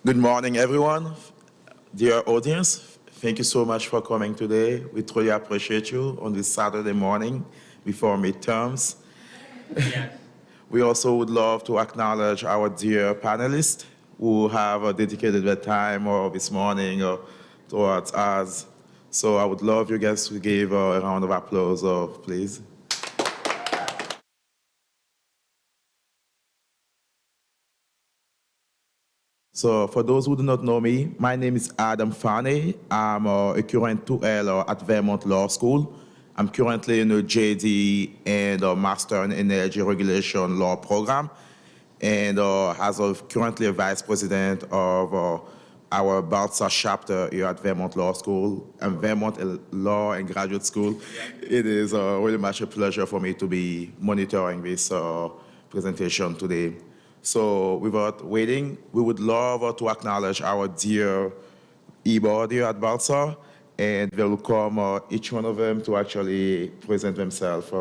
Good morning, everyone. Dear audience, thank you so much for coming today. We truly appreciate you on this Saturday morning before midterms. Yes. We also would love to acknowledge our dear panelists who have dedicated their time this morning towards us. So I would love you guys to give a round of applause, please. So for those who do not know me, my name is Adam Faney. I'm a current 2L at Vermont Law School. I'm currently in a JD and a Master in Energy Regulation Law program, and as of currently a Vice President of our Balsa chapter here at Vermont Law School and Vermont Law and Graduate School. It is really much a pleasure for me to be monitoring this presentation today. So without waiting, we would love to acknowledge our dear e-board here at Balsa, and welcome each one of them to actually present themselves.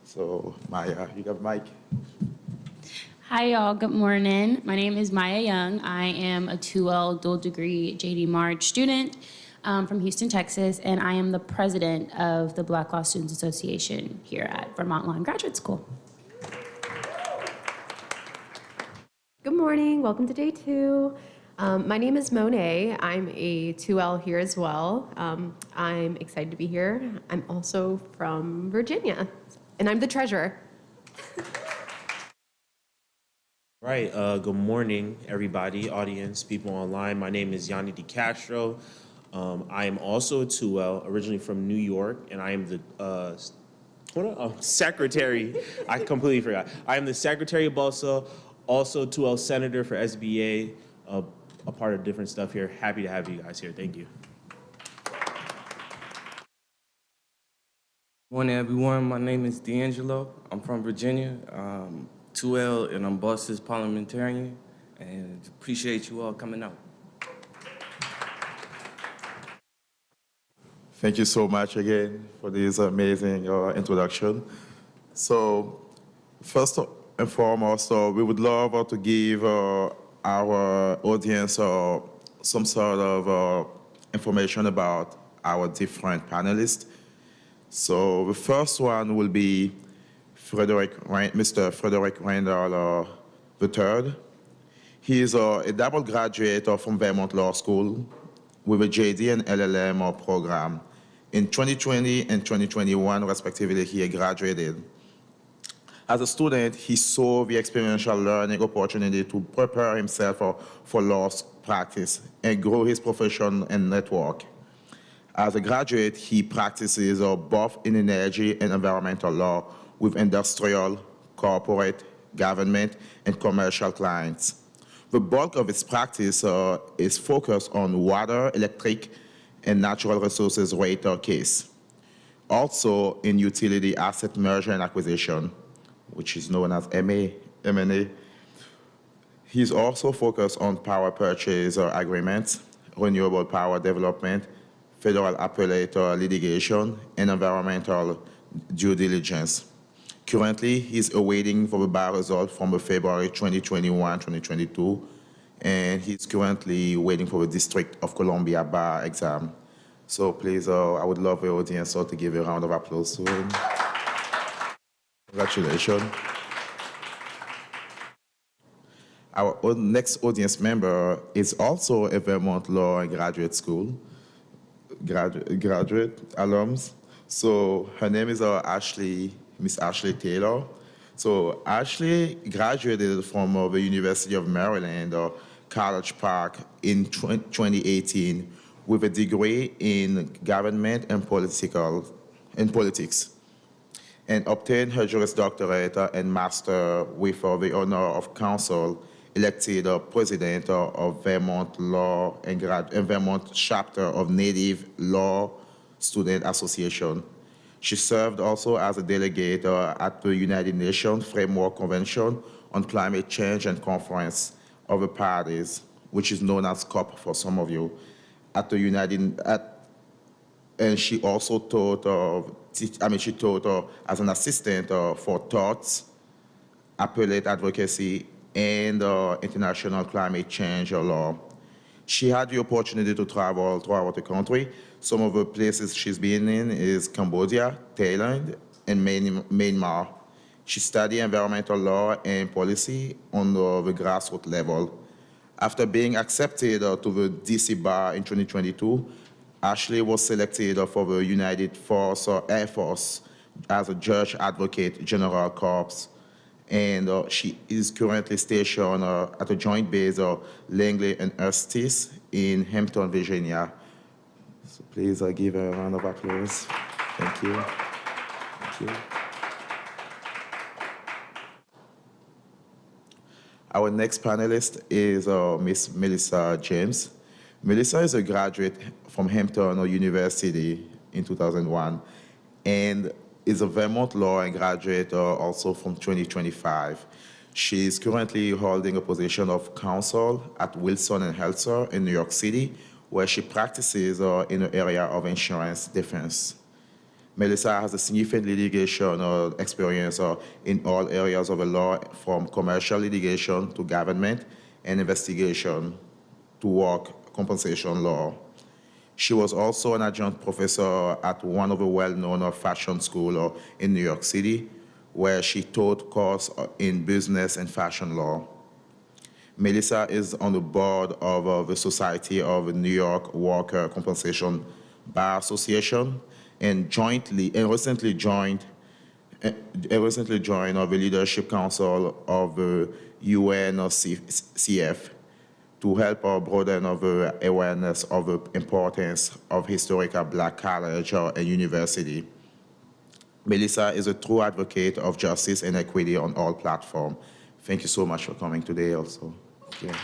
So Maya, you got Mike. Hi, y'all. Good morning. My name is Maya Young. I am a 2L dual degree JD March student from Houston, Texas, and I am the president of the Black Law Students Association here at Vermont Law and Graduate School. Good morning. Welcome to day 2. My name is Monet. I'm a 2L here as well. I'm excited to be here. I'm also from Virginia, and I'm the treasurer. Right. Good morning, everybody, audience, people online. My name is Yanni DiCastro. I am also a 2L, originally from New York, and I am the secretary. I completely forgot. I am the secretary of BALSA, also 2L senator for SBA, a part of different stuff here. Happy to have you guys here. Thank you. Morning, everyone. My name is D'Angelo. I'm from Virginia. 2L, and I'm BALSA's parliamentarian, and appreciate you all coming out. Thank you so much again for this amazing introduction. So first and foremost, we would love to give our audience some sort of information about our different panelists. So the first one will be Mr. Frederick Randall III. He is a double graduate from Vermont Law School with a JD and LLM program. In 2020 and 2021, respectively, he graduated. As a student, he saw the experiential learning opportunity to prepare himself for law practice and grow his profession and network. As a graduate, he practices both in energy and environmental law with industrial, corporate, government, and commercial clients. The bulk of his practice is focused on water, electric, and natural resources rate case. Also in utility asset merger and acquisition, which is known as M&A. He's also focused on power purchase agreements, renewable power development, federal appellate litigation, and environmental due diligence. Currently, he's awaiting for the bar result from the February 2021-2022, and he's currently waiting for the District of Columbia bar exam. So please, I would love the audience to give a round of applause to him. Congratulations. Our next audience member is also a Vermont Law and Graduate School graduate alums. So her name is Ashli, Miss Ashli Taylor. So Ashli graduated from the University of Maryland, College Park in 2018 with a degree in government and politics, and obtained her Juris Doctorate and Master with the honor of counsel, elected president of Vermont Law and Vermont chapter of Native Law Student Association. She served also as a delegate at the United Nations Framework Convention on Climate Change and Conference of the Parties, which is known as COP for some of you, and she also taught, she taught as an assistant for thoughts appellate advocacy, and international climate change law. She had the opportunity to travel throughout the country. Some of the places she's been in is Cambodia, Thailand, and Myanmar. She studied environmental law and policy on the grassroots level. After being accepted to the DC Bar in 2022, Ashli was selected for the United Force Air Force as a Judge Advocate General Corps, and she is currently stationed at a joint base Langley and Estes in Hampton, Virginia. So please give her a round of applause. Thank you. Thank you. Our next panelist is Miss Melissa James. Melissa is a graduate from Hampton University in 2001 and is a Vermont law and graduate also from 2025. She is currently holding a position of counsel at Wilson and Helzer in New York City, where she practices in the area of insurance defense. Melissa has a significant litigation experience in all areas of the law, from commercial litigation to government and investigation to work compensation law. She was also an adjunct professor at one of the well-known fashion schools in New York City, where she taught course in business and fashion law. Melissa is on the board of the Society of New York Worker Compensation Bar Association, and recently joined the Leadership Council of the UNCF to help broaden the awareness of the importance of historical Black college and university. Melissa is a true advocate of justice and equity on all platforms. Thank you so much for coming today also. Thank you.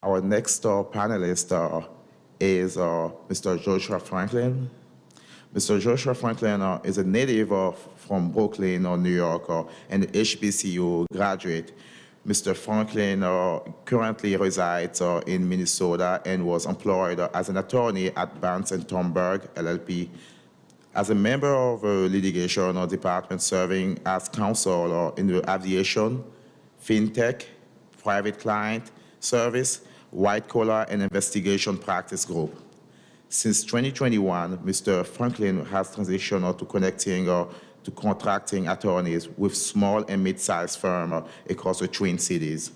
Our next panelist is Mr. Joshua Franklin. Mr. Joshua Franklin is a native from Brooklyn, New York, and an HBCU graduate. Mr. Franklin currently resides in Minnesota and was employed as an attorney at Barnes & Thornburg, LLP. As a member of a litigation department serving as counsel in the aviation, fintech, private client service, white collar, and investigation practice group. Since 2021, Mr. Franklin has transitioned to connecting to contracting attorneys with small and mid-sized firms across the Twin Cities.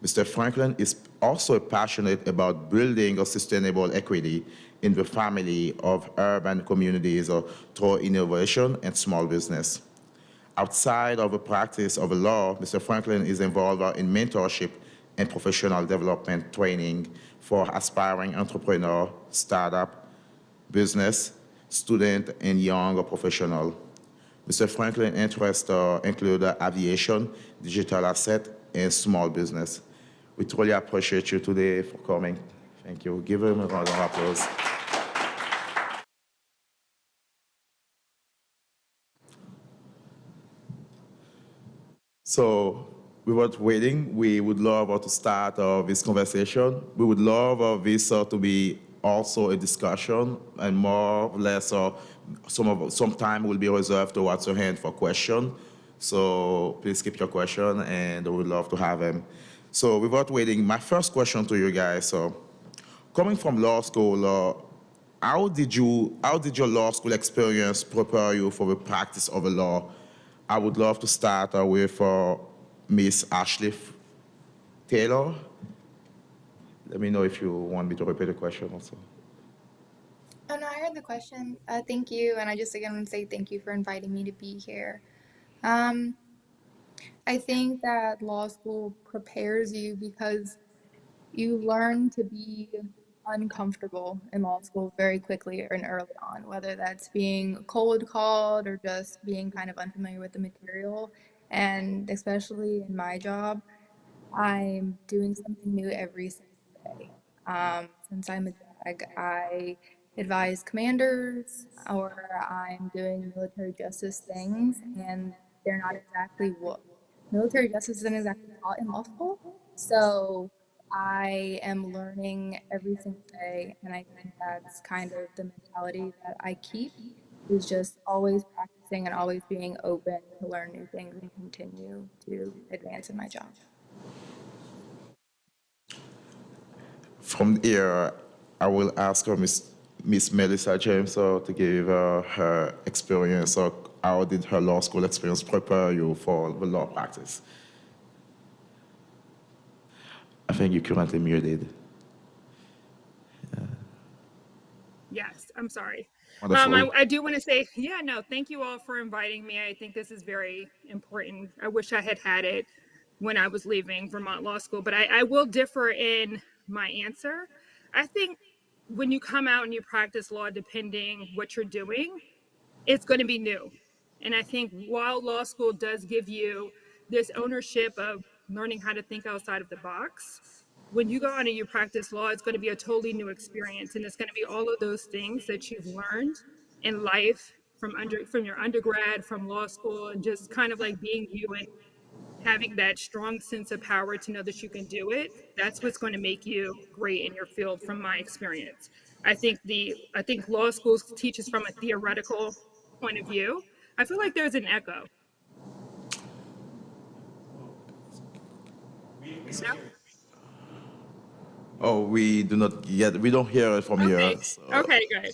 Mr. Franklin is also passionate about building a sustainable equity in the family of urban communities through innovation and small business. Outside of the practice of the law, Mr. Franklin is involved in mentorship and professional development training for aspiring entrepreneur, startup, business, student, and young professional. Mr. Franklin's interests include aviation, digital asset, and small business. We truly appreciate you today for coming. Thank you. Give him a round of applause. So, without waiting, we would love to start this conversation. We would love this to be also a discussion, and more or less some time will be reserved towards your hand for questions. So please keep your question, and we would love to have them. So without waiting, my first question to you guys. So, coming from law school, how did your law school experience prepare you for the practice of the law? I would love to start with Miss Ashli Taylor. Let me know if you want me to repeat the question also. Oh, no, I heard the question. Thank you. And I just again want to say thank you for inviting me to be here. I think that law school prepares you because you learn to be uncomfortable in law school very quickly and early on, whether that's being cold called or just being kind of unfamiliar with the material. And especially in my job, I'm doing something new every single day. Since I'm a JAG, I advise commanders or I'm doing military justice things, and they're not exactly what military justice isn't exactly taught in law school. So I am learning every single day, and I think that's kind of the mentality that I keep. is just always practicing and always being open to learn new things and continue to advance in my job. From here, I will ask Miss Melissa James to give her experience, or how did her law school experience prepare you for the law practice? I think you're currently muted. Yes, I'm sorry. Wonderful. I do want to say, yeah, no, thank you all for inviting me. I think this is very important. I wish I had had it when I was leaving Vermont Law School, but I will differ in my answer. I think when you come out and you practice law, depending what you're doing, it's going to be new. And I think while law school does give you this ownership of learning how to think outside of the box, when you go out and you practice law, it's going to be a totally new experience. And it's going to be all of those things that you've learned in life from your undergrad, from law school, and just kind of like being you and having that strong sense of power to know that you can do it. That's what's going to make you great in your field from my experience. I think law schools teaches from a theoretical point of view. I feel like there's an echo. No? Oh, we don't hear it from here. Okay. So. Okay, good.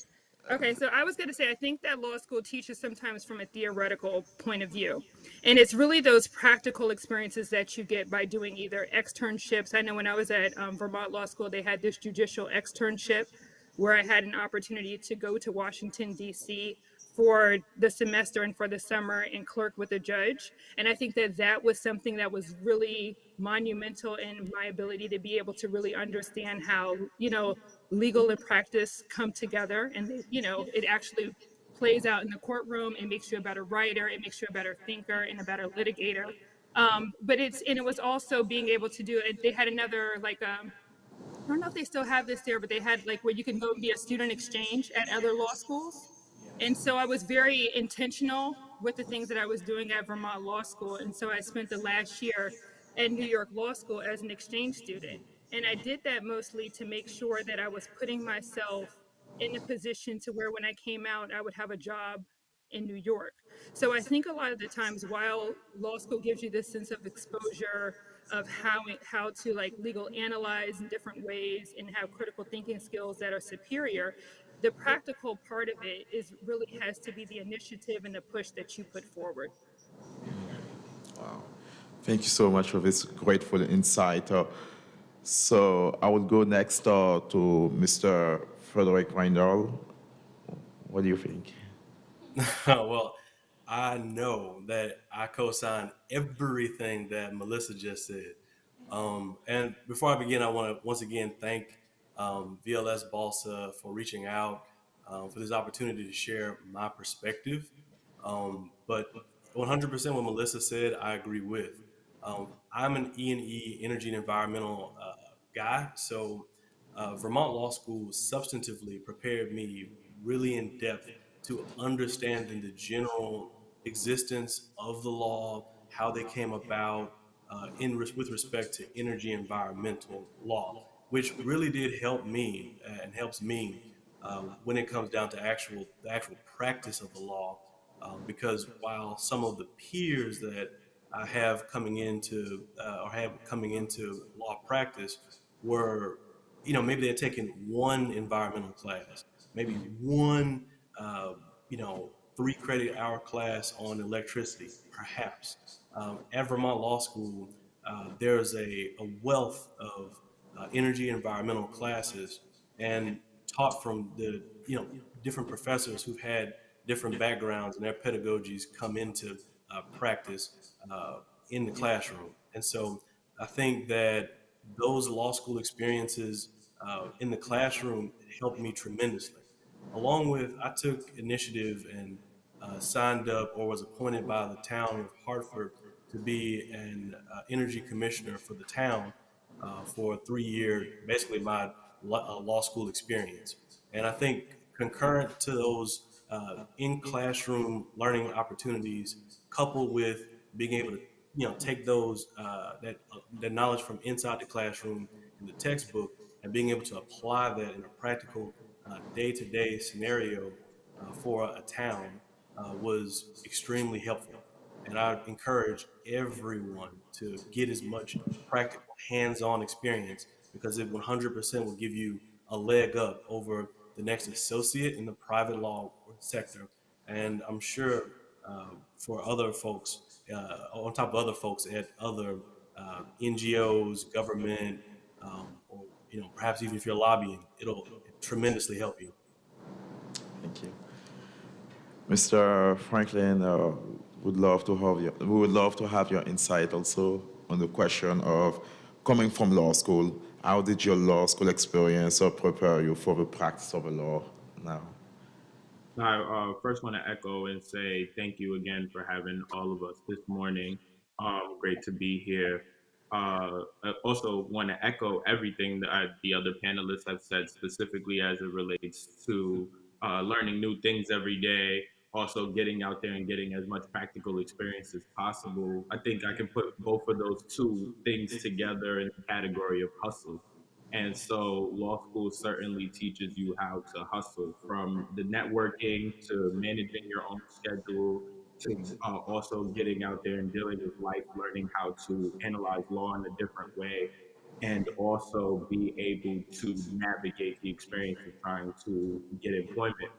Okay, so I was going to say, I think that law school teaches sometimes from a theoretical point of view. And it's really those practical experiences that you get by doing either externships. I know when I was at Vermont Law School, they had this judicial externship where I had an opportunity to go to Washington, D.C. for the semester and for the summer and clerk with a judge. And I think that that was something that was really monumental in my ability to be able to really understand how, legal and practice come together, and it actually plays out in the courtroom. It makes you a better writer, it makes you a better thinker and a better litigator. But it was also being able to do it. They had another I don't know if they still have this there, but they had like where you can go and be a student exchange at other law schools. And so I was very intentional with the things that I was doing at Vermont Law School. And so I spent the last year at New York Law School as an exchange student. And I did that mostly to make sure that I was putting myself in a position to where when I came out, I would have a job in New York. So I think a lot of the times while law school gives you this sense of exposure of how to like legal analyze in different ways and have critical thinking skills that are superior, the practical part of it is really has to be the initiative and the push that you put forward. Thank you so much for this grateful insight. So I will go next to Mr. Frederick Randall. What do you think? Well, I know that I co-sign everything that Melissa just said. And before I begin, I want to once again thank VLS Balsa for reaching out for this opportunity to share my perspective. But 100% what Melissa said, I agree with. I'm an E&E, energy and environmental guy, so Vermont Law School substantively prepared me really in depth to understanding the general existence of the law, how they came about with respect to energy environmental law, which really did help me and helps me when it comes down to the actual practice of the law. Because while some of the peers that I have coming into or have coming into law practice were, maybe they had taken one environmental class, maybe one, uh, 3 credit hour class on electricity, perhaps. At Vermont Law School, there's a wealth of energy and environmental classes, and taught from the different professors who've had different backgrounds, and their pedagogies come into practice in the classroom. And so I think that those law school experiences in the classroom helped me tremendously. Along with, I took initiative and signed up or was appointed by the town of Hartford to be an energy commissioner for the town for a 3 year, basically my law school experience. And I think concurrent to those in classroom learning opportunities, coupled with being able to take those that knowledge from inside the classroom in the textbook and being able to apply that in a practical day-to-day scenario, for a town was extremely helpful. And I encourage everyone to get as much practical hands-on experience because it 100% will give you a leg up over the next associate in the private law sector. And I'm sure for other folks, on top of other folks at other NGOs, government, or perhaps even if you're lobbying, it'll tremendously help you. Thank you. Mr. Franklin, we would love to have your insight also on the question of coming from law school. How did your law school experience prepare you for the practice of the law now? I first want to echo and say thank you again for having all of us this morning. Great to be here. I also want to echo everything that the other panelists have said, specifically as it relates to learning new things every day, also getting out there and getting as much practical experience as possible. I think I can put both of those two things together in the category of hustle. And so law school certainly teaches you how to hustle, from the networking to managing your own schedule to also getting out there and dealing with life, learning how to analyze law in a different way, and also be able to navigate the experience of trying to get employment.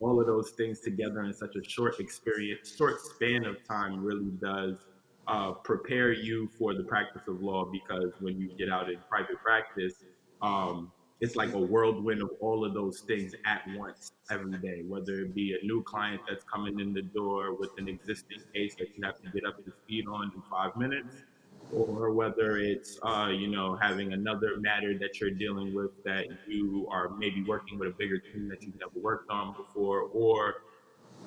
All of those things together in such a short span of time really does prepare you for the practice of law, because when you get out in private practice, it's like a whirlwind of all of those things at once every day, whether it be a new client that's coming in the door with an existing case that you have to get up to speed on in 5 minutes, or whether it's having another matter that you're dealing with that you are maybe working with a bigger team that you've never worked on before, or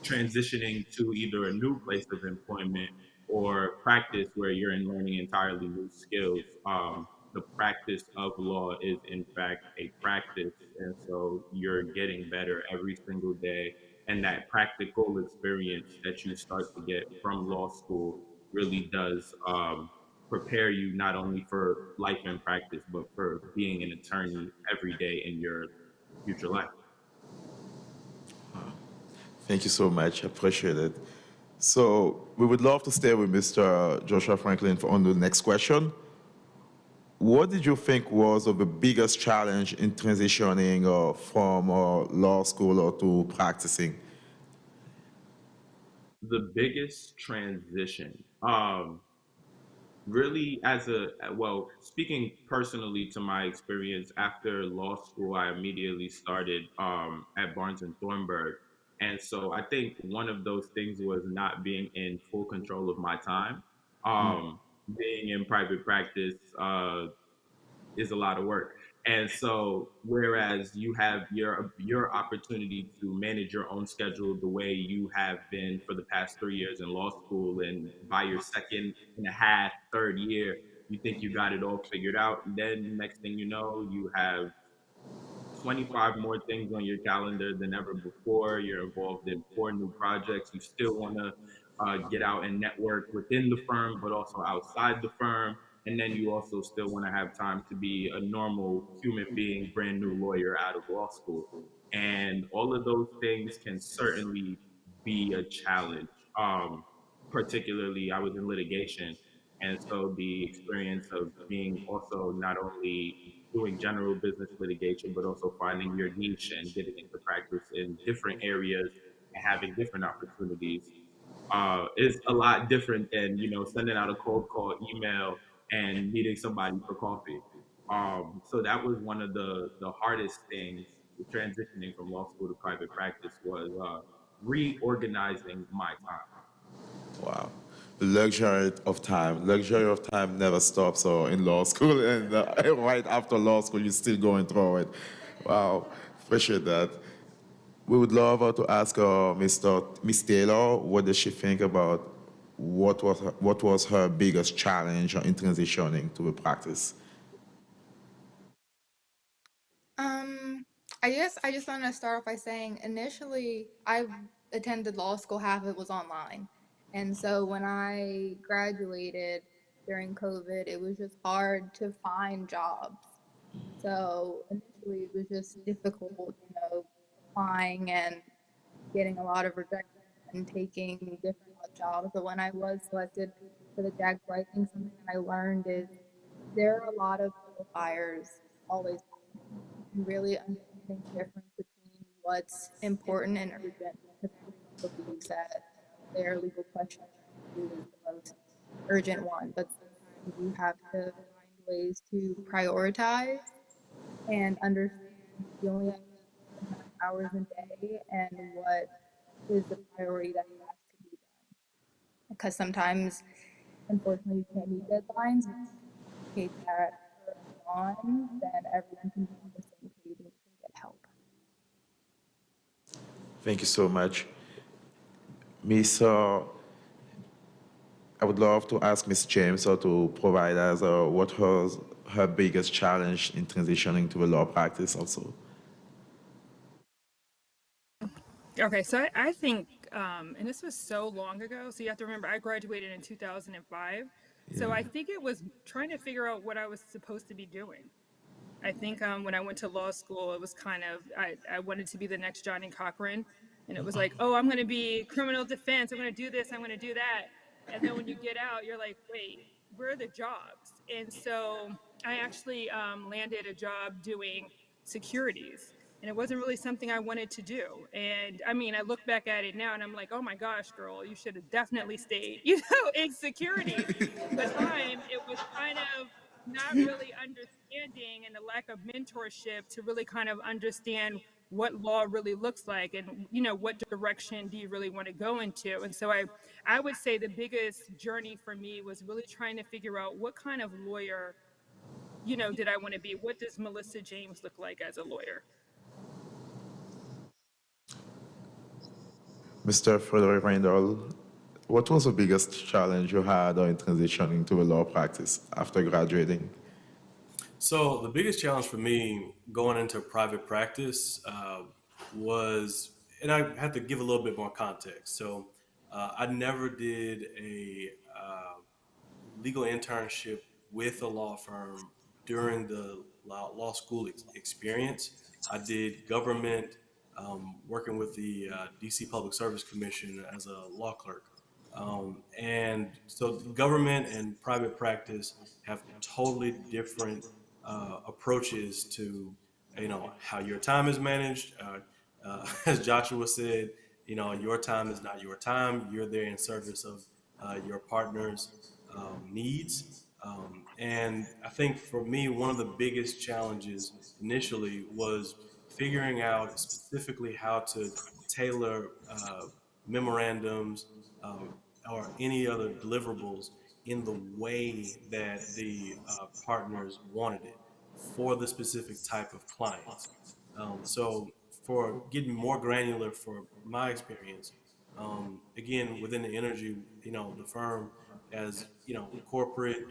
transitioning to either a new place of employment or practice where you're in learning entirely new skills. The practice of law is, in fact, a practice. And so you're getting better every single day. And that practical experience that you start to get from law school really does prepare you not only for life in practice, but for being an attorney every day in your future life. Thank you so much. Appreciate it. So we would love to stay with Mr. Joshua Franklin on the next question. What did you think was the biggest challenge in transitioning from law school or to practicing? The biggest transition, really, well, speaking personally to my experience after law school, I immediately started at Barnes and Thornburg. And so I think one of those things was not being in full control of my time. Being in private practice, is a lot of work. And so, whereas you have your opportunity to manage your own schedule the way you have been for the past 3 years in law school, and by your second and a half, third year, you think you got it all figured out, and then next thing you know, you have 25 more things on your calendar than ever before. You're involved in 4 new projects. You still want to get out and network within the firm, but also outside the firm. And then you also still want to have time to be a normal human being, brand new lawyer out of law school. And all of those things can certainly be a challenge. Particularly, I was in litigation. And so the experience of being also not only doing general business litigation, but also finding your niche and getting into practice in different areas and having different opportunities is a lot different than sending out a cold call email and meeting somebody for coffee. So that was one of the hardest things transitioning from law school to private practice, was reorganizing my time. Wow. The luxury of time. Luxury of time never stops in law school. And right after law school, you're still going through it. Wow. Appreciate that. We would love to ask Miss Taylor, what does she think about what was her biggest challenge in transitioning to the practice? I guess I just want to start off by saying initially I attended law school, half of it was online. And so when I graduated during COVID, it was just hard to find jobs. So initially it was just difficult, applying and getting a lot of rejection and taking different jobs. But when I was selected for the JAG, I think something that I learned is there are a lot of fires always happening, and really understanding the difference between what's important and urgent, because everyone believes that their legal question is the most urgent one, but sometimes you have to find ways to prioritize and understand you only have so many hours a day and what is the priority that has to be done. Because sometimes, unfortunately, you can't meet deadlines. But if you communicate that early on, then everyone can be on the same page and can get help. Thank you so much. Miss, I would love to ask Miss James to provide us what was her biggest challenge in transitioning to a law practice also. Okay, so I think, and this was so long ago, so you have to remember I graduated in 2005. So I think it was trying to figure out what I was supposed to be doing. I think when I went to law school, it was kind of, I wanted to be the next Johnny Cochran. And it was like, oh, I'm going to be criminal defense. I'm going to do this. I'm going to do that. And then when you get out, you're like, wait, where are the jobs? And so I actually landed a job doing securities. And it wasn't really something I wanted to do. And I mean, I look back at it now and I'm like, oh my gosh, girl, you should have definitely stayed, in securities. But at the time, it was kind of not really understanding and the lack of mentorship to really kind of understand what law really looks like and what direction do you really want to go into. And so I would say the biggest journey for me was really trying to figure out what kind of lawyer did I want to be. What does Melissa James look like as a lawyer? Mr. Frederick Randall, what was the biggest challenge you had in transitioning to a law practice after graduating? So the biggest challenge for me going into private practice was, and I have to give a little bit more context. So I never did a legal internship with a law firm during the law school experience. I did government, working with the DC Public Service Commission as a law clerk. And so government and private practice have totally different approaches to, how your time is managed. As Joshua said, your time is not your time. You're there in service of your partner's needs. And I think for me, one of the biggest challenges initially was figuring out specifically how to tailor memorandums or any other deliverables in the way that the partners wanted it for the specific type of clients. So for getting more granular for my experience, again, within the energy, the firm has, corporate,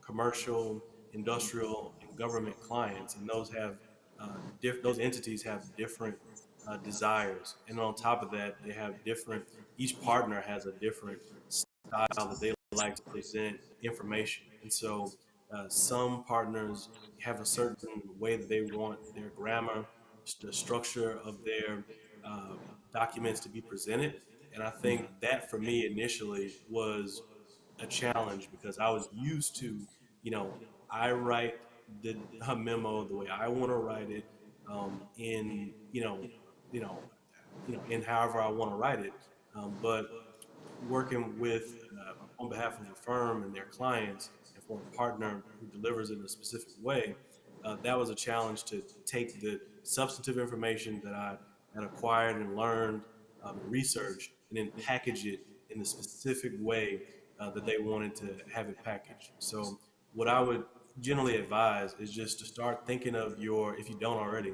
commercial, industrial, and government clients, and those have, those entities have different desires. And on top of that, they have different, each partner has a different style that they like to present information. And so some partners have a certain way that they want their grammar, the structure of their documents to be presented. And I think that for me initially was a challenge because I was used to, you know, I write a memo the way I want to write it, in, you know, in however I want to write it. But working with, on behalf of a firm and their clients and for a partner who delivers in a specific way, that was a challenge to take the substantive information that I had acquired and learned, and researched, and then package it in the specific way that they wanted to have it packaged. So what I would generally advise is just to start thinking of your, if you don't already,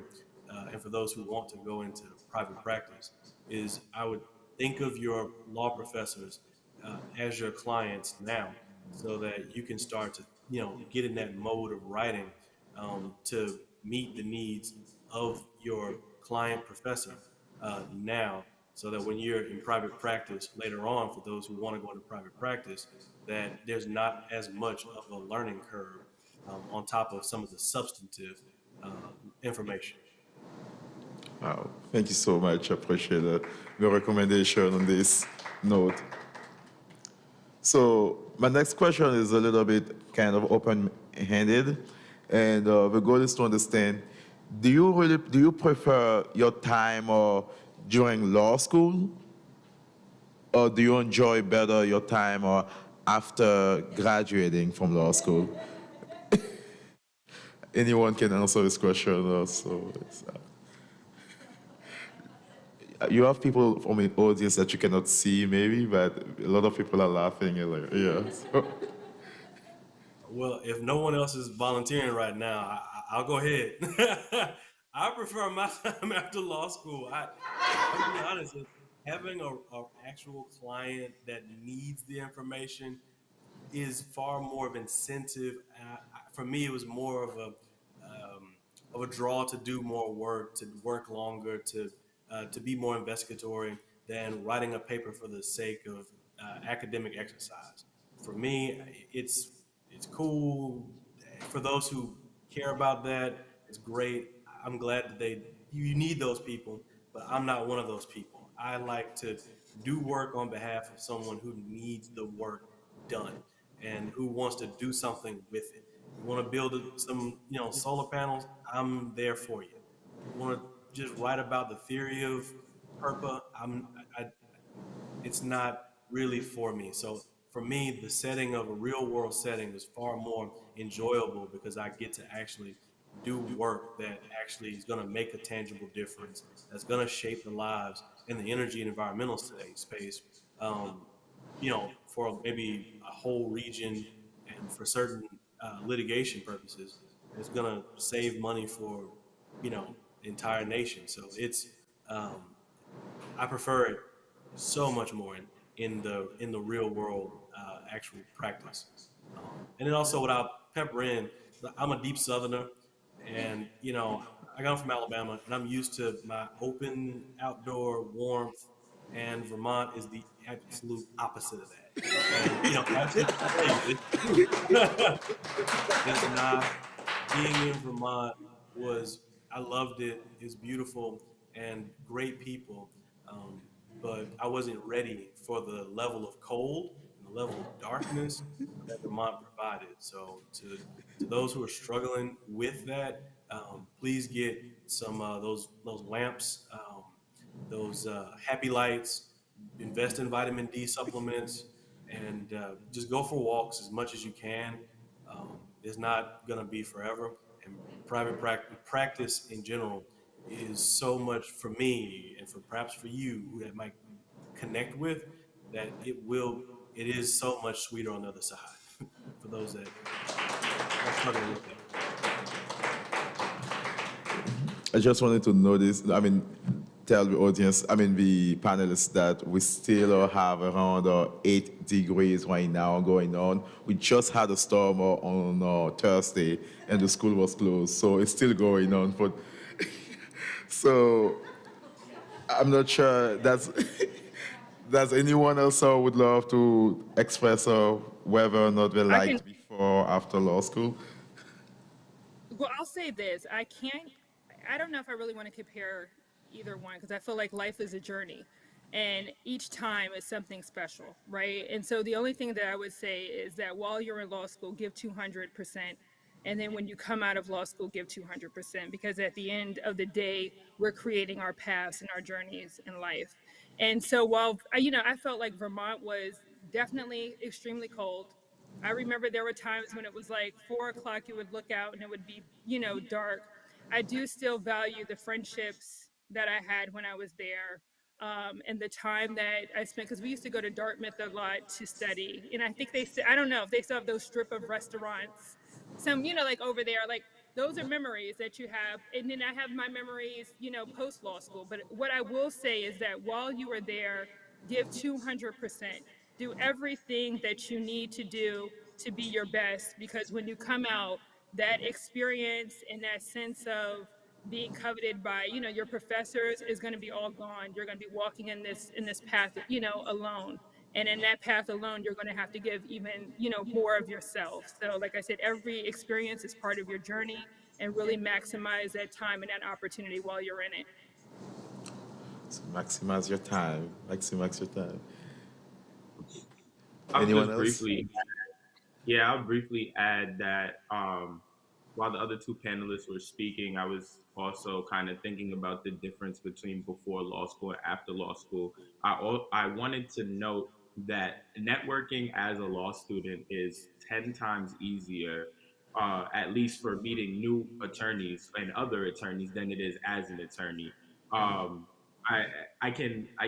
and for those who want to go into private practice, is I would think of your law professors as your clients now, so that you can start to, get in that mode of writing, to meet the needs of your client professor now, so that when you're in private practice later on, for those who want to go into private practice, that there's not as much of a learning curve on top of some of the substantive information. Wow, thank you so much. I appreciate the recommendation on this note. So my next question is a little bit kind of open-handed, and the goal is to understand: do you prefer your time or during law school, or do you enjoy better your time or after graduating from law school? Anyone can answer this question. Also, you have people from the audience that you cannot see, maybe, but a lot of people are laughing. And like, yeah. So, Well, if no one else is volunteering right now, I'll go ahead. I prefer my time after law school. I'll be honest, having a actual client that needs the information is far more of incentive. For me, it was more of a draw to do more work, to work longer, to be more investigatory than writing a paper for the sake of academic exercise. For me, it's cool. For those who care about that, it's great. I'm glad that you need those people, but I'm not one of those people. I like to do work on behalf of someone who needs the work done and who wants to do something with it. You want to build some, solar panels? I'm there for you. You want to just write about the theory of PERPA? I, it's not really for me. So for me, the setting of a real world setting is far more enjoyable because I get to actually do work that actually is going to make a tangible difference, that's going to shape the lives in the energy and environmental space, um, for maybe a whole region and for certain litigation purposes, it's going to save money for, the entire nation. So um, I prefer it so much more in the real world actual practice. And then also what I'll pepper in, I'm a deep Southerner, and I come from Alabama, and I'm used to my open outdoor warmth, and Vermont is the absolute opposite of that. And I'll tell you, it's true. It's not. Being in Vermont was, I loved it. It's beautiful and great people. Um, but I wasn't ready for the level of cold and the level of darkness that Vermont provided. So to those who are struggling with that, please get some those lamps, those happy lights. Invest in vitamin D supplements, and just go for walks as much as you can. It's not going to be forever, and practice in general is so much for me, and for perhaps for you who that might connect with, that it is so much sweeter on the other side for those that are struggling with that. I just wanted to notice, tell the audience, the panelists that we still have around 8 degrees right now going on. We just had a storm on Thursday and the school was closed, so it's still going on. So I'm not sure that's, does anyone else would love to express whether or not they I can. liked before or after law school? Well, I'll say this. I can't, I don't know if I really want to compare either one because I feel like life is a journey and each time is something special, right? And so the only thing that I would say is that while you're in law school, give 200%. And then when you come out of law school, give 200%, because at the end of the day, we're creating our paths and our journeys in life. And so while, I felt like Vermont was definitely extremely cold. I remember there were times when it was like 4 o'clock, you would look out and it would be, dark. I do still value the friendships that I had when I was there, and the time that I spent, because we used to go to Dartmouth a lot to study. And I think I don't know if they still have those strip of restaurants, some, like over there, like those are memories that you have. And then I have my memories, post law school. But what I will say is that while you are there, give 200%. Do everything that you need to do to be your best, because when you come out, that experience and that sense of being coveted by, your professors is going to be all gone. You're going to be walking in this path, alone. And in that path alone, you're going to have to give even, more of yourself. So like I said, every experience is part of your journey, and really maximize that time and that opportunity while you're in it. So maximize your time. Maximize your time. I'll Anyone just else? briefly, yeah, I'll briefly add that while the other two panelists were speaking, I was also kind of thinking about the difference between before law school and after law school. I wanted to note that networking as a law student is 10 times easier, at least for meeting new attorneys and other attorneys, than it is as an attorney. Um, I I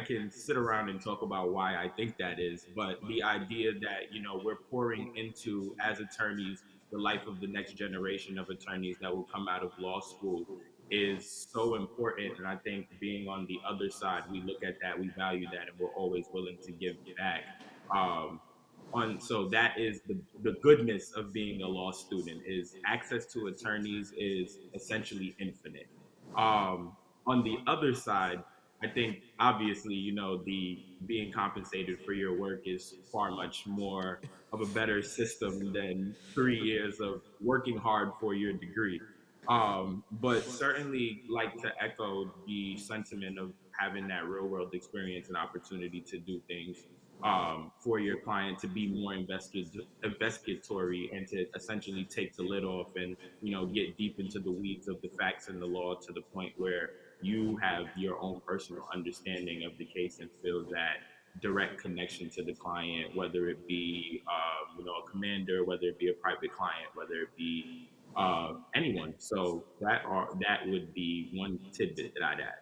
can sit around and talk about why I think that is, but the idea that we're pouring into as attorneys the life of the next generation of attorneys that will come out of law school is so important. And I think being on the other side, we look at that, we value that, and we're always willing to give back. Um, so that is the goodness of being a law student is access to attorneys is essentially infinite. Um, on the other side, I think obviously, the being compensated for your work is far much more of a better system than 3 years of working hard for your degree. But certainly like to echo the sentiment of having that real world experience and opportunity to do things for your client, to be more investigatory and to essentially take the lid off and get deep into the weeds of the facts and the law to the point where you have your own personal understanding of the case and feel that direct connection to the client, whether it be a commander, whether it be a private client, whether it be anyone. So that would be one tidbit that I'd add.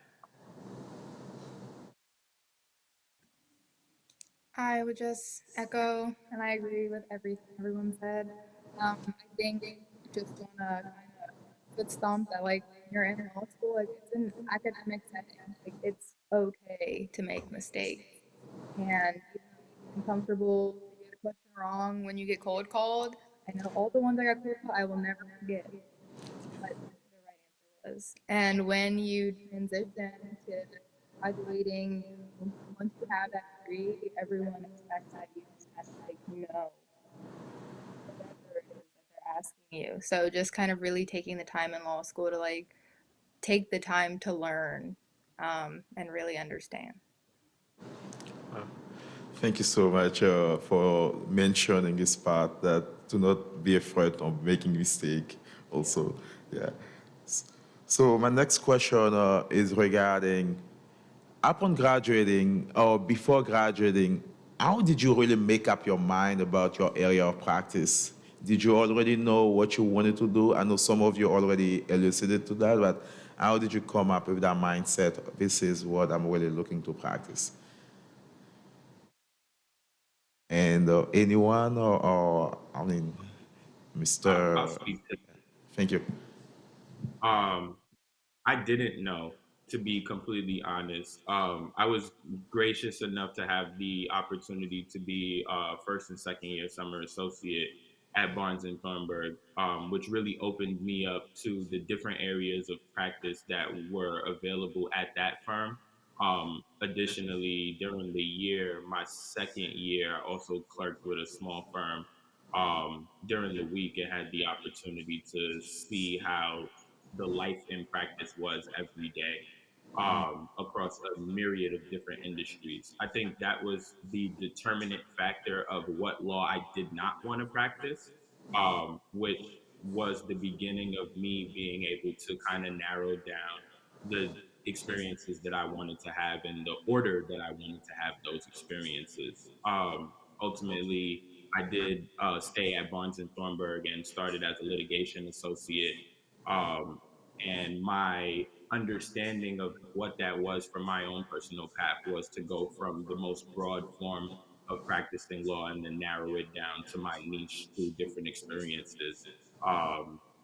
I would just echo and I agree with everything everyone said. I think just want to kind of foot stomp that like when you're in law school, like it's an academic setting. Like it's okay to make mistakes and you know, be uncomfortable, you get a question wrong when you get cold called. I know all the ones I got cold called, I will never forget what the right answer was. And when you transition to graduating, once you have that degree, everyone expects that you just kind of like whatever it is that they're asking you. So just kind of really taking the time in law school to like take the time to learn and really understand. Thank you so much for mentioning this part that do not be afraid of making mistake also. Yeah. So my next question is regarding upon graduating or before graduating, how did you really make up your mind about your area of practice? Did you already know what you wanted to do? I know some of you already elucidated to that, but how did you come up with that mindset? This is what I'm really looking to practice. And anyone or I mean, I'll Mr. speak to. Thank you. Um, I didn't know, to be completely honest. I was gracious enough to have the opportunity to be first and second year summer associate at Barnes and Thornburg, which really opened me up to the different areas of practice that were available at that firm. Additionally, during the year, my second year, I also clerked with a small firm during the week and had the opportunity to see how the life in practice was every day across a myriad of different industries. I think that was the determinant factor of what law I did not want to practice, which was the beginning of me being able to kind of narrow down the experiences that I wanted to have and the order that I wanted to have those experiences. Ultimately, I did stay at Barnes and Thornburg and started as a litigation associate. Um, and my understanding of what that was for my own personal path was to go from the most broad form of practicing law and then narrow it down to my niche through different experiences.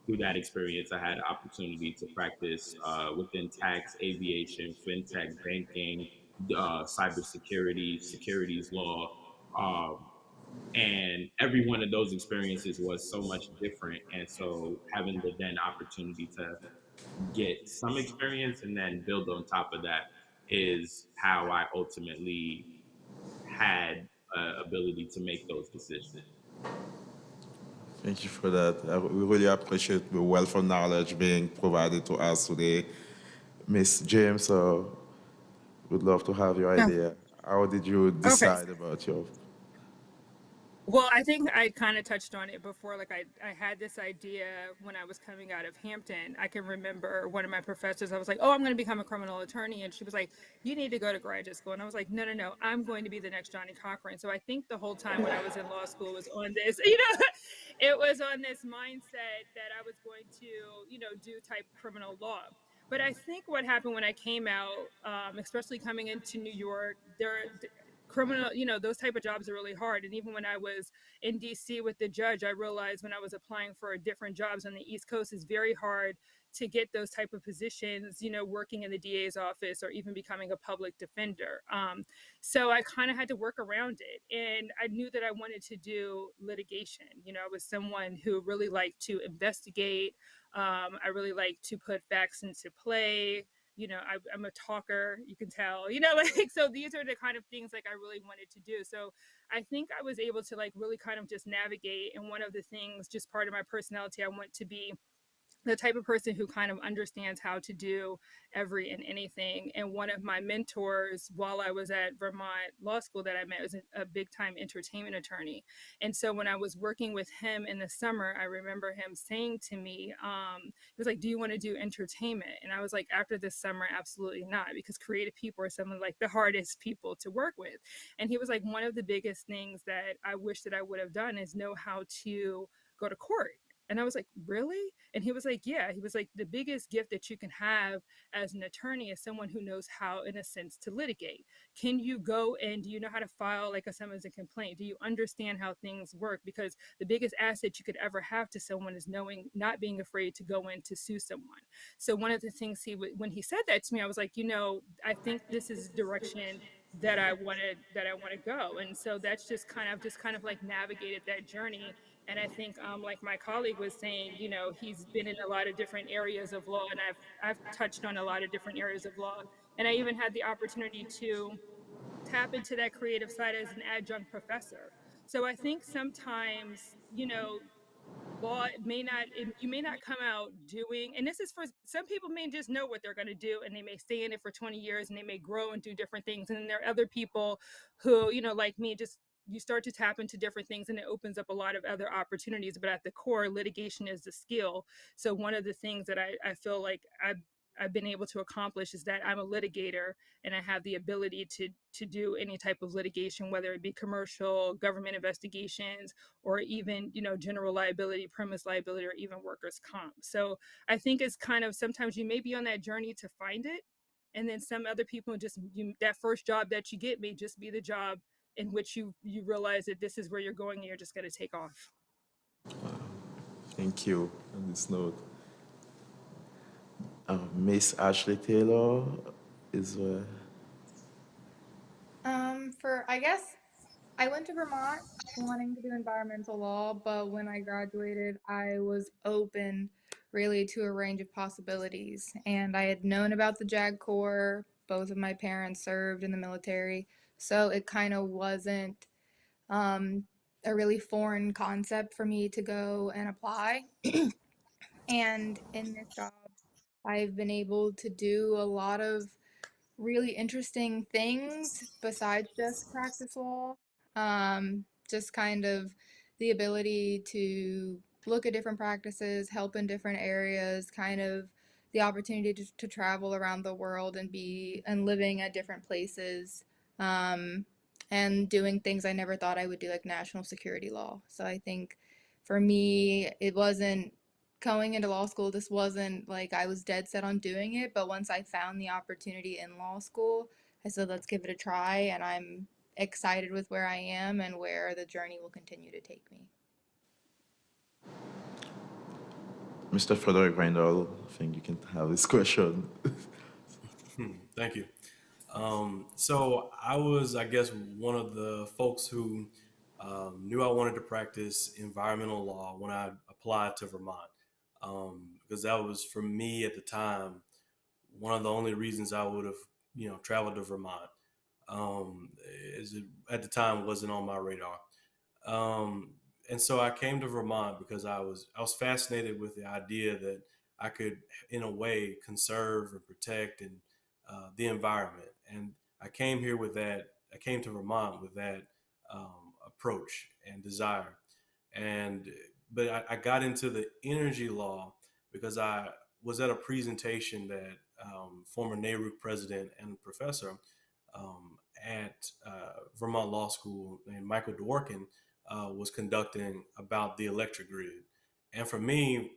Through that experience, I had opportunity to practice within tax, aviation, fintech, banking, cybersecurity, securities law. And every one of those experiences was so much different. And so having the then opportunity to get some experience and then build on top of that is how I ultimately had ability to make those decisions. Thank you for that. We really appreciate the wealth of knowledge being provided to us today. Miss James, Would love to have your Oh, idea. How did you okay. decide about your? Well, I think I kind of touched on it before. Like I had this idea when I was coming out of Hampton. I can remember one of my professors, I was like, oh, I'm going to become a criminal attorney. And she was like, you need to go to graduate school. And I was like, no, no, no, I'm going to be the next Johnny Cochran. So I think the whole time when I was in law school was on this, it was on this mindset that I was going to, do type criminal law. But I think what happened when I came out, especially coming into New York, criminal, those type of jobs are really hard. And even when I was in DC with the judge, I realized when I was applying for different jobs on the East Coast, it's very hard to get those type of positions, working in the DA's office or even becoming a public defender. So I kind of had to work around it. And I knew that I wanted to do litigation. I was someone who really liked to investigate. I really like to put facts into play. I'm a talker, you can tell, like, so these are the kind of things like I really wanted to do. So I think I was able to like really kind of just navigate. And one of the things, just part of my personality, I want to be the type of person who kind of understands how to do every and anything. And one of my mentors while I was at Vermont Law School that I met was a big time entertainment attorney. And so when I was working with him in the summer, I remember him saying to me, he was like, do you want to do entertainment? And I was like, after this summer, absolutely not, because creative people are some of like the hardest people to work with. And he was like, one of the biggest things that I wish that I would have done is know how to go to court. And I was like, really? And he was like, yeah. He was like, the biggest gift that you can have as an attorney is someone who knows how, in a sense, to litigate. Can you go and do you know how to file like a summons and complaint? Do you understand how things work? Because the biggest asset you could ever have to someone is knowing, not being afraid to go in to sue someone. So one of the things when he said that to me, I was like, I think this is direction that I want to go. And so that's just kind of like navigated that journey. And I think, like my colleague was saying, he's been in a lot of different areas of law, and I've touched on a lot of different areas of law. And I even had the opportunity to tap into that creative side as an adjunct professor. So I think sometimes, law may not you may not come out doing, and this is for some people, may just know what they're going to do and they may stay in it for 20 years and they may grow and do different things. And then there are other people who, like me, just you start to tap into different things and it opens up a lot of other opportunities. But at the core, litigation is the skill. So one of the things that I feel like I've been able to accomplish is that I'm a litigator and I have the ability to do any type of litigation, whether it be commercial, government investigations, or even, general liability, premise liability, or even workers' comp. So I think it's kind of, sometimes you may be on that journey to find it. And then some other people that first job that you get may just be the job in which you realize that this is where you're going and you're just going to take off. Thank you on this note. Miss Ashley Taylor is I guess I went to Vermont wanting to do environmental law, but when I graduated, I was open really to a range of possibilities. And I had known about the JAG Corps. Both of my parents served in the military. So it kind of wasn't um, a really foreign concept for me to go and apply. And in this job, I've been able to do a lot of really interesting things besides just practice law. Just kind of the ability to look at different practices, help in different areas, kind of the opportunity to travel around the world and be and living at different places, um, and doing things I never thought I would do, like national security law. So I think for me, it wasn't going into law school, this wasn't like I was dead set on doing it, but once I found the opportunity in law school, I said, let's give it a try, and I'm excited with where I am and where the journey will continue to take me. Mr. Frederick Randall. I think you can have this question. Thank you. So I was, I guess, one of the folks who knew I wanted to practice environmental law when I applied to Vermont, because that was, for me at the time, one of the only reasons I would have, traveled to Vermont. Is it, at the time, wasn't on my radar. Um, and so I came to Vermont because I was fascinated with the idea that I could, in a way, conserve and protect and the environment. And I came here with that. I came to Vermont with that approach and desire. And but I got into the energy law because I was at a presentation that former NARUC president and professor at Vermont Law School named Michael Dworkin was conducting about the electric grid. And for me,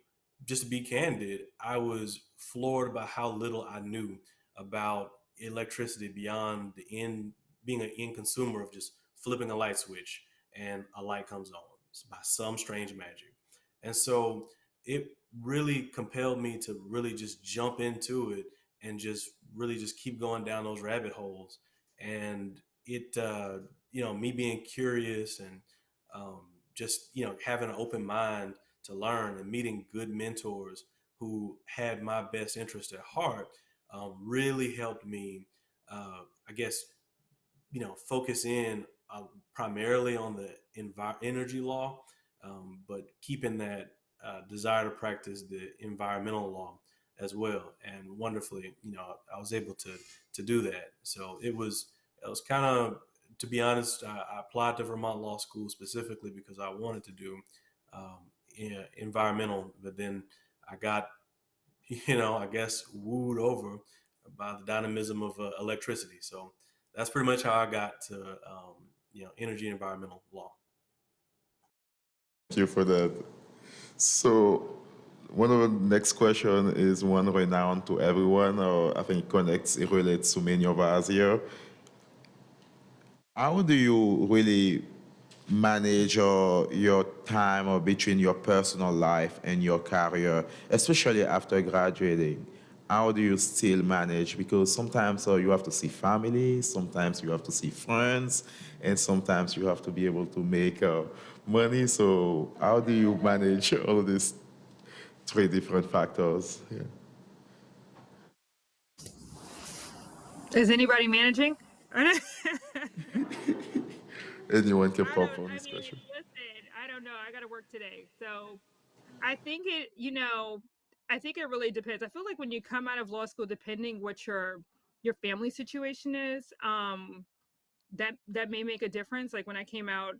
just to be candid, I was floored by how little I knew about electricity beyond the end, being an end consumer of just flipping a light switch and a light comes on by some strange magic. And so it really compelled me to really just jump into it and just really just keep going down those rabbit holes. And it, me being curious and just, having an open mind to learn and meeting good mentors who had my best interest at heart really helped me, I guess, focus in primarily on the energy law, but keeping that desire to practice the environmental law as well. And wonderfully, I was able to do that. So it was kind of, to be honest, I applied to Vermont Law School specifically because I wanted to do environmental, but then I got, I guess, wooed over by the dynamism of electricity. So that's pretty much how I got to, energy and environmental law. Thank you for that. So, one of the next question is one renowned to everyone, or I think it relates to many of us here. How do you really manage your time or between your personal life and your career, especially after graduating? How do you still manage? Because sometimes you have to see family, sometimes you have to see friends, and sometimes you have to be able to make money. So how do you manage all of these three different factors? Yeah. Is anybody managing? Anyone can pop on I this mean, question. listen, I don't know. I got to work today. So I think I think it really depends. I feel like when you come out of law school, depending what your family situation is, that may make a difference. Like when I came out,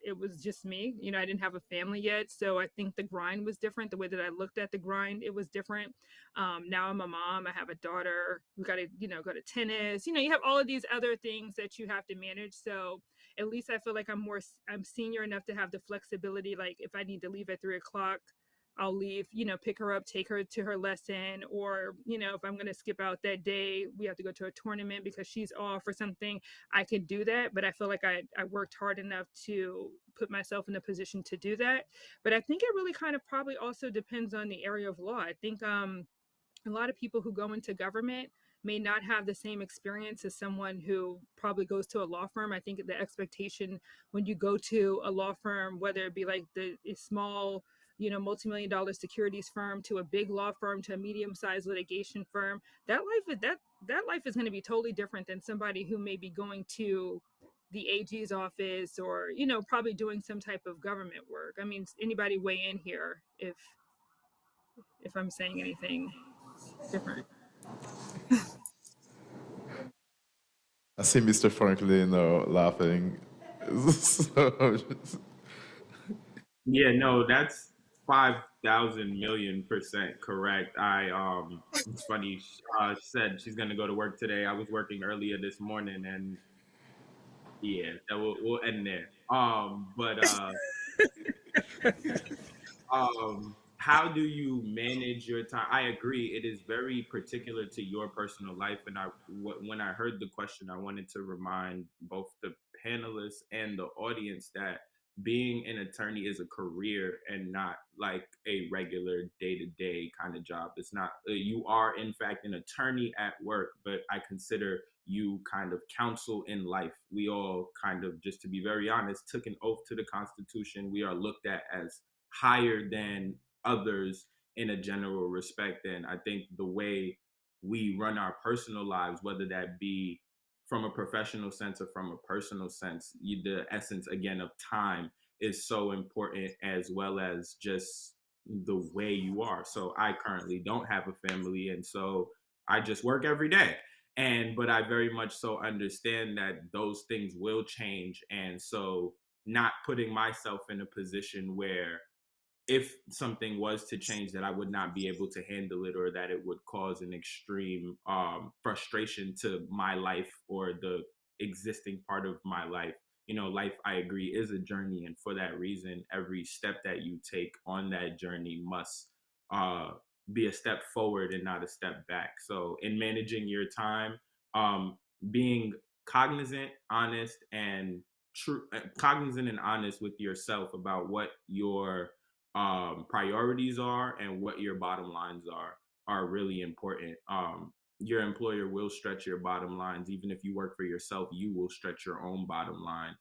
it was just me. I didn't have a family yet, so I think the grind was different. The way that I looked at the grind, it was different. Now I'm a mom. I have a daughter. We got to, go to tennis. You have all of these other things that you have to manage. So at least I feel like I'm senior enough to have the flexibility. Like if I need to leave at 3:00, I'll leave, pick her up, take her to her lesson, or, if I'm going to skip out that day, we have to go to a tournament because she's off or something, I could do that. But I feel like I worked hard enough to put myself in a position to do that. But I think it really kind of probably also depends on the area of law. I think a lot of people who go into government may not have the same experience as someone who probably goes to a law firm. I think the expectation when you go to a law firm, whether it be like a small, multi-million-dollar securities firm to a big law firm to a medium-sized litigation firm, that life is going to be totally different than somebody who may be going to the AG's office or, probably doing some type of government work. I mean, anybody weigh in here if I'm saying anything different? I see Mr. Franklin laughing. So, Yeah, no, that's 5,000,000,000% correct. It's funny. She said she's gonna go to work today. I was working earlier this morning, and yeah, that we'll end there. How do you manage your time? I agree. It is very particular to your personal life. And when I heard the question, I wanted to remind both the panelists and the audience that being an attorney is a career and not like a regular day-to-day kind of job. It's not, you are in fact an attorney at work, but I consider you kind of counsel in life. We all kind of, just to be very honest, took an oath to the Constitution. We are looked at as higher than others in a general respect. And I think the way we run our personal lives, whether that be from a professional sense or from a personal sense, the essence again of time is so important, as well as just the way you are. So I currently don't have a family, and so I just work every day. but I very much so understand that those things will change, and so not putting myself in a position where if something was to change that I would not be able to handle it, or that it would cause an extreme frustration to my life or the existing part of my life. Life, I agree, is a journey, and for that reason every step that you take on that journey must uh, be a step forward and not a step back. So in managing your time, um, being cognizant, honest, and cognizant and honest with yourself about what your priorities are and what your bottom lines are really important. Your employer will stretch your bottom lines. Even if you work for yourself, you will stretch your own bottom line.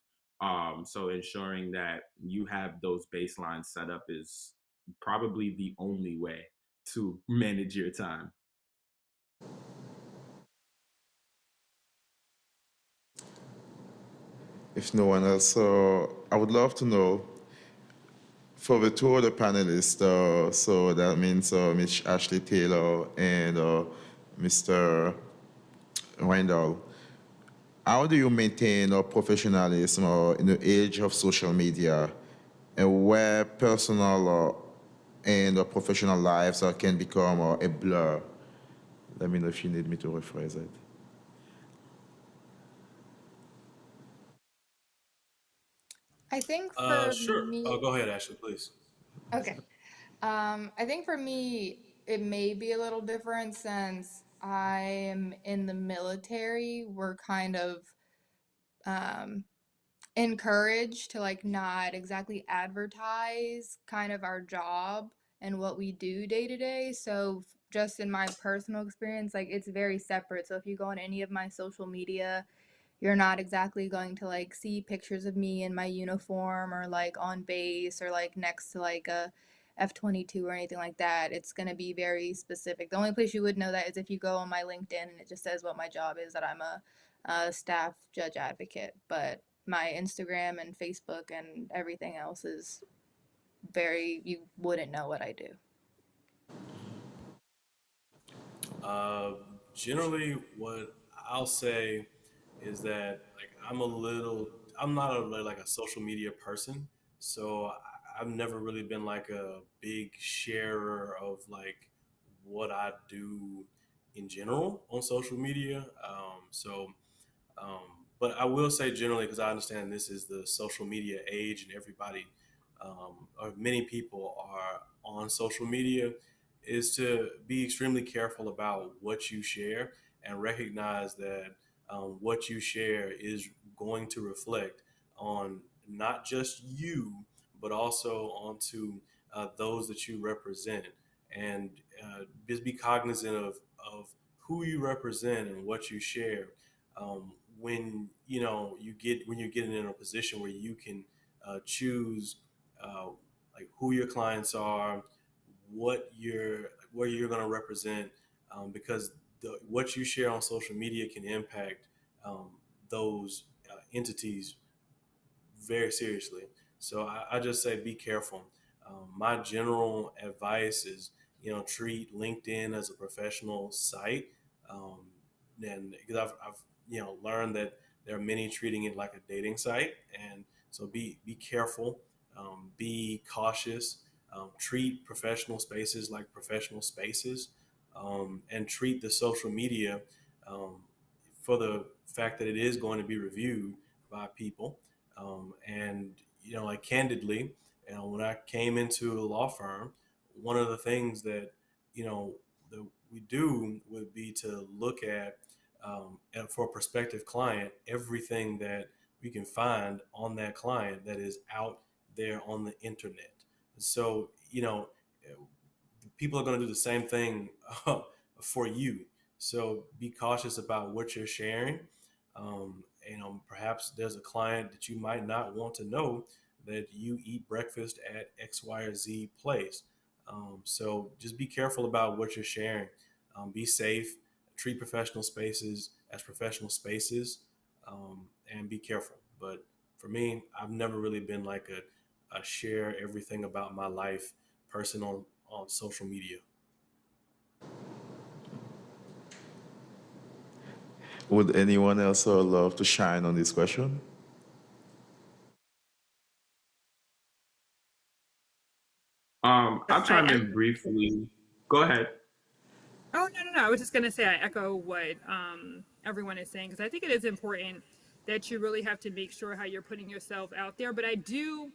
So ensuring that you have those baselines set up is probably the only way to manage your time. If no one else, I would love to know for the two other panelists, so that means Ms. Ashley Taylor and Mr. Randall, how do you maintain professionalism in the age of social media and where personal and professional lives can become a blur? Let me know if you need me to rephrase it. I think for Sure. Oh, me, go ahead, Ashley, please. okay. I think for me, it may be a little different since I am in the military. We're kind of um, encouraged to like not exactly advertise kind of our job and what we do day to day. So just in my personal experience, like it's very separate. So if you go on any of my social media, you're not exactly going to like see pictures of me in my uniform or like on base or like next to like a F-22 or anything like that. It's going to be very specific. The only place you would know that is if you go on my LinkedIn and it just says what my job is, that I'm a staff judge advocate. But my Instagram and Facebook and everything else is very, you wouldn't know what I do. Uh, Generally, what I'll say is that like I'm not like a social media person, so I've never really been like a big sharer of like what I do in general on social media. But I will say generally, because I understand this is the social media age and everybody, or many people are on social media, is to be extremely careful about what you share and recognize that what you share is going to reflect on not just you, but also onto those that you represent. And just be cognizant of who you represent and what you share when when you're getting in a position where you can choose uh, like who your clients are, where you're going to represent, because what you share on social media can impact those entities very seriously. So I just say be careful. My general advice is, treat LinkedIn as a professional site. Um, and because I've learned that there are many treating it like a dating site, and so be careful, be cautious, treat professional spaces like professional spaces, and treat the social media um, for the fact that it is going to be reviewed by people. And like candidly, when I came into a law firm, one of the things that that we do would be to look at and for a prospective client everything that we can find on that client that is out there on the internet. So people are going to do the same thing for you. So be cautious about what you're sharing. Perhaps there's a client that you might not want to know that you eat breakfast at X, Y, or Z place. So just be careful about what you're sharing. Be safe. Treat professional spaces as professional spaces, and be careful. But for me, I've never really been like a share everything about my life person on social media. Would anyone else love to shine on this question? I'll chime in briefly. Go ahead. Oh, no. I was just going to say I echo what everyone is saying because I think it is important that you really have to make sure how you're putting yourself out there. But I feel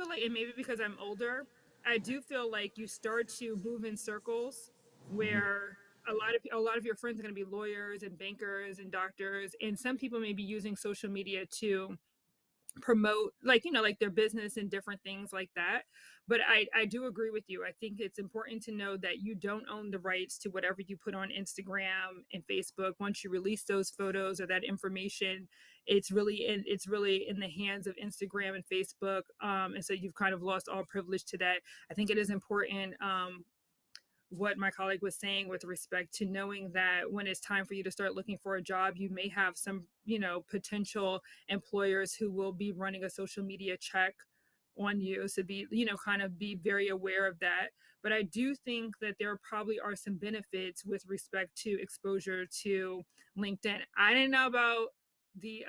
like, and maybe because I'm older, I do feel like you start to move in circles where a lot of your friends are going to be lawyers and bankers and doctors, and some people may be using social media to promote, like, like their business and different things like that. But I do agree with you. I think it's important to know that you don't own the rights to whatever you put on Instagram and Facebook. Once you release those photos or that information, it's really in the hands of Instagram and Facebook, and so you've kind of lost all privilege to that. I think it is important, what my colleague was saying with respect to knowing that when it's time for you to start looking for a job, you may have some, potential employers who will be running a social media check on you. So be, kind of be very aware of that. But I do think that there probably are some benefits with respect to exposure to LinkedIn. I didn't know about the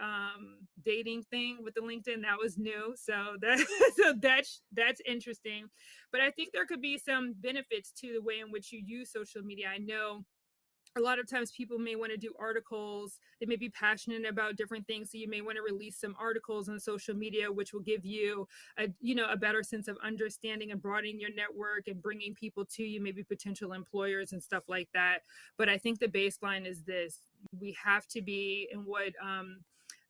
dating thing with the LinkedIn. That was new. So that so that's interesting. But I think there could be some benefits to the way in which you use social media. I know a lot of times people may want to do articles. They may be passionate about different things. So you may want to release some articles on social media, which will give you a better sense of understanding and broadening your network and bringing people to you, maybe potential employers and stuff like that. But I think the baseline is this: we have to be, and what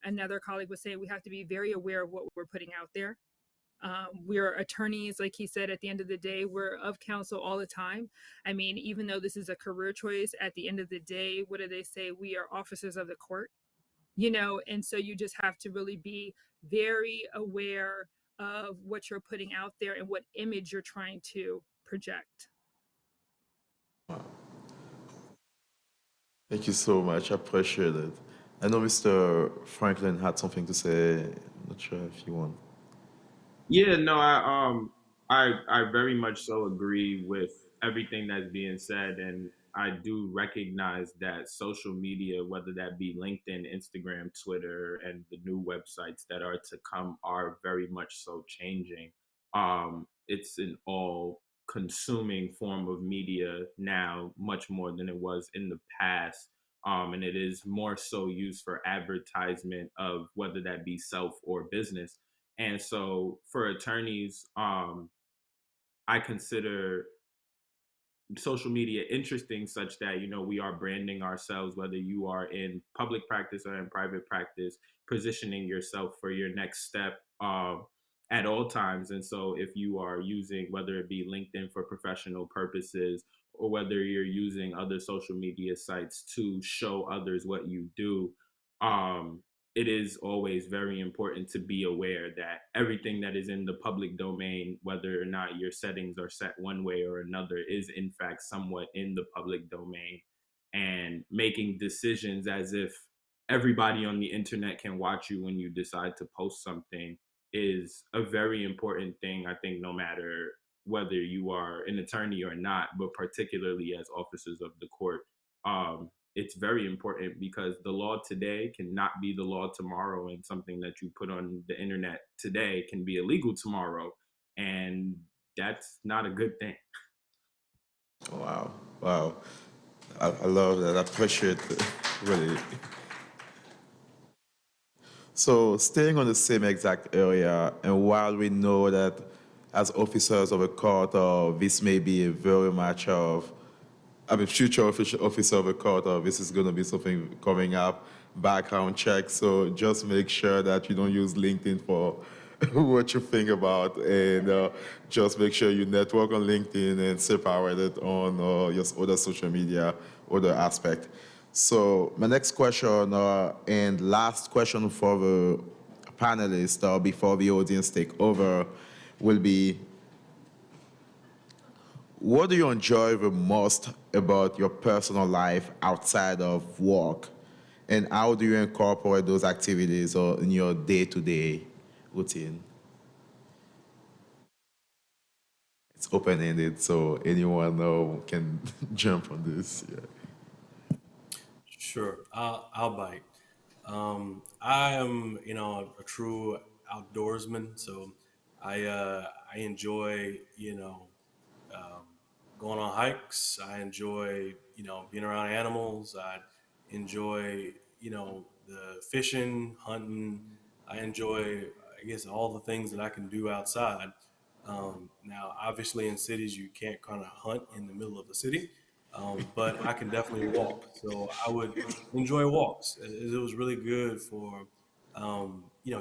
another colleague was saying, we have to be very aware of what we're putting out there. We're attorneys, like he said, at the end of the day, we're of counsel all the time. I mean, even though this is a career choice, at the end of the day, what do they say? We are officers of the court, and so you just have to really be very aware of what you're putting out there and what image you're trying to project. Thank you so much. I appreciate it. I know Mr. Franklin had something to say. I'm not sure if you want. Yeah, no, I very much so agree with everything that's being said, and I do recognize that social media, whether that be LinkedIn, Instagram, Twitter, and the new websites that are to come, are very much so changing. It's an all-consuming form of media now, much more than it was in the past. And it is more so used for advertisement of whether that be self or business. And so for attorneys, I consider social media interesting such that, we are branding ourselves, whether you are in public practice or in private practice, positioning yourself for your next step at all times. And so if you are using, whether it be LinkedIn for professional purposes, or whether you're using other social media sites to show others what you do, um, it is always very important to be aware that everything that is in the public domain, whether or not your settings are set one way or another, is in fact somewhat in the public domain. And making decisions as if everybody on the internet can watch you when you decide to post something is a very important thing, I think, no matter whether you are an attorney or not, but particularly as officers of the court. It's very important because the law today cannot be the law tomorrow, and something that you put on the internet today can be illegal tomorrow, and that's not a good thing. Wow, wow. I love that. I appreciate it, really. So staying on the same exact area, and while we know that as officers of a court, this may be a very much of, I mean, future officer of a court, this is going to be something coming up, background check. So just make sure that you don't use LinkedIn for what you think about, and just make sure you network on LinkedIn and separate it on your other social media, other aspect. So my next question and last question for the panelists before the audience take over will be, what do you enjoy the most about your personal life outside of work? And how do you incorporate those activities in your day-to-day routine? It's open-ended, so anyone can jump on this. Yeah. Sure, I'll bite. I am, a true outdoorsman, so I enjoy, um, going on hikes. I enjoy, being around animals. I enjoy, the fishing, hunting. I enjoy, I guess, all the things that I can do outside. Now, obviously, in cities, you can't kind of hunt in the middle of the city, but I can definitely walk. So I would enjoy walks. It was really good for,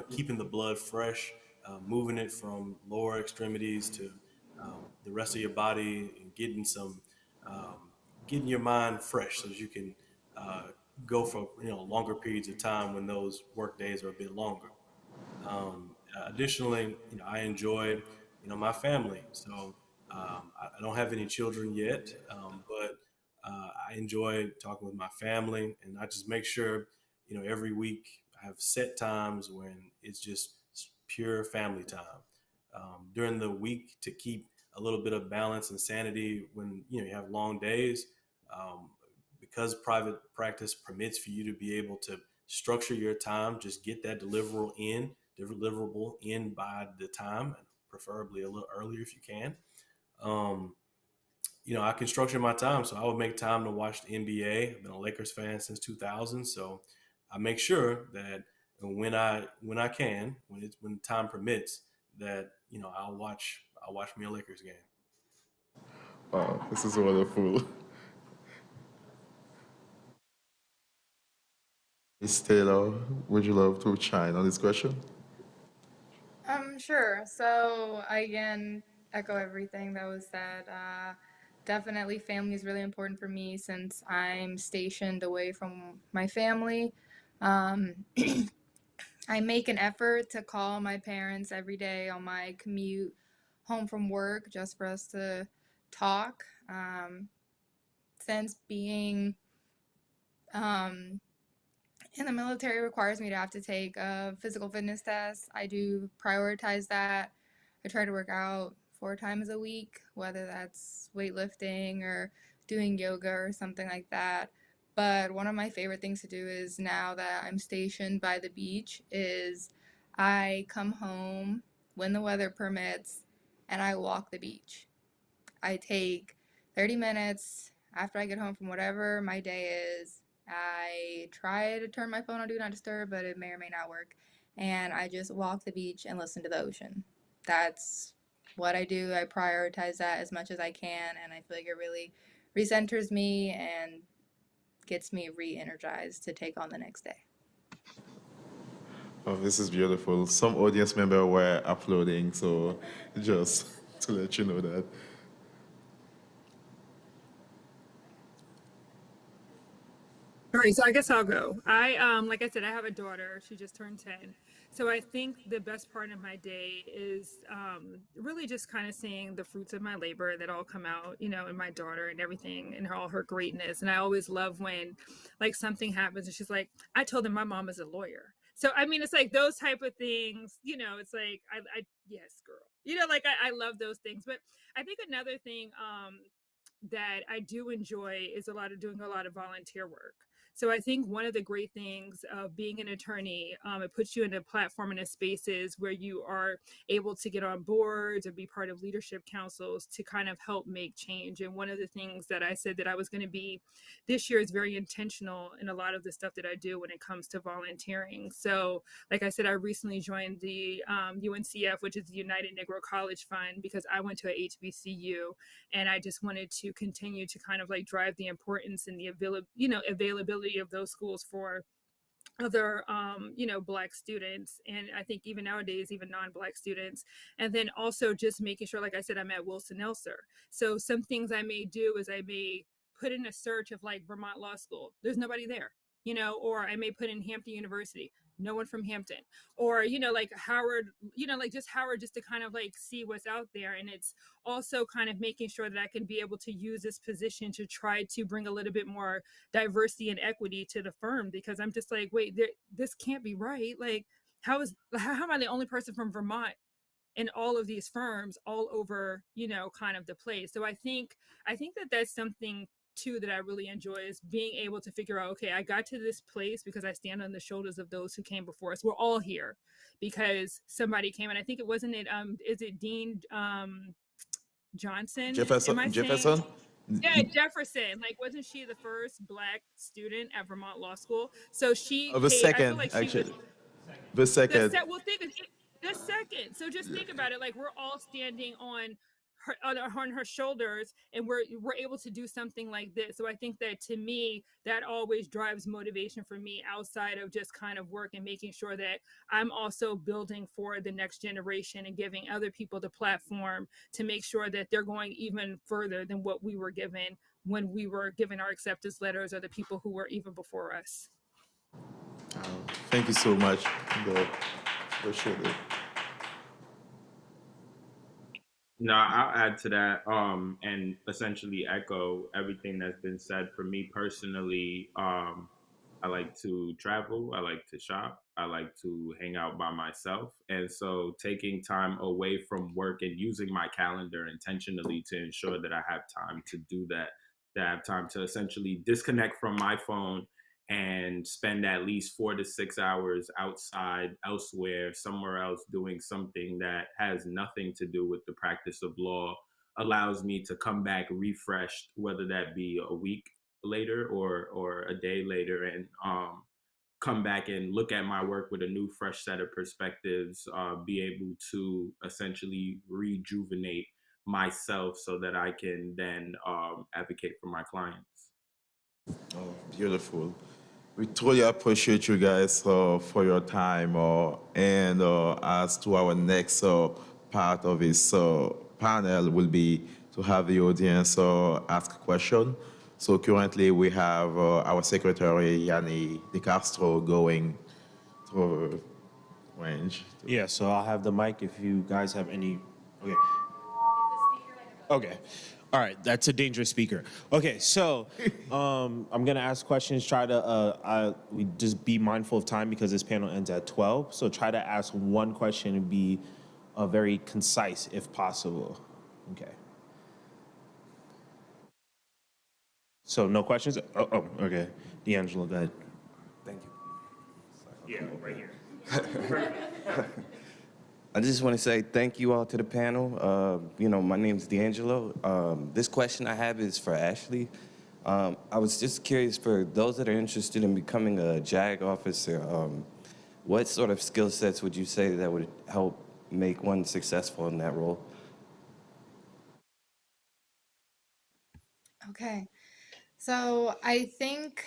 keeping the blood fresh, moving it from lower extremities to the rest of your body, and um, getting your mind fresh so that you can uh, go for longer periods of time when those work days are a bit longer. Additionally, I enjoy, my family. So I don't have any children yet, but I enjoy talking with my family, and I just make sure, every week I have set times when it's just pure family time. During the week to keep a little bit of balance and sanity when you have long days, um, because private practice permits for you to be able to structure your time, just get that deliverable in by the time, and preferably a little earlier if you can. Um, I can structure my time, so I would make time to watch the NBA. I've been a Lakers fan since 2000, so I make sure that when I can, when time permits, that I'll watch me a Lakers game. Wow, this is wonderful. Miss Taylor, would you love to chime on this question? Sure. So I again echo everything that was said. Definitely family is really important for me since I'm stationed away from my family. Um, I make an effort to call my parents every day on my commute home from work just for us to talk. Since being um, in the military requires me to have to take a physical fitness test, I do prioritize that. I try to work out 4 times a week, whether that's weightlifting or doing yoga or something like that. But one of my favorite things to do is now that I'm stationed by the beach is I come home when the weather permits and I walk the beach. I take 30 minutes after I get home from whatever my day is. I try to turn my phone on Do Not Disturb, but it may or may not work. And I just walk the beach and listen to the ocean. That's what I do. I prioritize that as much as I can, and I feel like it really recenters me and gets me re energized to take on the next day. Oh, this is beautiful. Some audience member were uploading, so just to let you know that. All right, so I guess I'll go. Like I said, I have a daughter. She just turned 10. So I think the best part of my day is really just kind of seeing the fruits of my labor that all come out, in my daughter and everything and all her greatness. And I always love when like something happens and she's like, I told them my mom is a lawyer. So, I mean, it's like those type of things, it's like, yes, girl, like I love those things. But I think another thing, that I do enjoy is doing a lot of volunteer work. So I think one of the great things of being an attorney, it puts you in a platform and a spaces where you are able to get on boards or be part of leadership councils to kind of help make change. And one of the things that I said that I was going to be this year is very intentional in a lot of the stuff that I do when it comes to volunteering. So like I said, I recently joined the UNCF, which is the United Negro College Fund, because I went to a HBCU and I just wanted to continue to kind of like drive the importance and the availability of those schools for other Black students, and I think even nowadays even non-Black students. And then also just making sure, like I said, I'm at Wilson-Elser, so some things I may do is I may put in a search of like Vermont Law School, there's nobody there, or I may put in Hampton University, no one from Hampton, or like Howard, like just Howard, just to kind of like see what's out there. And it's also kind of making sure that I can be able to use this position to try to bring a little bit more diversity and equity to the firm, because I'm just like, wait, this can't be right. Like, how am I the only person from Vermont in all of these firms all over, kind of the place? So I think that that's something too that I really enjoy is being able to figure out, okay, I got to this place because I stand on the shoulders of those who came before us. We're all here because somebody came, and I think it wasn't it. Is it Dean Johnson? Am I saying? Jefferson. Yeah, Jefferson. Like, wasn't she the first Black student at Vermont Law School? So she The paid. I feel second, like she was actually. The the second. set. Well, think of it, the second. So just think about it. Like, we're all standing on her shoulders, and we're able to do something like this. So I think that, to me, that always drives motivation for me outside of just kind of work and making sure that I'm also building for the next generation and giving other people the platform to make sure that they're going even further than what we were given when we were given our acceptance letters, or the people who were even before us. Thank you so much. Appreciate it. No, I'll add to that, and essentially echo everything that's been said. For me personally, I like to travel, I like to shop, I like to hang out by myself. And so taking time away from work and using my calendar intentionally to ensure that I have time to do that, that I have time to essentially disconnect from my phone and spend at least 4 to 6 hours outside, elsewhere, somewhere else, doing something that has nothing to do with the practice of law, allows me to come back refreshed, whether that be a week later or a day later, and come back and look at my work with a new, fresh set of perspectives, be able to essentially rejuvenate myself so that I can then advocate for my clients. Oh, beautiful. We truly appreciate you guys for your time. And as to our next part of this panel will be to have the audience ask a question. So currently we have our secretary, Yanni De Castro, going to range. Yeah, so I'll have the mic if you guys have any. Okay. Okay. All right, that's a dangerous speaker. Okay, so I'm gonna ask questions. Try to we just be mindful of time because this panel ends at 12. So try to ask one question and be very concise if possible. Okay. So no questions? Oh, okay. D'Angelo, go ahead. Thank you. Yeah, right here. I just want to say thank you all to the panel. My name's D'Angelo. This question I have is for Ashli. I was just curious, for those that are interested in becoming a JAG officer, what sort of skill sets would you say that would help make one successful in that role? Okay. So I think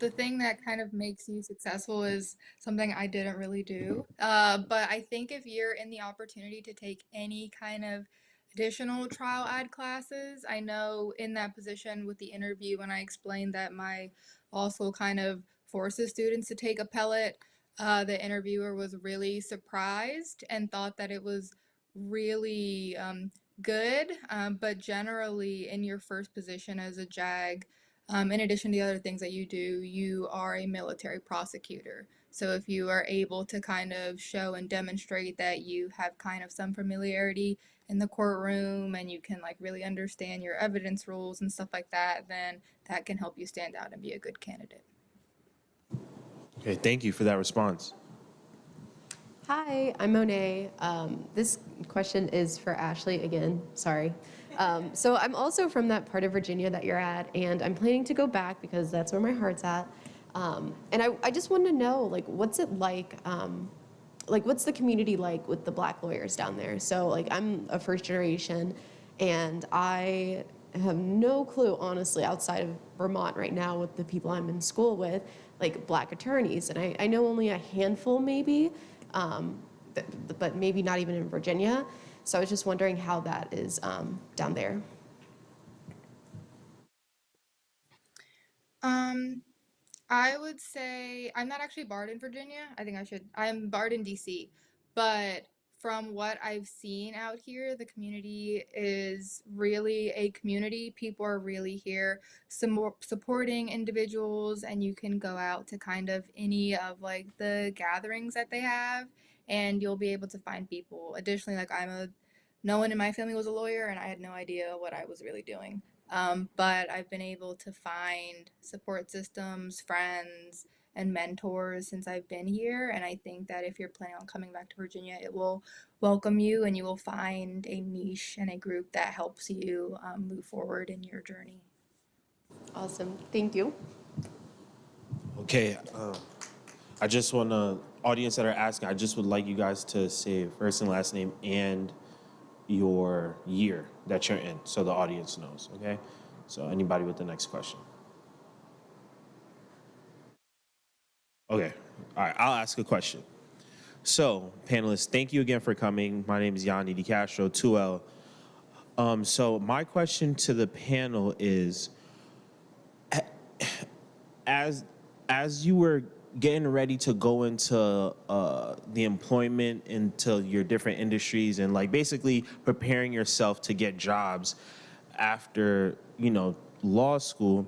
the thing that kind of makes you successful is something I didn't really do. But I think if you're in the opportunity to take any kind of additional trial ad classes, I know in that position with the interview when I explained that my law school kind of forces students to take appellate, the interviewer was really surprised and thought that it was really good. But generally, in your first position as a JAG, in addition to the other things that you do, you are a military prosecutor. So if you are able to kind of show and demonstrate that you have kind of some familiarity in the courtroom and you can like really understand your evidence rules and stuff like that, then that can help you stand out and be a good candidate. Okay, thank you for that response. Hi, I'm Monet. This question is for Ashli again, sorry. So I'm also from that part of Virginia that you're at, and I'm planning to go back because that's where my heart's at. And I just want to know, like, what's it like, what's the community like with the Black lawyers down there? So, like, I'm a first generation, and I have no clue, honestly, outside of Vermont right now with the people I'm in school with, like Black attorneys. And I know only a handful, maybe. But maybe not even in Virginia. So I was just wondering how that is down there. I would say I'm not actually barred in Virginia. I think I should. I'm barred in DC. But from what I've seen out here, the community is really a community. People are really here supporting individuals, and you can go out to kind of any of like the gatherings that they have, and you'll be able to find people. Additionally, like no one in my family was a lawyer, and I had no idea what I was really doing. But I've been able to find support systems, friends, and mentors since I've been here. And I think that if you're planning on coming back to Virginia, it will welcome you and you will find a niche and a group that helps you move forward in your journey. Awesome. Thank you. Okay, I just want to, audience that are asking, I just would like you guys to say first and last name and your year that you're in, so the audience knows, okay? So anybody with the next question? Okay, all right, I'll ask a question. So, panelists, thank you again for coming. My name is Yanni DiCastro, 2L. So my question to the panel is, as you were getting ready to go into the employment, into your different industries, and like basically preparing yourself to get jobs after, law school,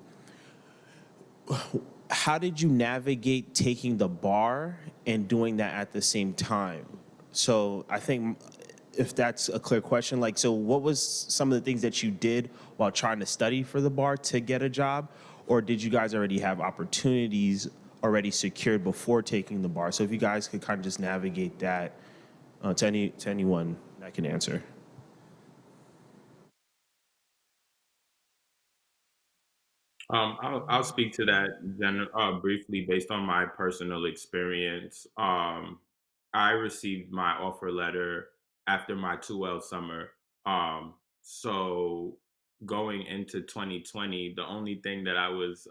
how did you navigate taking the bar and doing that at the same time? So I think if that's a clear question, like, so what was some of the things that you did while trying to study for the bar to get a job? Or did you guys already have opportunities already secured before taking the bar? So if you guys could kind of just navigate that to anyone that can answer. I'll speak to that briefly based on my personal experience. I received my offer letter after my 2L summer. So going into 2020, the only thing that I was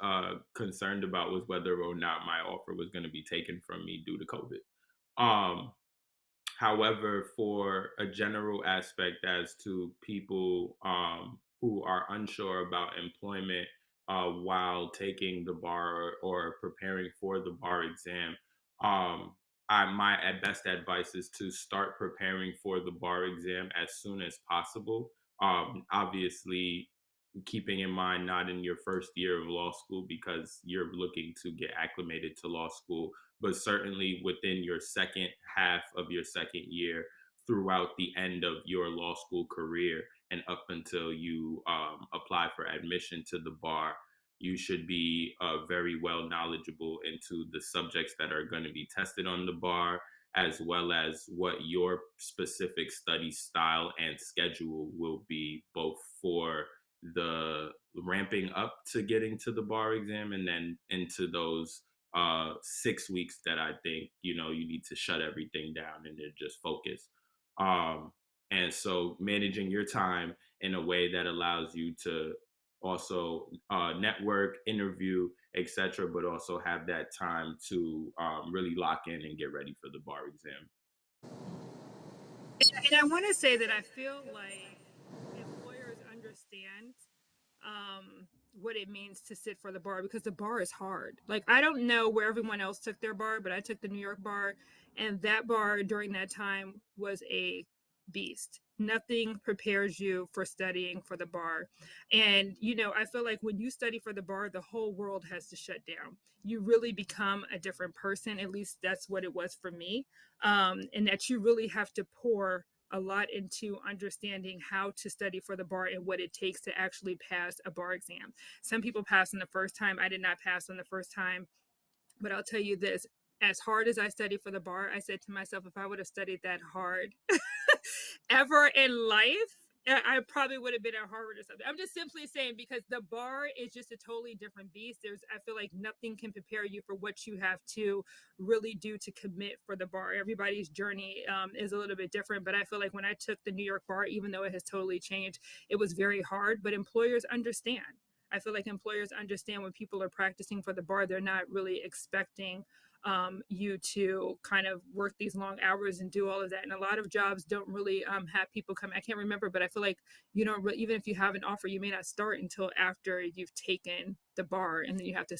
concerned about was whether or not my offer was going to be taken from me due to COVID. Um, However, for a general aspect as to people who are unsure about employment while taking the bar or preparing for the bar exam, my best advice is to start preparing for the bar exam as soon as possible. Obviously, keeping in mind not in your first year of law school because you're looking to get acclimated to law school, but certainly within your second half of your second year throughout the end of your law school career and up until you apply for admission to the bar. You should be very well knowledgeable into the subjects that are going to be tested on the bar, as well as what your specific study style and schedule will be, both for the ramping up to getting to the bar exam and then into those 6 weeks that I think you need to shut everything down and then just focus. And so managing your time in a way that allows you to also network, interview, etc., but also have that time to really lock in and get ready for the bar exam. And I want to say that I feel like employers understand what it means to sit for the bar, because the bar is hard. Like, I don't know where everyone else took their bar, but I took the New York bar, and that bar during that time was a beast. Nothing prepares you for studying for the bar. And, I feel like when you study for the bar, the whole world has to shut down. You really become a different person. At least that's what it was for me. And that you really have to pour a lot into understanding how to study for the bar and what it takes to actually pass a bar exam. Some people pass on the first time. I did not pass on the first time, but I'll tell you this. As hard as I studied for the bar, I said to myself, if I would have studied that hard ever in life, I probably would have been at Harvard or something. I'm just simply saying, because the bar is just a totally different beast. I feel like nothing can prepare you for what you have to really do to commit for the bar. Everybody's journey is a little bit different, but I feel like when I took the New York bar, even though it has totally changed, it was very hard, but employers understand. I feel like employers understand when people are practicing for the bar, they're not really expecting you to kind of work these long hours and do all of that. And a lot of jobs don't really have people come. I can't remember, but I feel like you don't really, even if you have an offer, you may not start until after you've taken the bar, and then you have to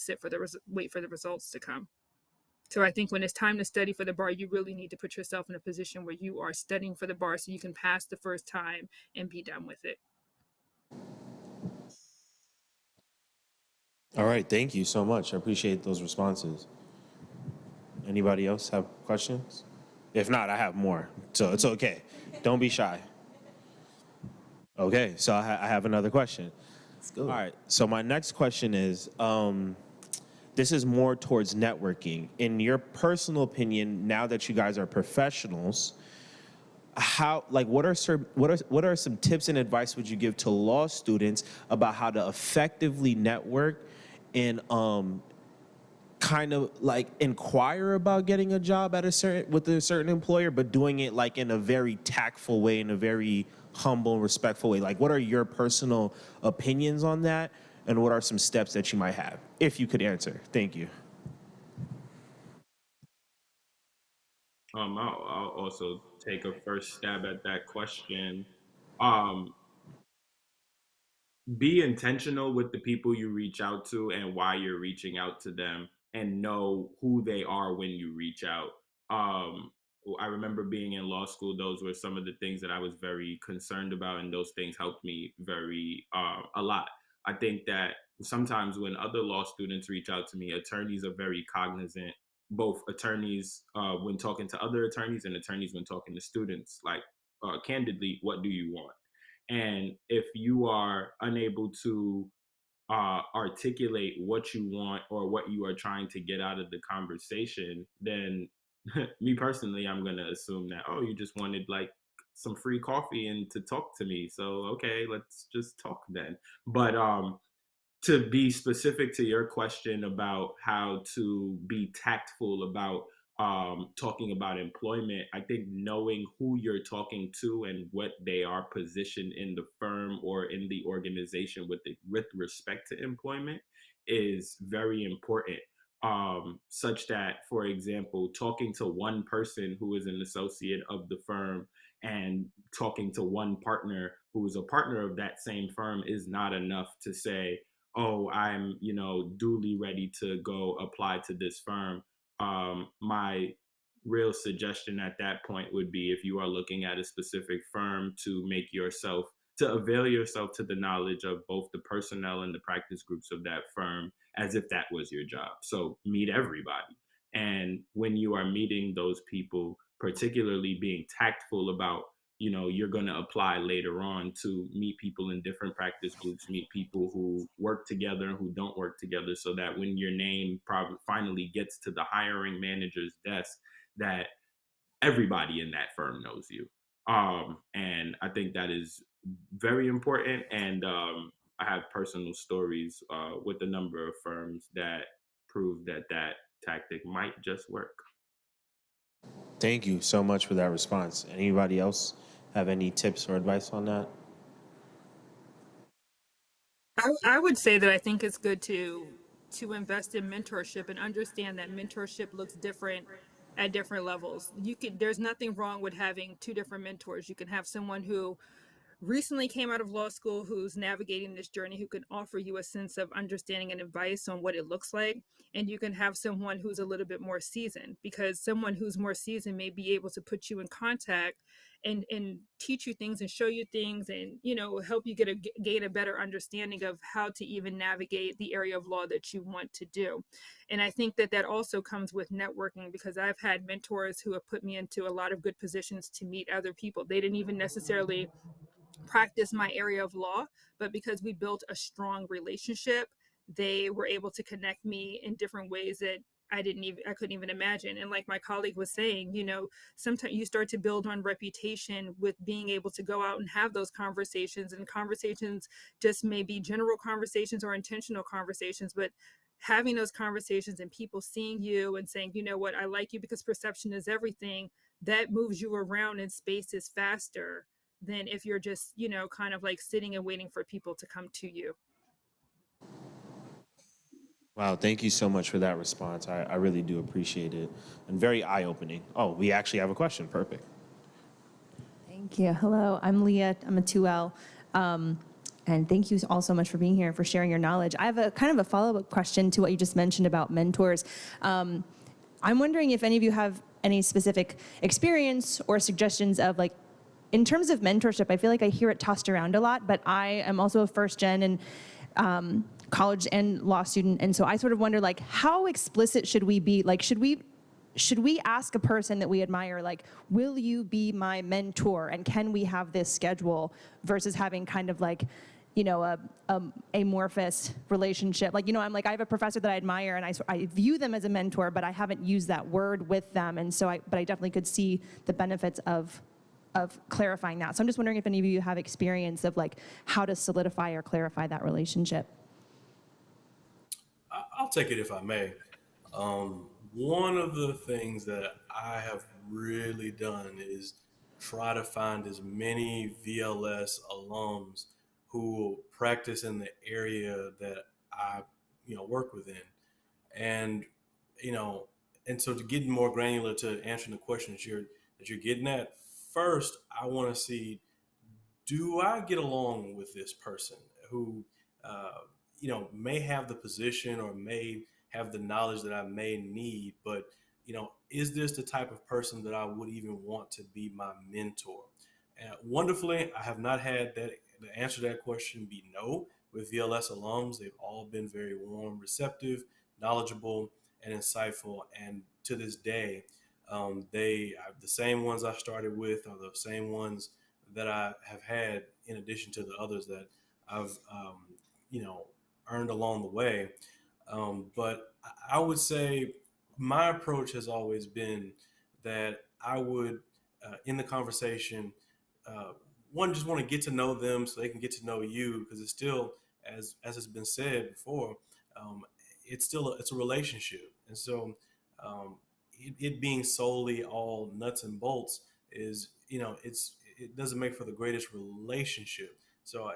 wait for the results to come. So I think when it's time to study for the bar, you really need to put yourself in a position where you are studying for the bar so you can pass the first time and be done with it. All right, thank you so much. I appreciate those responses. Anybody else have questions? If not, I have more, so it's okay. Don't be shy. Okay, so I have another question. Let's go. All right, so my next question is, this is more towards networking. In your personal opinion, now that you guys are professionals, what are some tips and advice would you give to law students about how to effectively network and kind of like inquire about getting a job with a certain employer, but doing it like in a very tactful way, in a very humble, respectful way? Like, what are your personal opinions on that, and what are some steps that you might have, if you could answer? Thank you. I'll also take a first stab at that question. Um, be intentional with the people you reach out to and why you're reaching out to them, and know who they are when you reach out. Um, I remember being in law school, those were some of the things that I was very concerned about, and those things helped me a lot. I think that sometimes when other law students reach out to me, attorneys are very cognizant, both attorneys when talking to other attorneys and attorneys when talking to students, like candidly, what do you want? And if you are unable to articulate what you want or what you are trying to get out of the conversation, then me personally, I'm going to assume that, oh, you just wanted like some free coffee and to talk to me. So, okay, let's just talk then. But to be specific to your question about how to be tactful about talking about employment, I think knowing who you're talking to and what they are positioned in the firm or in the organization with respect to employment is very important. Such that, for example, talking to one person who is an associate of the firm and talking to one partner who is a partner of that same firm is not enough to say, oh, I'm, duly ready to go apply to this firm. My real suggestion at that point would be, if you are looking at a specific firm, to avail yourself to the knowledge of both the personnel and the practice groups of that firm as if that was your job. So meet everybody. And when you are meeting those people, particularly being tactful about, you're going to apply later on to meet people in different practice groups, meet people who work together and who don't work together, so that when your name probably finally gets to the hiring manager's desk, that everybody in that firm knows you. And I think that is very important. And I have personal stories with a number of firms that prove that tactic might just work. Thank you so much for that response. Anybody else have any tips or advice on that? I would say that I think it's good to invest in mentorship and understand that mentorship looks different at different levels. There's nothing wrong with having two different mentors. You can have someone who recently came out of law school who's navigating this journey, who can offer you a sense of understanding and advice on what it looks like. And you can have someone who's a little bit more seasoned, because someone who's more seasoned may be able to put you in contact and teach you things and show you things and, help you gain a better understanding of how to even navigate the area of law that you want to do. And I think that also comes with networking, because I've had mentors who have put me into a lot of good positions to meet other people. They didn't even necessarily practice my area of law, but because we built a strong relationship, they were able to connect me in different ways that I couldn't even imagine. And like my colleague was saying, sometimes you start to build on reputation with being able to go out and have those conversations, and conversations just may be general conversations or intentional conversations, but having those conversations and people seeing you and saying, you know what, I like you, because perception is everything, that moves you around in spaces faster than if you're just, kind of like sitting and waiting for people to come to you. Wow, thank you so much for that response. I really do appreciate it, and very eye-opening. Oh, we actually have a question. Perfect. Thank you. Hello, I'm Leah. I'm a 2L. And thank you all so much for being here and for sharing your knowledge. I have a kind of a follow-up question to what you just mentioned about mentors. I'm wondering if any of you have any specific experience or suggestions of, like, in terms of mentorship, I feel like I hear it tossed around a lot, but I am also a first gen and college and law student. And so I sort of wonder, like, how explicit should we be? Like, should we ask a person that we admire, like, will you be my mentor? And can we have this schedule, versus having kind of like amorphous relationship. Like, I'm like, I have a professor that I admire and I view them as a mentor, but I haven't used that word with them. And so but I definitely could see the benefits of clarifying that. So I'm just wondering if any of you have experience of like how to solidify or clarify that relationship. I'll take it if I may. One of the things that I have really done is try to find as many VLS alums who practice in the area that I, work within. And, you know, and so to get more granular to answering the question that you're getting at, first, I want to see, do I get along with this person who, may have the position or may have the knowledge that I may need, but, is this the type of person that I would even want to be my mentor? Wonderfully, I have not had that. The answer to that question be no. With VLS alums, they've all been very warm, receptive, knowledgeable, and insightful. And to this day, they are the same ones I started with are the same ones that I have had, in addition to the others that I've, earned along the way. But I would say my approach has always been that I would, in the conversation, uh, one, just want to get to know them so they can get to know you, because it's still, as has been said before, um, it's a relationship. And so it being solely all nuts and bolts is, it doesn't make for the greatest relationship. So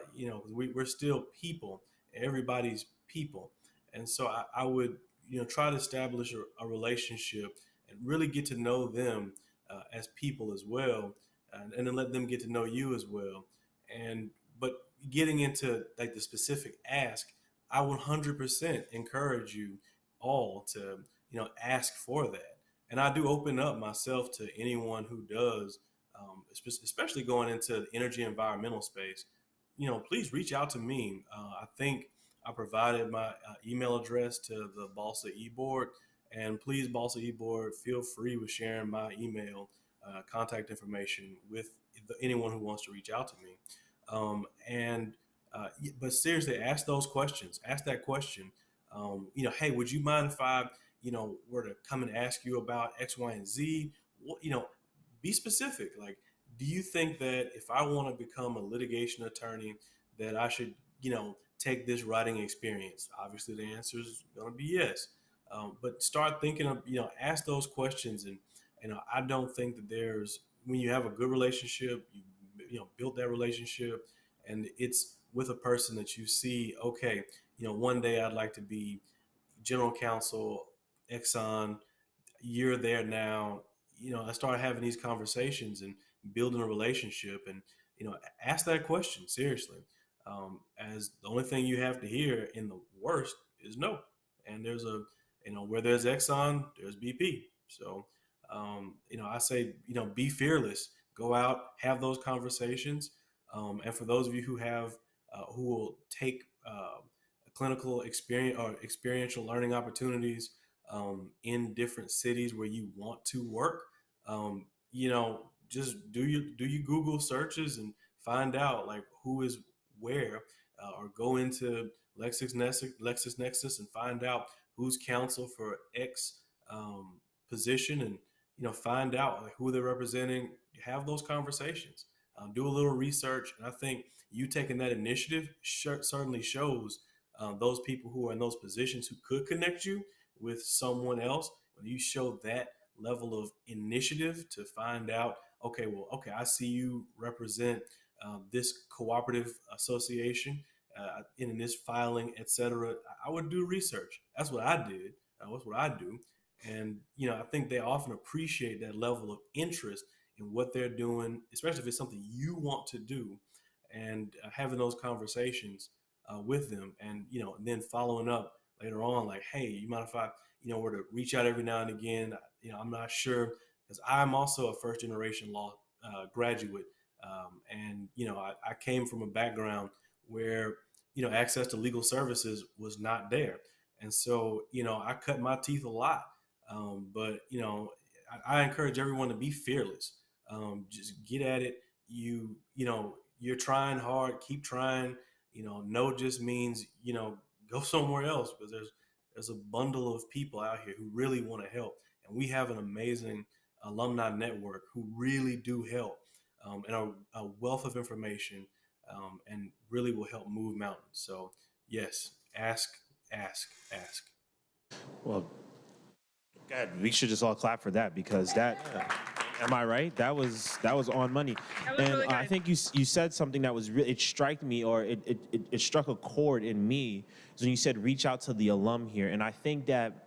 we're still people. Everybody's people. And so I would, try to establish a relationship and really get to know them as people as well, and then let them get to know you as well. And but getting into like the specific ask, I 100% encourage you all to, ask for that. And I do open up myself to anyone who does, especially going into the energy environmental space. Please reach out to me. I think I provided my email address to the Balsa e-board, and please, Balsa e-board, feel free with sharing my email contact information with anyone who wants to reach out to me. And but seriously, ask those questions. Ask that question. Hey, would you mind if I, were to come and ask you about X, Y, and Z? What, be specific. Like, do you think that if I want to become a litigation attorney, that I should, take this writing experience? Obviously, the answer is going to be yes. But start thinking of, ask those questions. And, I don't think that when you have a good relationship, built that relationship, and it's with a person that you see, okay, one day I'd like to be general counsel, Exxon, you're there now. I started having these conversations and building a relationship, and ask that question seriously. As the only thing you have to hear in the worst is no. And there's where there's Exxon, there's BP. So I say, be fearless, go out, have those conversations. And for those of you who will take clinical experience or experiential learning opportunities in different cities where you want to work, just do your Google searches and find out like who is where, or go into LexisNexis and find out who's counsel for X position, and find out like who they're representing. Have those conversations, do a little research, and I think you taking that initiative certainly shows those people who are in those positions who could connect you with someone else. When you show that level of initiative to find out, okay, I see you represent this cooperative association in this filing, etc. I would do research. That's what I did. That's what I do. And I think they often appreciate that level of interest in what they're doing, especially if it's something you want to do, and having those conversations with them, and then following up later on, like, hey, you mind if I were to reach out every now and again? I'm not sure, because I'm also a first generation law graduate, and I came from a background where access to legal services was not there, and so I cut my teeth a lot. But I encourage everyone to be fearless. Just get at it. You're trying hard. Keep trying. no just means, go somewhere else, because there's a bundle of people out here who really want to help. And we have an amazing alumni network who really do help, and a wealth of information, and really will help move mountains. So yes, ask, ask, ask. Well, God, we should just all clap for that, because am I right? That was on money. That was And really good. I think you said something that was really, it struck me, or it struck a chord in me, is when you said reach out to the alum here. And I think that,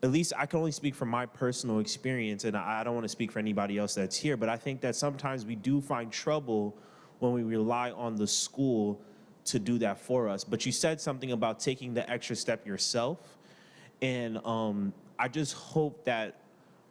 at least I can only speak from my personal experience, and I don't want to speak for anybody else that's here, but I think that sometimes we do find trouble when we rely on the school to do that for us. But you said something about taking the extra step yourself. And I just hope that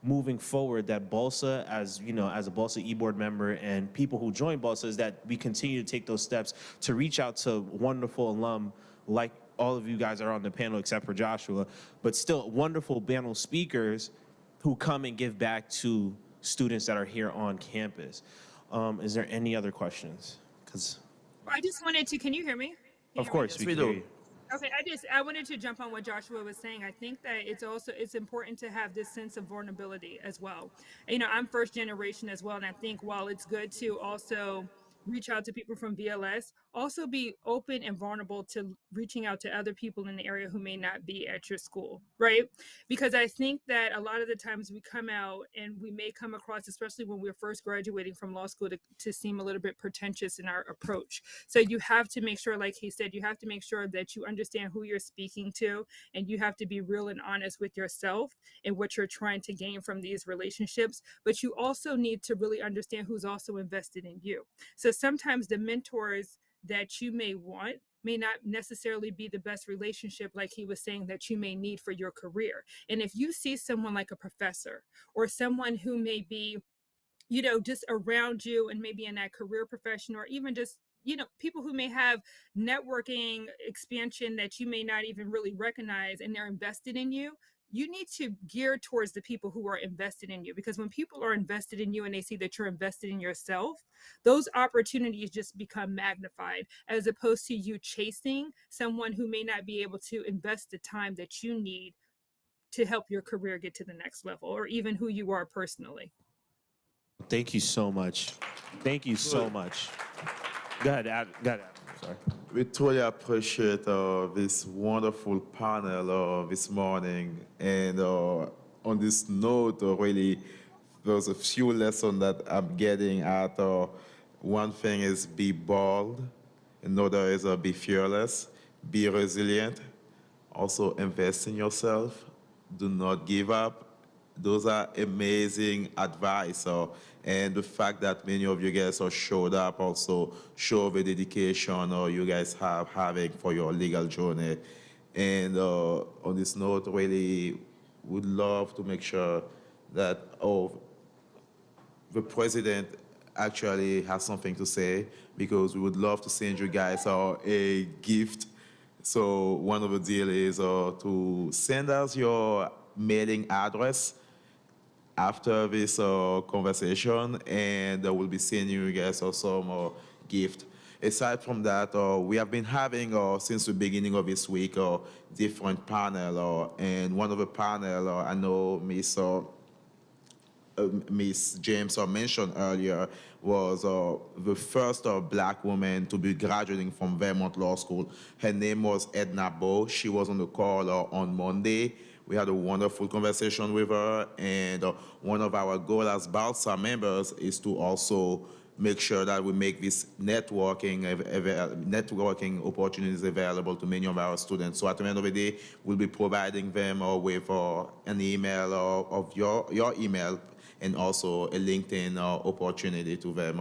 moving forward, that BALSA, as a BALSA e-board member and people who join BALSA, is that we continue to take those steps to reach out to wonderful alum like all of you guys are on the panel except for Joshua, but still wonderful panel speakers who come and give back to students that are here on campus. Is there any other questions? Because I just wanted to, can you hear me? Can you of hear me? course we can hear you. Okay, I wanted to jump on what Joshua was saying. I think that it's important to have this sense of vulnerability as well. I'm first generation as well, and I think while it's good to also reach out to people from VLS, also be open and vulnerable to reaching out to other people in the area who may not be at your school, right? Because I think that a lot of the times we come out and we may come across, especially when we're first graduating from law school, to seem a little bit pretentious in our approach. So you have to make sure, like he said, you have to make sure that you understand who you're speaking to, and you have to be real and honest with yourself and what you're trying to gain from these relationships. But you also need to really understand who's also invested in you. So sometimes the mentors that you may want may not necessarily be the best relationship, like he was saying, that you may need for your career. And if you see someone like a professor or someone who may be, just around you and maybe in that career profession, or even just, people who may have networking expansion that you may not even really recognize, and they're invested in you, you need to gear towards the people who are invested in you. Because when people are invested in you and they see that you're invested in yourself, those opportunities just become magnified, as opposed to you chasing someone who may not be able to invest the time that you need to help your career get to the next level, or even who you are personally. Thank you so much. Thank you so much. Go ahead, Adam. Sorry. We truly appreciate this wonderful panel this morning. And on this note, really, there's a few lessons that I'm getting at. One thing is be bold. Another is be fearless. Be resilient. Also invest in yourself. Do not give up. Those are amazing advice. And the fact that many of you guys showed up also show the dedication you guys having for your legal journey. And on this note, really would love to make sure that the president actually has something to say, because we would love to send you guys a gift. So one of the deals is to send us your mailing address after this conversation, and we'll be sending you guys some gift. Aside from that, we have been having since the beginning of this week different panel, and one of the panel I know Miss James mentioned earlier was the first black woman to be graduating from Vermont Law School. Her name was Edna Bowe. She was on the call on Monday. We had a wonderful conversation with her, and one of our goals as BALSA members is to also make sure that we make this networking opportunities available to many of our students. So at the end of the day, we'll be providing them with an email of your email, and also a LinkedIn opportunity to them.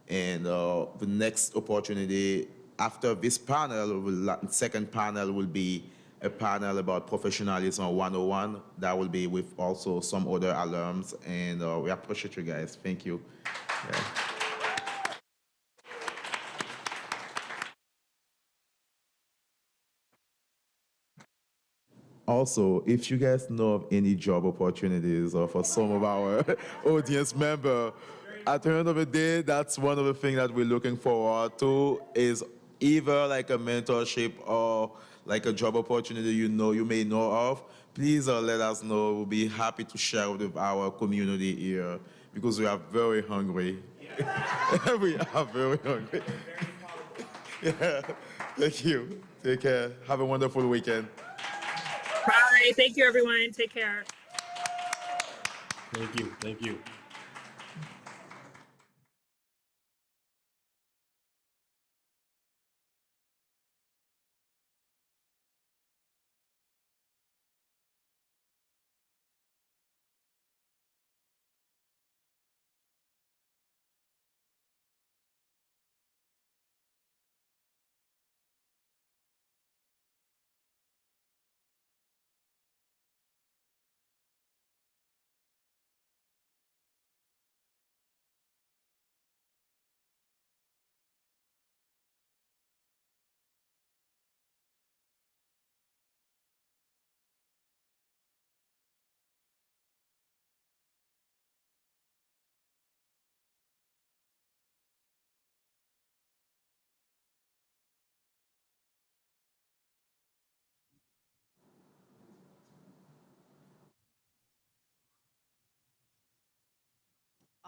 And the next opportunity after this panel, second panel will be a panel about professionalism 101. That will be with also some other alums, and we appreciate you guys. Thank you. Yeah. Also, if you guys know of any job opportunities for some of our audience members, at the end of the day, that's one of the things that we're looking forward to, is either like a mentorship or like a job opportunity you may know of, please let us know. We'll be happy to share with our community here because we are very hungry. We are very hungry. Yeah. Thank you. Take care. Have a wonderful weekend. Bye. Thank you, everyone. Take care. Thank you. Thank you.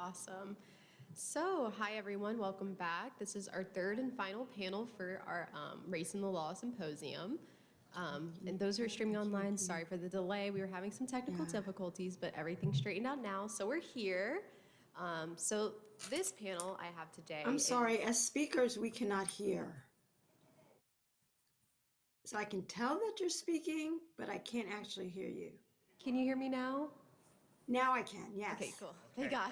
Awesome. So, hi everyone, welcome back. This is our third and final panel for our Race in the Law Symposium. And those who are streaming online, sorry for the delay. We were having some technical difficulties, but everything's straightened out now. So we're here. So this panel I have today. I'm sorry, as speakers, we cannot hear. So I can tell that you're speaking, but I can't actually hear you. Can you hear me now? Now I can, yes. Okay, cool. Thank God.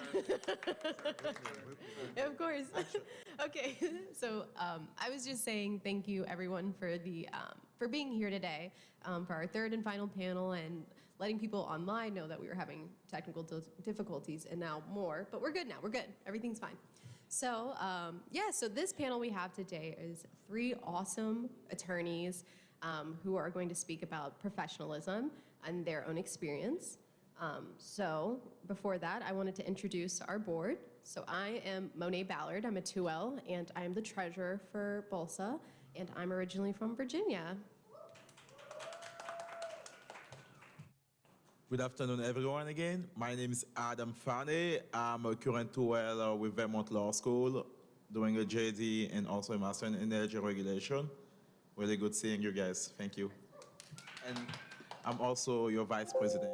Of course. Okay, so I was just saying thank you everyone for the for being here today for our third and final panel and letting people online know that we were having technical difficulties and now more, but we're good now. We're good. Everything's fine. So yeah, so this panel we have today is three awesome attorneys who are going to speak about professionalism and their own experience. So before that, I wanted to introduce our board. So I am Monet Ballard. I'm a 2L, and I am the treasurer for BOLSA, and I'm originally from Virginia. Good afternoon, everyone, again. My name is Adam Fane. I'm a current 2L with Vermont Law School, doing a JD and also a Master in Energy Regulation. Really good seeing you guys. Thank you. And I'm also your vice president.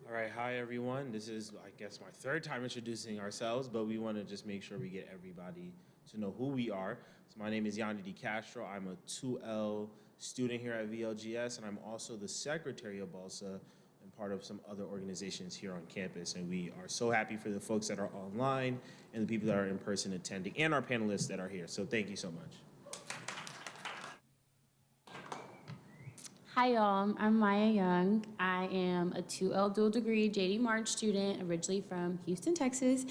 All right, hi everyone. This is, I guess, my third time introducing ourselves, but we want to just make sure we get everybody to know who we are. So my name is Yanni Di Castro. I'm a 2L student here at VLGS, and I'm also the secretary of BOLSA and part of some other organizations here on campus. And we are so happy for the folks that are online and the people that are in person attending and our panelists that are here. So thank you so much. Hi, y'all. I'm Maya Young. I am a 2L dual degree JD March student, originally from Houston, Texas,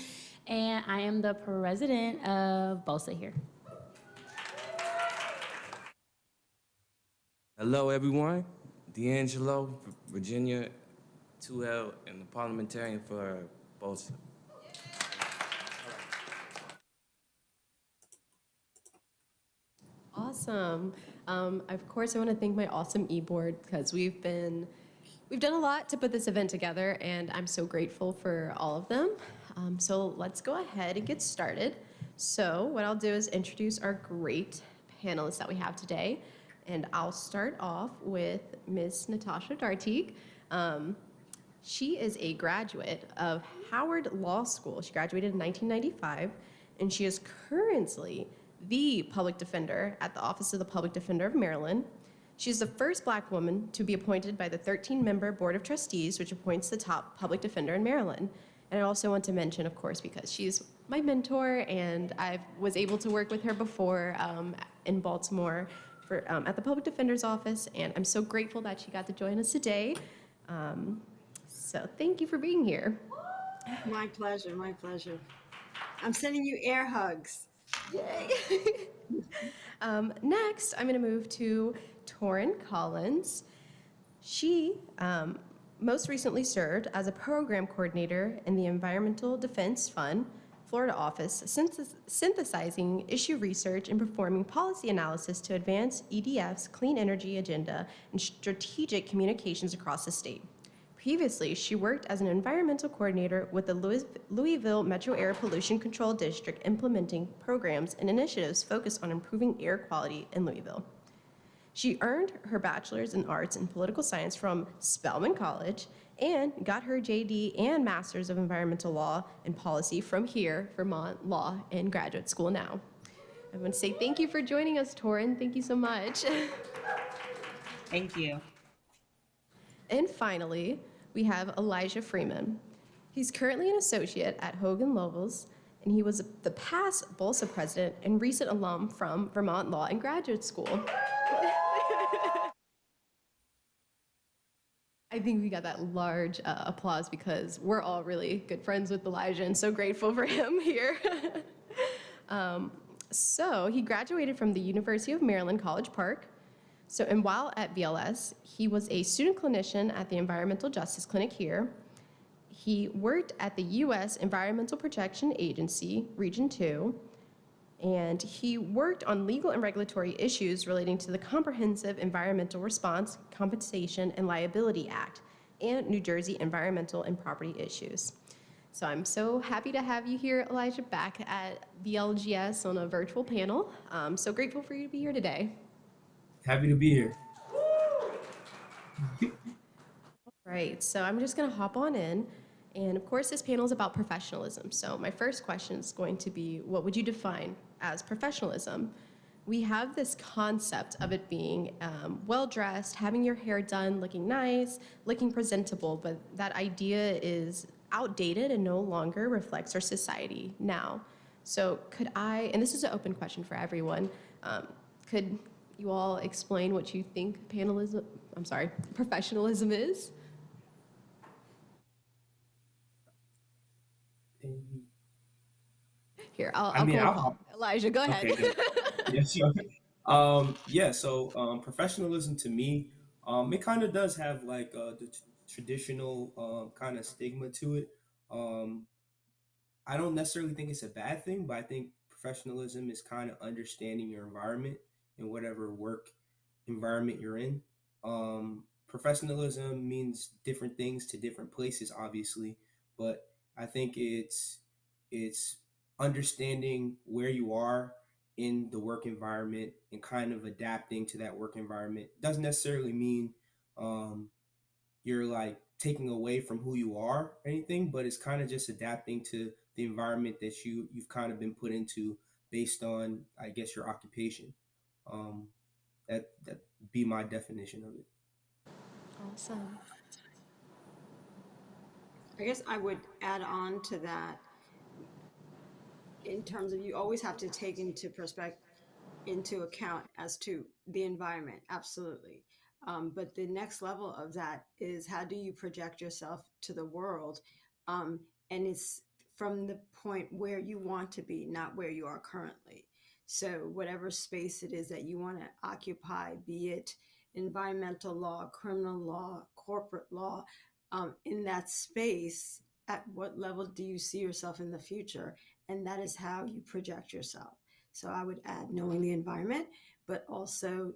and I am the president of BOLSA here. Hello, everyone. D'Angelo, Virginia, 2L, and the parliamentarian for BOLSA. Awesome. Of course, I want to thank my awesome e-board because we've done a lot to put this event together, and I'm so grateful for all of them. So let's go ahead and get started. So what I'll do is introduce our great panelists that we have today, and I'll start off with Ms. Natasha Dartig. She is a graduate of Howard Law School. She graduated in 1995, and she is currently the public defender at the Office of the Public Defender of Maryland. She's the first Black woman to be appointed by the 13-member Board of Trustees, which appoints the top public defender in Maryland. And I also want to mention, of course, because she's my mentor, and I was able to work with her before in Baltimore at the Public Defender's Office, and I'm so grateful that she got to join us today. So thank you for being here. My pleasure, my pleasure. I'm sending you air hugs. Yay! Next, I'm going to move to Torrin Collins. She most recently served as a program coordinator in the Environmental Defense Fund, Florida office, synthesizing issue research and performing policy analysis to advance EDF's clean energy agenda and strategic communications across the state. Previously, she worked as an environmental coordinator with the Louisville Metro Air Pollution Control District, implementing programs and initiatives focused on improving air quality in Louisville. She earned her bachelor's in arts and political science from Spelman College and got her JD and master's of environmental law and policy from here, Vermont Law and Graduate School now. I want to say thank you for joining us, Torin. Thank you so much. Thank you. And finally, we have Elijah Freeman. He's currently an associate at Hogan Lovells, and he was the past BOLSA president and recent alum from Vermont Law and Graduate School. I think we got that large applause because we're all really good friends with Elijah and so grateful for him here. So he graduated from the University of Maryland, College Park. And while at VLS, he was a student clinician at the Environmental Justice Clinic here. He worked at the U.S. Environmental Protection Agency, Region 2, and he worked on legal and regulatory issues relating to the Comprehensive Environmental Response, Compensation, and Liability Act and New Jersey environmental and property issues. So I'm so happy to have you here, Elijah, back at VLGS on a virtual panel. I'm so grateful for you to be here today. Happy to be here. Right, so I'm just gonna hop on in. And of course, this panel is about professionalism. So my first question is going to be, what would you define as professionalism? We have this concept of it being well-dressed, having your hair done, looking nice, looking presentable, but that idea is outdated and no longer reflects our society now. So could I, and this is an open question for everyone, could you all explain what you think professionalism is? Here, I'll go. Elijah, go ahead. Okay, yes, sure. Professionalism to me, it kind of does have like the traditional kind of stigma to it. I don't necessarily think it's a bad thing, but I think professionalism is kind of understanding your environment and whatever work environment you're in. Professionalism means different things to different places, obviously, but I think it's understanding where you are in the work environment and kind of adapting to that work environment. Doesn't necessarily mean you're like taking away from who you are or anything, but it's kind of just adapting to the environment that you've kind of been put into based on, I guess, your occupation. That be my definition of it. Awesome. I guess I would add on to that in terms of you always have to take into account as to the environment, absolutely. But the next level of that is how do you project yourself to the world? And it's from the point where you want to be, not where you are currently. So whatever space it is that you want to occupy, be it environmental law, criminal law, corporate law, in that space, at what level do you see yourself in the future? And that is how you project yourself. So I would add knowing the environment, but also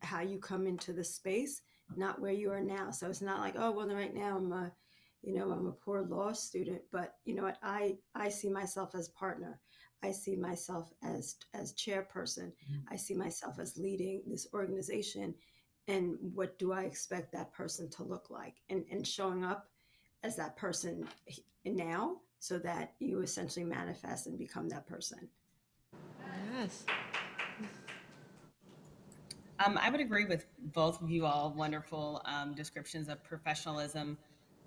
how you come into the space, not where you are now. So it's not like, oh, well, right now I'm a poor law student, but you know what? I see myself as partner. I see myself as chairperson. I see myself as leading this organization. And what do I expect that person to look like? And showing up as that person now so that you essentially manifest and become that person. Yes. I would agree with both of you all. Wonderful descriptions of professionalism.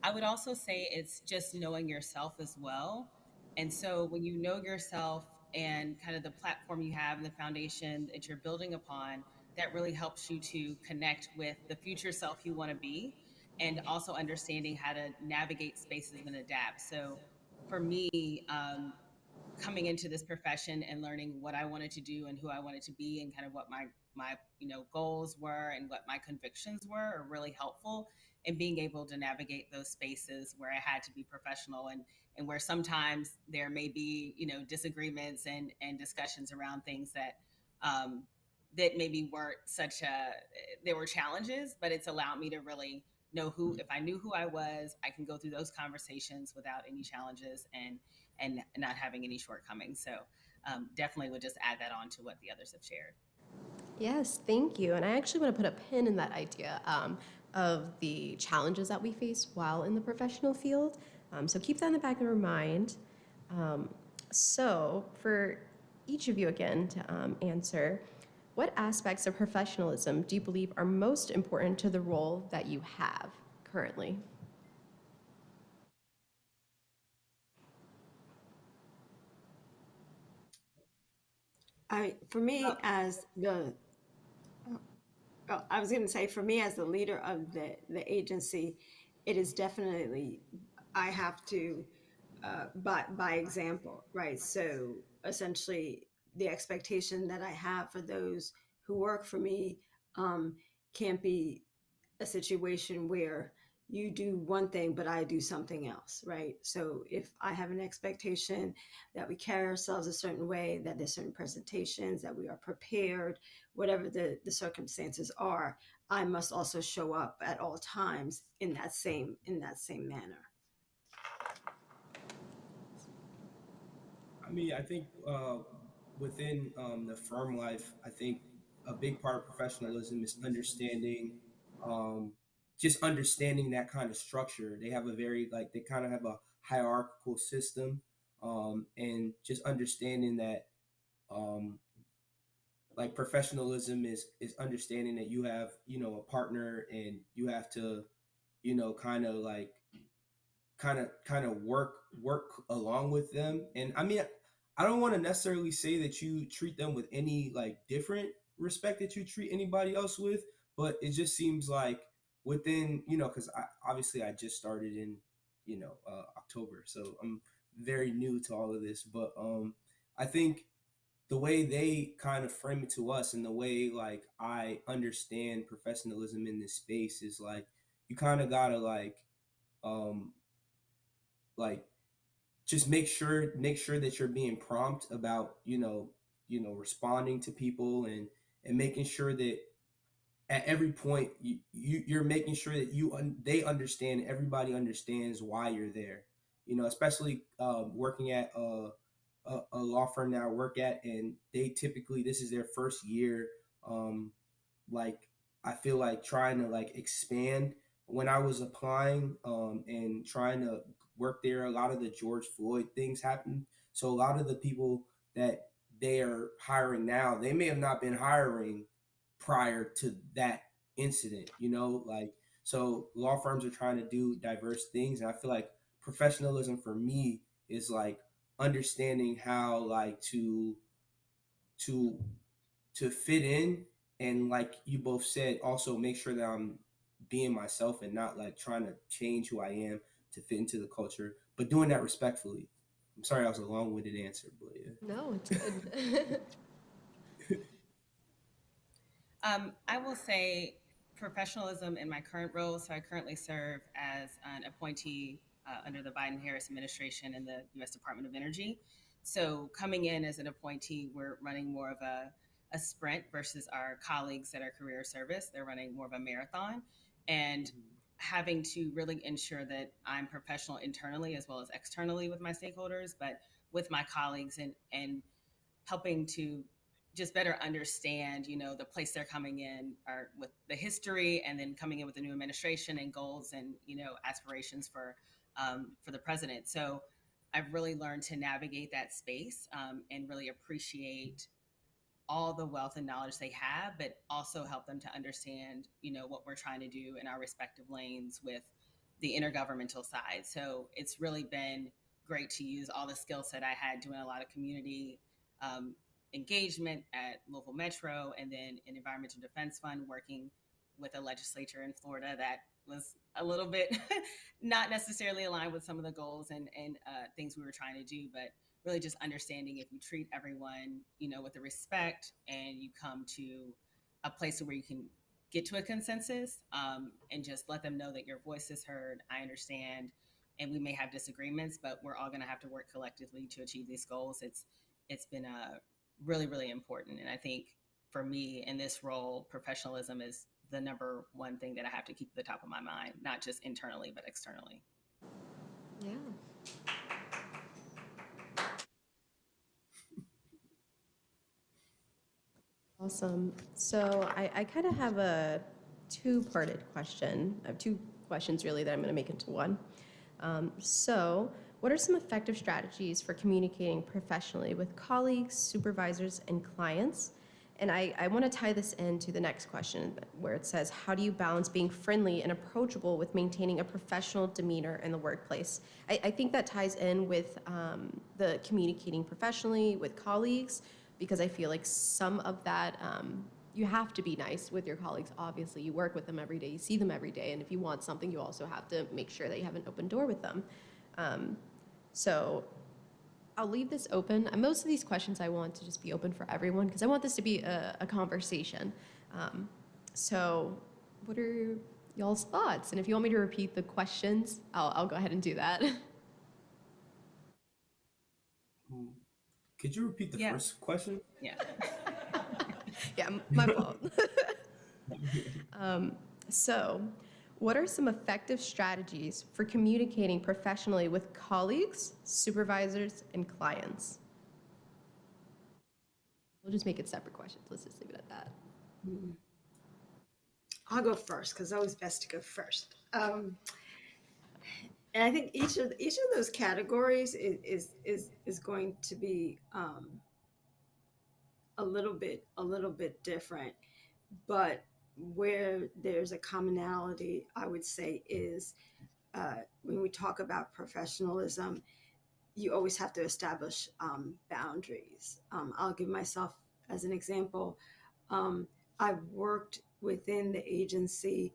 I would also say it's just knowing yourself as well. And so when you know yourself and kind of the platform you have and the foundation that you're building upon, that really helps you to connect with the future self you want to be, and also understanding how to navigate spaces and adapt. So for me, coming into this profession and learning what I wanted to do and who I wanted to be and kind of what my my goals were and what my convictions were are really helpful in being able to navigate those spaces where I had to be professional and where sometimes there may be disagreements and discussions around things that that maybe weren't there were challenges, but it's allowed me to really know if I knew who I was, I can go through those conversations without any challenges and not having any shortcomings. So definitely would just add that on to what the others have shared. Yes, thank you. And I actually want to put a pin in that idea of the challenges that we face while in the professional field. So keep that in the back of our mind. So for each of you again to answer, what aspects of professionalism do you believe are most important to the role that you have currently? For me, as the I was going to say, for me as the leader of the agency, it is definitely I have to by example, right? So essentially, the expectation that I have for those who work for me can't be a situation where you do one thing but I do something else, right? So if I have an expectation that we carry ourselves a certain way, that there's certain presentations, that we are prepared, whatever the circumstances are, I must also show up at all times in that same manner. I mean, I think within the firm life, I think a big part of professionalism is understanding, um, just understanding that kind of structure. They have a very they kind of have a hierarchical system, and just understanding that, um, professionalism is understanding that you have a partner and you have to kind of work along with them. And I mean, I don't want to necessarily say that you treat them with any different respect that you treat anybody else with, but it just seems like within because obviously I just started in October, so I'm very new to all of this. But I think the way they kind of frame it to us and the way I understand professionalism in this space is you kind of gotta um like just make sure that you're being prompt about responding to people and making sure that at every point you're making sure that they understand, everybody understands why you're there, especially working at a law firm that I work at, and they typically, this is their first year. um like I feel like trying to expand. When I was applying and trying to work there, a lot of the George Floyd things happened. So a lot of the people that they are hiring now, they may have not been hiring prior to that incident, so law firms are trying to do diverse things, and I feel like professionalism for me is understanding how to to fit in, and like you both said, also make sure that I'm being myself and not trying to change who I am to fit into the culture, but doing that respectfully. I'm sorry I was a long-winded answer, but yeah. No, it's good. I will say professionalism in my current role. So I currently serve as an appointee under the Biden-Harris administration in the U.S. Department of Energy. So coming in as an appointee, we're running more of a sprint versus our colleagues that are career service. They're running more of a marathon, and having to really ensure that I'm professional internally as well as externally with my stakeholders, but with my colleagues and helping to just better understand, the place they're coming in or with the history, and then coming in with the new administration and goals and, aspirations for the president. So I've really learned to navigate that space and really appreciate all the wealth and knowledge they have, but also help them to understand, what we're trying to do in our respective lanes with the intergovernmental side. So it's really been great to use all the skill set I had doing a lot of community engagement at local metro, and then an environmental defense fund, working with a legislature in Florida that was a little bit not necessarily aligned with some of the goals and things we were trying to do, but really just understanding if you treat everyone, with the respect, and you come to a place where you can get to a consensus, and just let them know that your voice is heard. I understand, and we may have disagreements, but we're all going to have to work collectively to achieve these goals. It's been really, really important, and I think for me in this role, professionalism is the number one thing that I have to keep at the top of my mind, not just internally but externally. Yeah. Awesome. So I kind of have a two-parted question. I have two questions really that I'm going to make into one. So what are some effective strategies for communicating professionally with colleagues, supervisors, and clients? And I want to tie this into the next question where it says, how do you balance being friendly and approachable with maintaining a professional demeanor in the workplace? I think that ties in with the communicating professionally with colleagues, because I feel like some of that, you have to be nice with your colleagues. Obviously, you work with them every day, you see them every day, and if you want something, you also have to make sure that you have an open door with them. So I'll leave this open. Most of these questions I want to just be open for everyone because I want this to be a conversation. So what are y'all's thoughts? And if you want me to repeat the questions, I'll go ahead and do that. Could you repeat the first question? Yeah. Yeah, my fault. So what are some effective strategies for communicating professionally with colleagues, supervisors, and clients? We'll just make it separate questions. Let's just leave it at that. I'll go first because it's always best to go first. And I think each of those categories is going to be a little bit different, but where there's a commonality, I would say, is when we talk about professionalism, you always have to establish boundaries. I'll give myself as an example. I've worked within the agency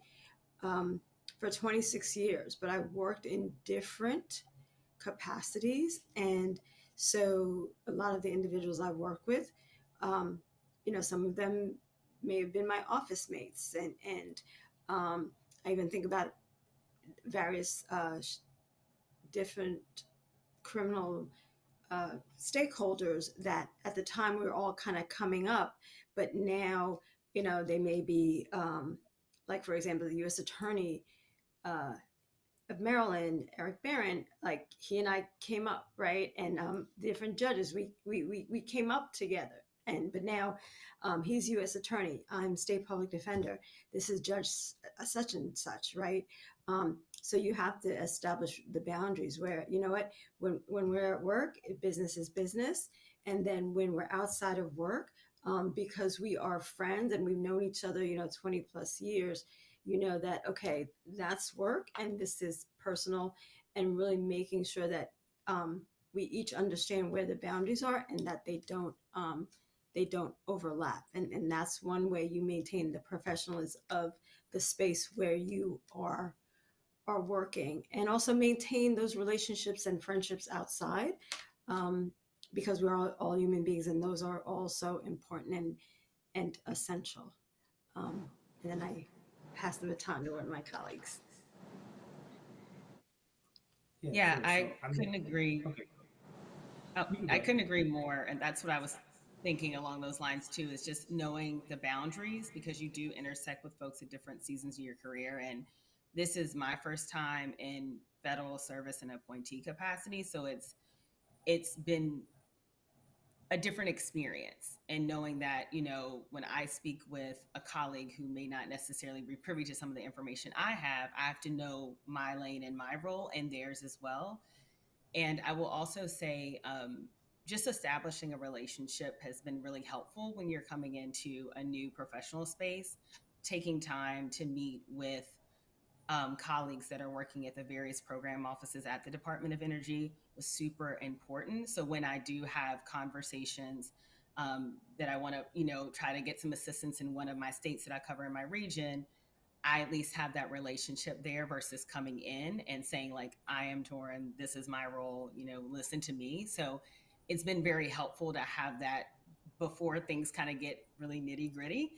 for 26 years, but I've worked in different capacities. And so a lot of the individuals I work with, some of them may have been my office mates. And I even think about various different criminal stakeholders that at the time we were all kind of coming up, but now, they may be, like, for example, the U.S. Attorney of Maryland, Eric Barron, like he and I came up, right? And different judges, we came up together. But now he's U.S. Attorney, I'm State Public Defender. This is Judge such and such, right? So you have to establish the boundaries where, you know what, when we're at work, business is business. And then when we're outside of work, because we are friends and we've known each other, 20 plus years, that, okay, that's work and this is personal, and really making sure that we each understand where the boundaries are and that they don't overlap. And that's one way you maintain the professionalism of the space where you are working, and also maintain those relationships and friendships outside, because we're all human beings, and those are also important and essential. And then I pass the baton to one of my colleagues. Yeah, sure. I couldn't agree. Okay. I couldn't agree more, and that's what I was thinking along those lines too, is just knowing the boundaries, because you do intersect with folks at different seasons of your career. And this is my first time in federal service and appointee capacity, so it's been a different experience. And knowing that, when I speak with a colleague who may not necessarily be privy to some of the information I have to know my lane and my role and theirs as well. And I will also say, just establishing a relationship has been really helpful when you're coming into a new professional space. Taking time to meet with colleagues that are working at the various program offices at the Department of Energy was super important. So when I do have conversations that I want to, try to get some assistance in one of my states that I cover in my region, I at least have that relationship there versus coming in and saying, like, I am Torin, this is my role, listen to me. So it's been very helpful to have that before things kind of get really nitty gritty.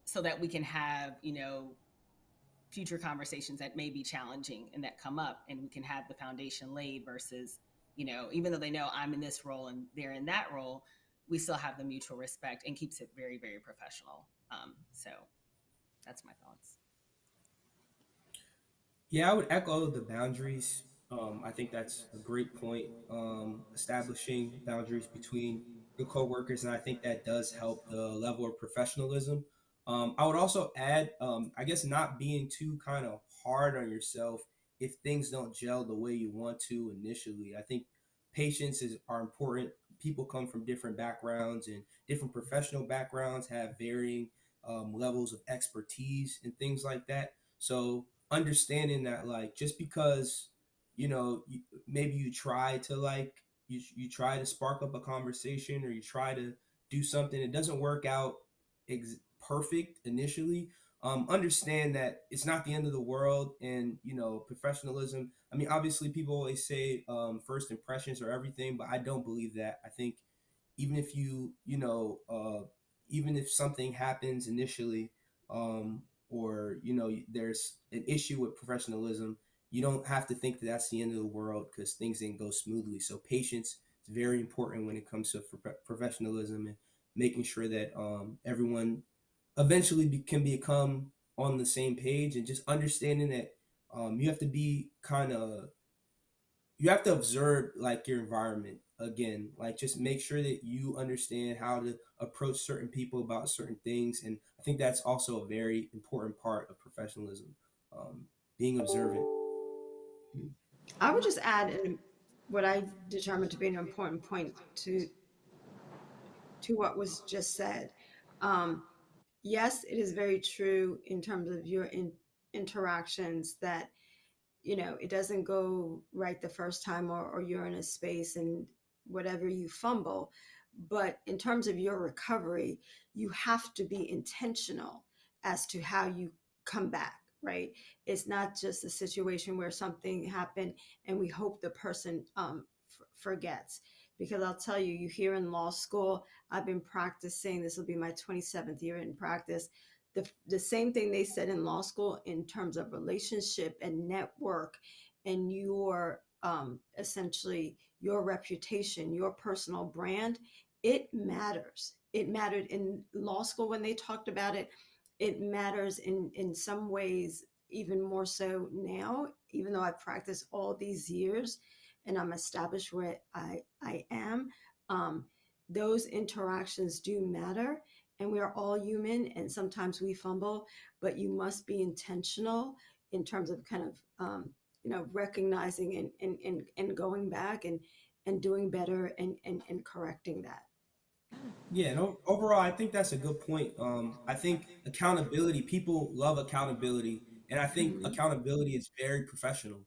so that we can have, future conversations that may be challenging and that come up, and we can have the foundation laid versus, even though they know I'm in this role and they're in that role, we still have the mutual respect and keeps it very, very professional. So that's my thoughts. Yeah, I would echo the boundaries. I think that's a great point. Establishing boundaries between your coworkers, and I think that does help the level of professionalism. I would also add, I guess, not being too kind of hard on yourself if things don't gel the way you want to initially. I think are important. People come from different backgrounds, and different professional backgrounds have varying levels of expertise and things like that. So understanding that, like, just because maybe you try to you try to spark up a conversation, or you try to do something, it doesn't work out perfect initially. Understand that it's not the end of the world. And professionalism, I mean, obviously people always say first impressions are everything, but I don't believe that. I think even if even if something happens initially, or there's an issue with professionalism, you don't have to think that that's the end of the world because things didn't go smoothly. So patience is very important when it comes to professionalism, and making sure that everyone eventually can become on the same page, and just understanding that you have to be kind of you have to observe like your environment again, like just make sure that you understand how to approach certain people about certain things. And I think that's also a very important part of professionalism, being observant. I would just add what I determined to be an important point to what was just said. Um, yes, it is very true in terms of your interactions that it doesn't go right the first time, or you're in a space and whatever you fumble. But in terms of your recovery, you have to be intentional as to how you come back, right? It's not just a situation where something happened and we hope the person forgets. Because I'll tell you, you hear in law school, I've been practicing, this will be my 27th year in practice, the same thing they said in law school in terms of relationship and network and your essentially your reputation, your personal brand. It matters. It mattered in law school when they talked about it. It matters in some ways even more so now, even though I've practiced all these years and I'm established where I am. Those interactions do matter, and we are all human, and sometimes we fumble, but you must be intentional in terms of kind of recognizing and going back and doing better and correcting that. Yeah, and overall, I think that's a good point. I think accountability, people love accountability, and I think Mhm. accountability is very professional.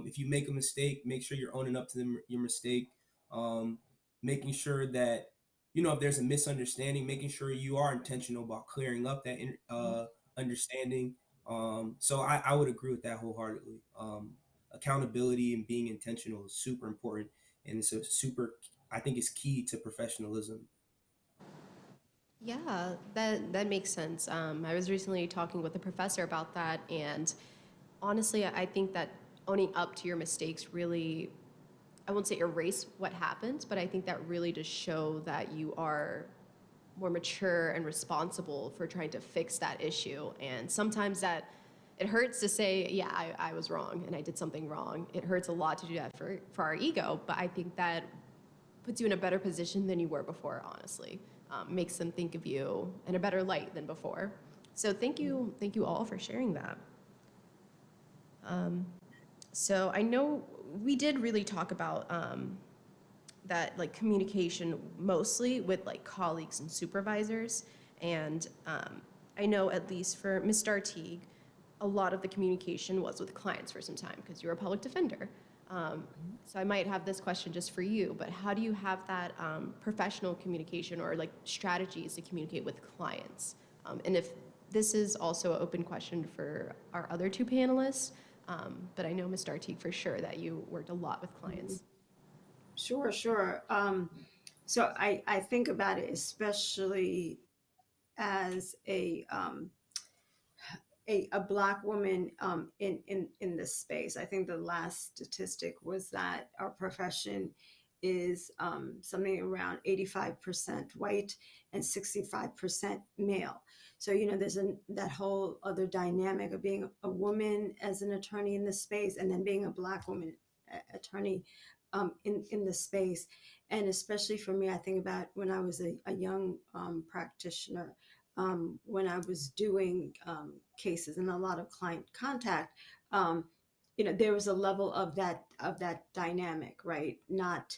If you make a mistake, make sure you're owning up to your mistake. Um, Making sure that, if there's a misunderstanding, making sure you are intentional about clearing up that understanding. So I would agree with that wholeheartedly. Accountability and being intentional is super important, and it's a super, I think it's key to professionalism. Yeah, that makes sense. I was recently talking with a professor about that, and honestly, I think that owning up to your mistakes really, I won't say erase what happened, but I think that really does show that you are more mature and responsible for trying to fix that issue. And sometimes that it hurts to say, yeah, I was wrong and I did something wrong. It hurts a lot to do that for our ego, but I think that puts you in a better position than you were before, honestly. Makes them think of you in a better light than before. So thank you all for sharing that. So I know we did really talk about that, like, communication mostly with like colleagues and supervisors. And I know at least for Ms. Dartigue, a lot of the communication was with clients for some time because you're a public defender. So I might have this question just for you, but how do you have that professional communication or like strategies to communicate with clients? And if this is also an open question for our other two panelists, but I know Ms. Dartigue for sure that you worked a lot with clients. Sure. So I think about it, especially as a black woman in this space. I think the last statistic was that our profession is something around 85% white and 65% male. So, there's that whole other dynamic of being a woman as an attorney in this space, and then being a black woman attorney in the space. And especially for me, I think about when I was a young practitioner, when I was doing cases and a lot of client contact, there was a level of that dynamic, right? Not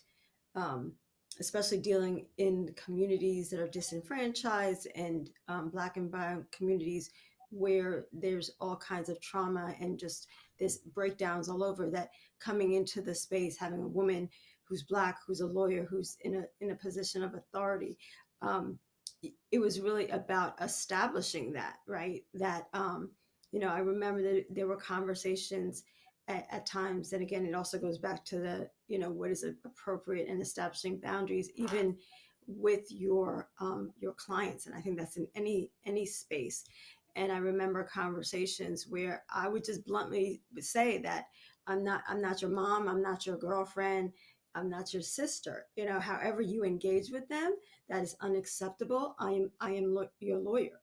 um, especially dealing in communities that are disenfranchised and Black and brown communities where there's all kinds of trauma and just this breakdowns all over. That coming into the space, having a woman who's Black, who's a lawyer, who's in a position of authority. It was really about establishing that, right? That, I remember that there were conversations at times. And again, it also goes back to the, what is appropriate and establishing boundaries, even with your clients. And I think that's in any space. And I remember conversations where I would just bluntly say that I'm not your mom, I'm not your girlfriend, I'm not your sister. However you engage with them, that is unacceptable. I am your lawyer.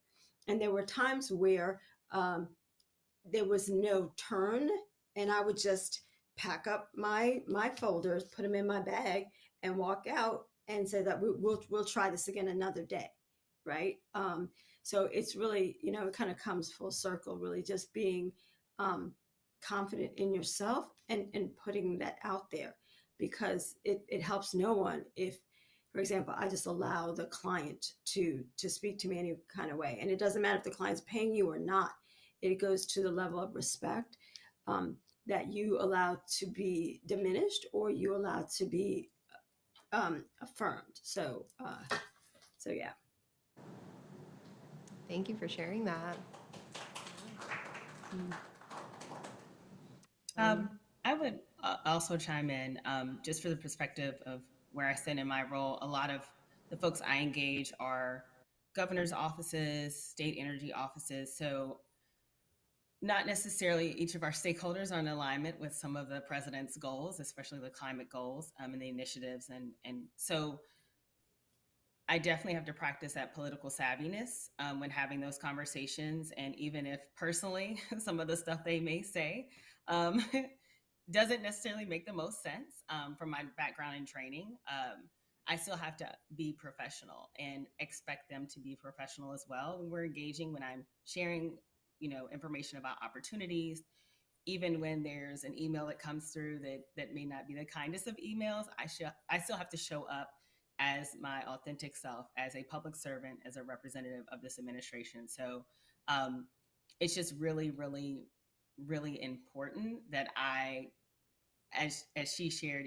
And there were times where there was no turn, and I would just pack up my folders, put them in my bag, and walk out and say that we'll try this again another day, right? So it's really, it kind of comes full circle, really just being confident in yourself and putting that out there, because it helps no one if, for example, I just allow the client to speak to me any kind of way. And it doesn't matter if the client's paying you or not. It goes to the level of respect that you allow to be diminished or you allow to be affirmed. So yeah. Thank you for sharing that. I would also chime in just for the perspective of where I sit in my role. A lot of the folks I engage are governor's offices, state energy offices. So not necessarily each of our stakeholders are in alignment with some of the president's goals, especially the climate goals and the initiatives. And so I definitely have to practice that political savviness when having those conversations. And even if personally, some of the stuff they may say doesn't necessarily make the most sense from my background and training, I still have to be professional and expect them to be professional as well when we're engaging, when I'm sharing, information about opportunities. Even when there's an email that comes through that may not be the kindest of emails, I still have to show up as my authentic self, as a public servant, as a representative of this administration. So it's just really, really, really important that I, as she shared,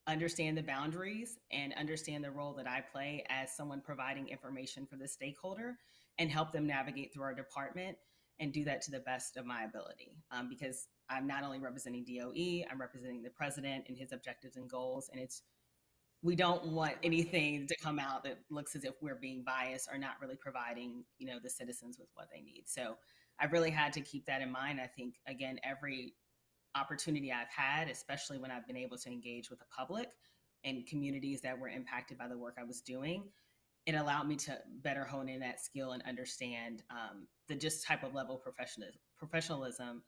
understand the boundaries and understand the role that I play as someone providing information for the stakeholder and help them navigate through our department and do that to the best of my ability. Because I'm not only representing DOE, I'm representing the president and his objectives and goals. And we don't want anything to come out that looks as if we're being biased or not really providing, the citizens with what they need. So I really had to keep that in mind. I think, again, every opportunity I've had, especially when I've been able to engage with the public and communities that were impacted by the work I was doing, it allowed me to better hone in that skill and understand the just type of level of professionalism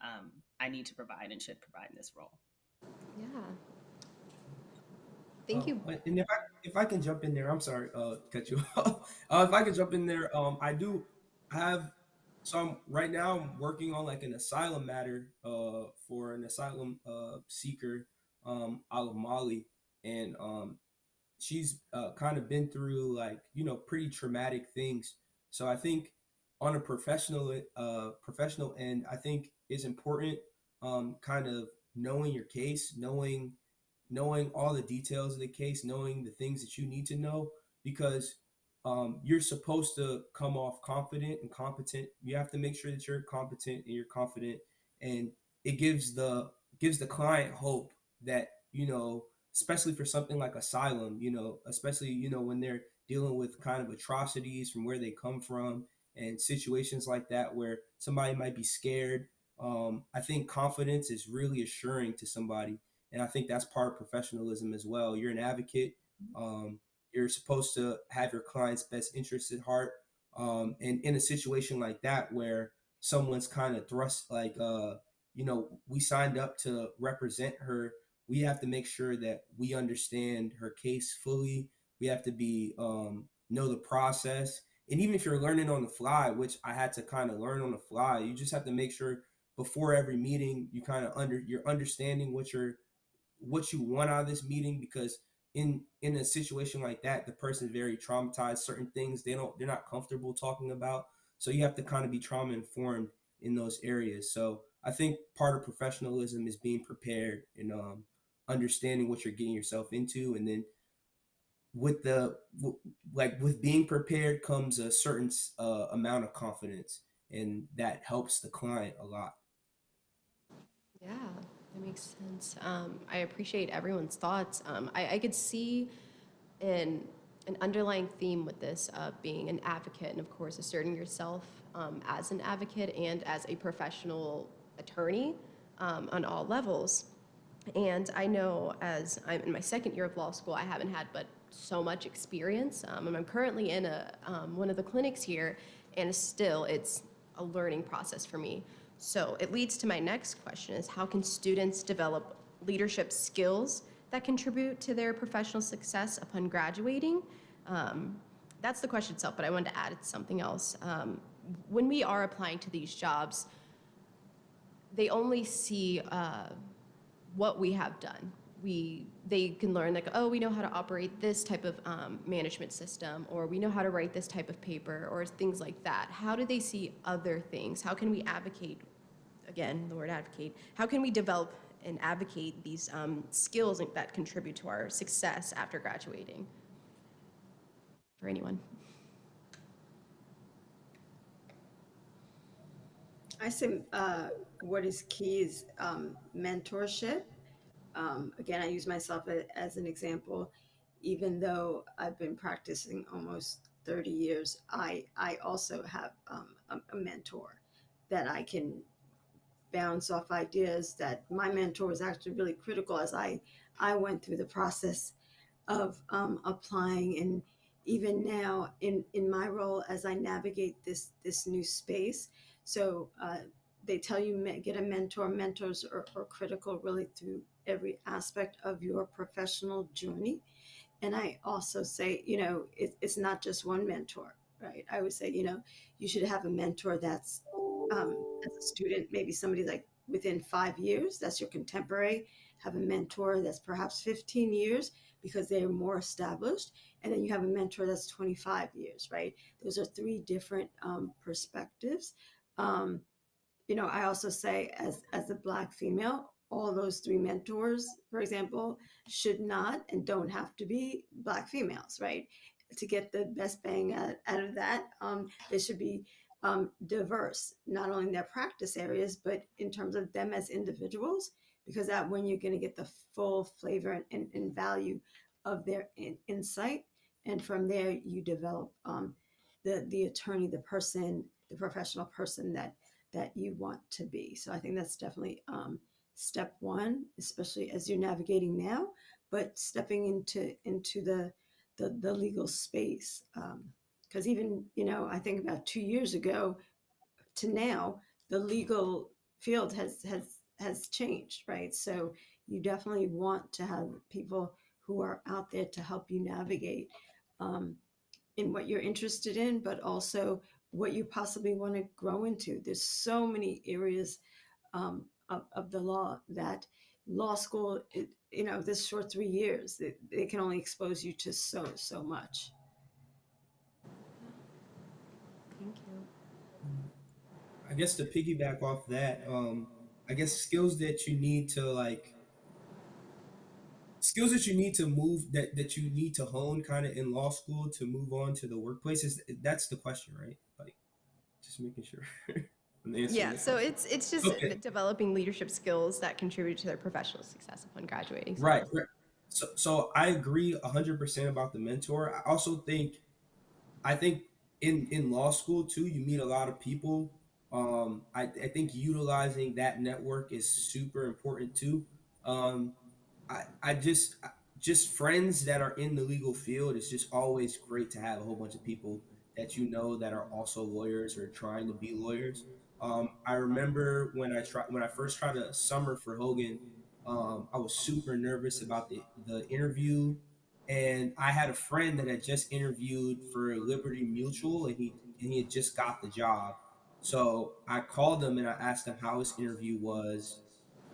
I need to provide and should provide in this role. Yeah. Thank you. And if I can jump in there, I'm sorry, cut you off. If I can jump in there, I do have. So right now I'm working on like an asylum matter for an asylum seeker out of Mali, and she's kind of been through like pretty traumatic things. So I think on a professional end, I think it's important kind of knowing your case, knowing all the details of the case, knowing the things that you need to know, because you're supposed to come off confident and competent. You have to make sure that you're competent and you're confident, and it gives the client hope that especially for something like asylum, especially when they're dealing with kind of atrocities from where they come from and situations like that where somebody might be scared. I think confidence is really assuring to somebody. And I think that's part of professionalism as well. You're an advocate. You're supposed to have your client's best interests at heart. And in a situation like that where someone's kind of thrust like, we signed up to represent her, we have to make sure that we understand her case fully. We have to be know the process. And even if you're learning on the fly, which I had to kind of learn on the fly, you just have to make sure before every meeting you kind of you're understanding what you want out of this meeting, because in a situation like that, the person's very traumatized. Certain things they're not comfortable talking about, so you have to kind of be trauma informed in those areas. So I think part of professionalism is being prepared and understanding what you're getting yourself into, and then with with being prepared comes a certain amount of confidence, and that helps the client a lot. Yeah, that makes sense. I appreciate everyone's thoughts. I could see an underlying theme with this being an advocate, and of course asserting yourself as an advocate and as a professional attorney on all levels. And I know as I'm in my second year of law school, I haven't had but so much experience. And I'm currently in one of the clinics here, and still it's a learning process for me. So it leads to my next question is, how can students develop leadership skills that contribute to their professional success upon graduating? That's the question itself, but I wanted to add something else. When we are applying to these jobs, they only see what we have done. They can learn like, oh, we know how to operate this type of management system, or we know how to write this type of paper, or things like that. How do they see other things? How can we advocate, again, the word advocate, how can we develop and advocate these skills that contribute to our success after graduating? For anyone. I say what is key is mentorship. Again, I use myself as an example. Even though I've been practicing almost 30 years, I also have a mentor that I can bounce off ideas. That my mentor was actually really critical as I went through the process of applying, and even now in my role as I navigate this new space. So they tell you get a mentor. Mentors are critical really through every aspect of your professional journey. And I also say, it's not just one mentor, right? I would say, you should have a mentor that's as a student, maybe somebody like within 5 years, that's your contemporary. Have a mentor that's perhaps 15 years because they're more established. And then you have a mentor that's 25 years, right? Those are three different perspectives. I also say as a Black female, all those three mentors, for example, should not and don't have to be Black females, right? To get the best bang out of that, they should be diverse, not only in their practice areas, but in terms of them as individuals, because that when you're going to get the full flavor and value of their insight. And from there, you develop the attorney, the person, the professional person that you want to be. So I think that's definitely step one, especially as you're navigating now, but stepping into the legal space. Because even, I think about 2 years ago to now, the legal field has changed, right? So you definitely want to have people who are out there to help you navigate in what you're interested in, but also what you possibly want to grow into. There's so many areas of the law that law school, this short 3 years, they can only expose you to so much. Thank you. I guess to piggyback off that, I guess skills that you need to move that you need to hone kind of in law school to move on to the workplace, that's the question, right? Like, just making sure. Yeah, so it's just developing leadership skills that contribute to their professional success upon graduating. So. Right. So I agree 100% about the mentor. I also think I think in law school too, you meet a lot of people. I think utilizing that network is super important too. Um, just friends that are in the legal field. It's just always great to have a whole bunch of people that you know that are also lawyers or trying to be lawyers. I remember when I first tried a summer for Hogan. I was super nervous about the interview, and I had a friend that had just interviewed for Liberty Mutual, and he had just got the job. So I called him and I asked him how his interview was,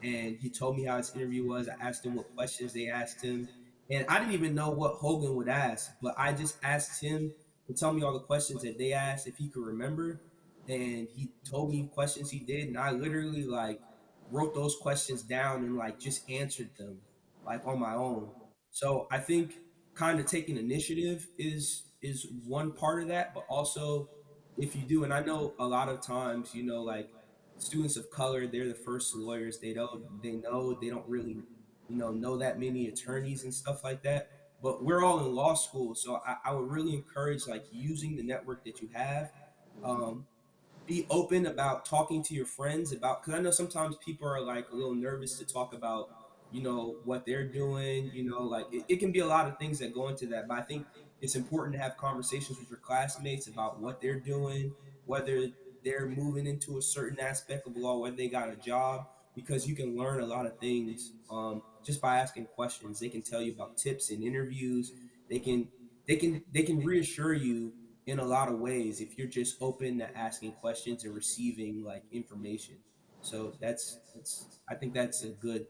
and he told me how his interview was. I asked him what questions they asked him, and I didn't even know what Hogan would ask, but I just asked him to tell me all the questions that they asked if he could remember, and he told me questions he did, and I literally like wrote those questions down and like just answered them like on my own. So I think kind of taking initiative is one part of that, but also if you do, and I know a lot of times, like students of color, they're the first lawyers. They don't really, know that many attorneys and stuff like that. But we're all in law school, so I would really encourage like using the network that you have. Um, be open about talking to your friends about, because I know sometimes people are like a little nervous to talk about what they're doing, like it can be a lot of things that go into that, but I think it's important to have conversations with your classmates about what they're doing, whether they're moving into a certain aspect of law, whether they got a job, because you can learn a lot of things just by asking questions. They can tell you about tips in interviews. They can reassure you in a lot of ways if you're just open to asking questions and receiving like information. So that's I think that's a good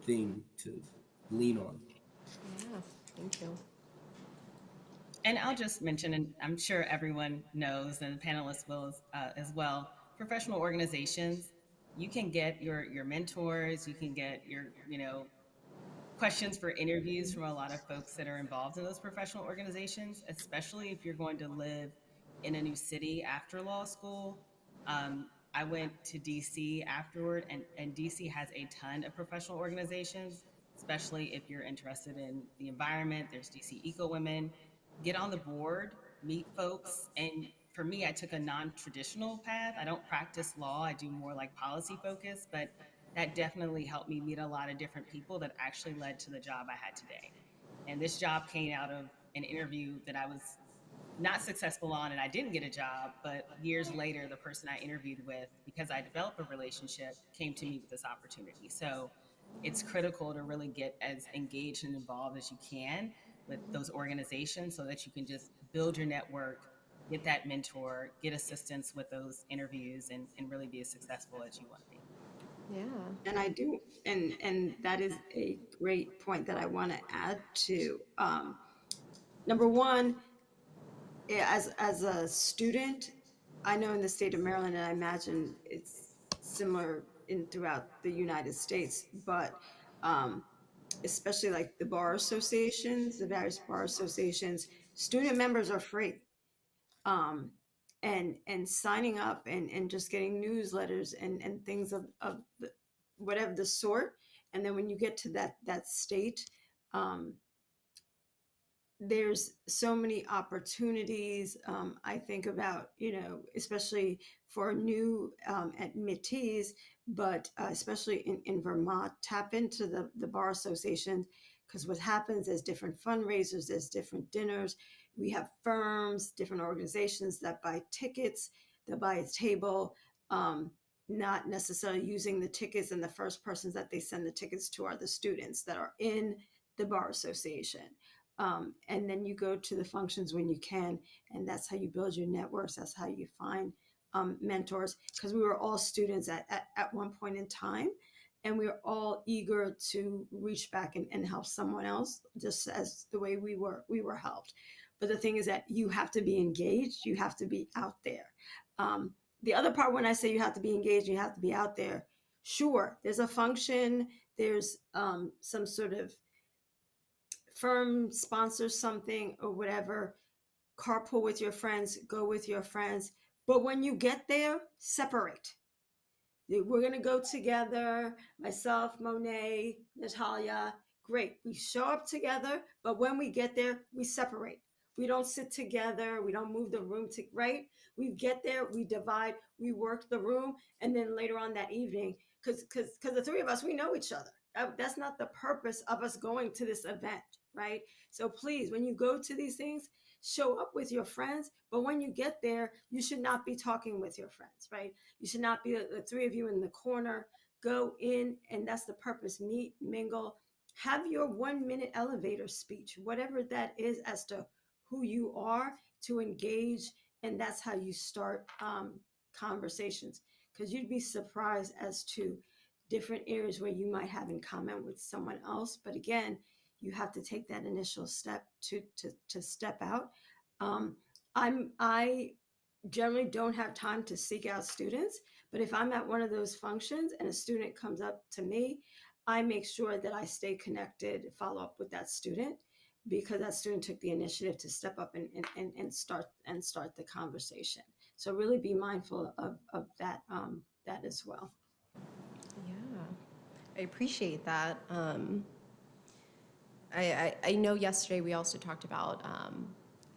thing to lean on. Yeah, thank you. And I'll just mention, and I'm sure everyone knows, and the panelists will as well, professional organizations, you can get your mentors, you can get your, questions for interviews from a lot of folks that are involved in those professional organizations, especially if you're going to live in a new city after law school. I went to DC afterward, and DC has a ton of professional organizations, especially if you're interested in the environment. There's DC Eco Women. Get on the board, meet folks. And for me, I took a non traditional path. I don't practice law, I do more like policy focus, but that definitely helped me meet a lot of different people that actually led to the job I had today. And this job came out of an interview that I was not successful on, and I didn't get a job, but years later, the person I interviewed with, because I developed a relationship, came to me with this opportunity. So it's critical to really get as engaged and involved as you can with those organizations so that you can just build your network, get that mentor, get assistance with those interviews, and really be as successful as you want to be. Yeah. And I do, and that is a great point that I want to add to. Number one, as a student, I know in the state of Maryland, and I imagine it's similar in throughout the United States, but especially like the bar associations, the various bar associations, student members are free. Um, and signing up and just getting newsletters and things of whatever the sort. And then when you get to that state, um, there's so many opportunities. I think about, especially for new admittees, but especially in Vermont, tap into the bar association, because what happens is different fundraisers, there's different dinners. We have firms, different organizations that buy tickets, that buy a table, not necessarily using the tickets, and the first persons that they send the tickets to are the students that are in the bar association. And then you go to the functions when you can, and that's how you build your networks. That's how you find mentors, because we were all students at one point in time, and we were all eager to reach back and help someone else, just as the way we were helped. But the thing is that you have to be engaged. You have to be out there. The other part, when I say you have to be engaged, you have to be out there. Sure, there's a function. There's some sort of firm sponsors something or whatever, carpool with your friends, go with your friends. But when you get there, separate. We're going to go together, myself, Monet, Natalia, great. We show up together, but when we get there, we separate. We don't sit together. We don't move the room to right. We get there, we divide, we work the room, and then later on that evening, because the three of us, we know each other. That's not the purpose of us going to this event, right? So please, when you go to these things, show up with your friends. But when you get there, you should not be talking with your friends, right? You should not be the three of you in the corner. Go in, and that's the purpose. Meet, mingle, have your 1 minute elevator speech, whatever that is, as to who you are, to engage. And that's how you start conversations, because you'd be surprised as to different areas where you might have in common with someone else. But again, you have to take that initial step to step out. I generally don't have time to seek out students, but if I'm at one of those functions and a student comes up to me, I make sure that I stay connected, follow up with that student, because that student took the initiative to step up and start the conversation. So really be mindful of that that as well. Yeah, I appreciate that. I know yesterday we also talked about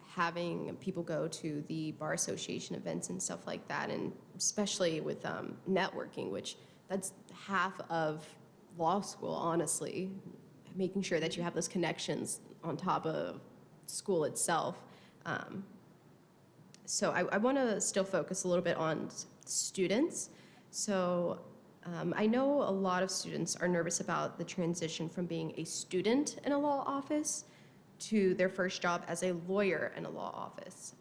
having people go to the bar association events and stuff like that, and especially with networking, which that's half of law school, honestly, making sure that you have those connections on top of school itself. So I want to still focus a little bit on students. So I know a lot of students are nervous about the transition from being a student in a law office to their first job as a lawyer in a law office,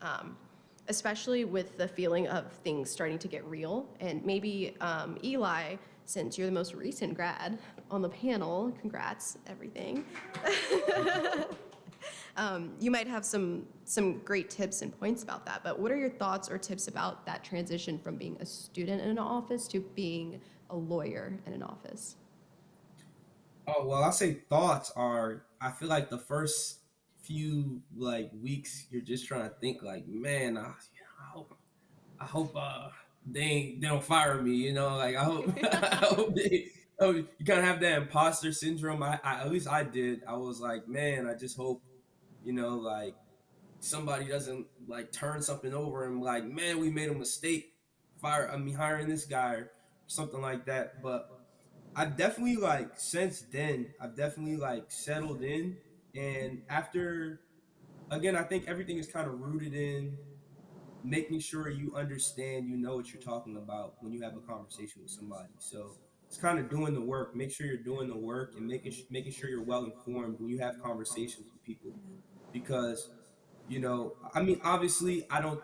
especially with the feeling of things starting to get real. And maybe Eli, since you're the most recent grad on the panel, congrats, everything. You might have some great tips and points about that, but what are your thoughts or tips about that transition from being a student in an office to being a lawyer in an office? Oh, well, I say thoughts are, I feel like the first few like weeks, you're just trying to think like, man, I hope they don't fire me, you know, like I hope I hope they oh, you kind of have that imposter syndrome. I at least I did. I was like, man, I just hope, like somebody doesn't like turn something over and like, man, we made a mistake hiring this guy or something like that. But I've definitely like since then, I've definitely like settled in. And after, again, I think everything is kind of rooted in making sure you understand, you know what you're talking about when you have a conversation with somebody. So it's kind of doing the work. Make sure you're doing the work and making sure you're well informed when you have conversations with people, because I mean, obviously, I don't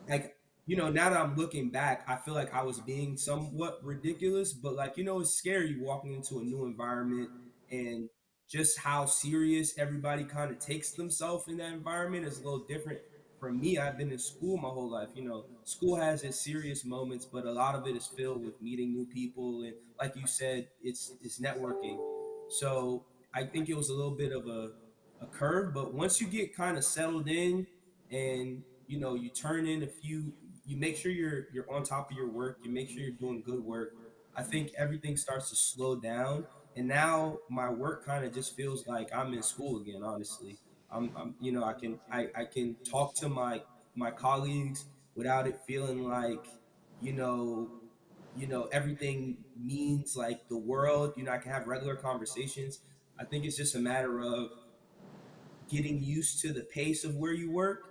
like, now that I'm looking back, I feel like I was being somewhat ridiculous, but like, it's scary walking into a new environment, and just how serious everybody kind of takes themselves in that environment is a little different. For me, I've been in school my whole life. School has its serious moments, but a lot of it is filled with meeting new people. And like you said, it's networking. So I think it was a little bit of a curve, but once you get kind of settled in, and you turn in a few, you make sure you're on top of your work, you make sure you're doing good work, I think everything starts to slow down. And now my work kind of just feels like I'm in school again, honestly. I can talk to my colleagues without it feeling like you know everything means like the world. I can have regular conversations. I think it's just a matter of getting used to the pace of where you work,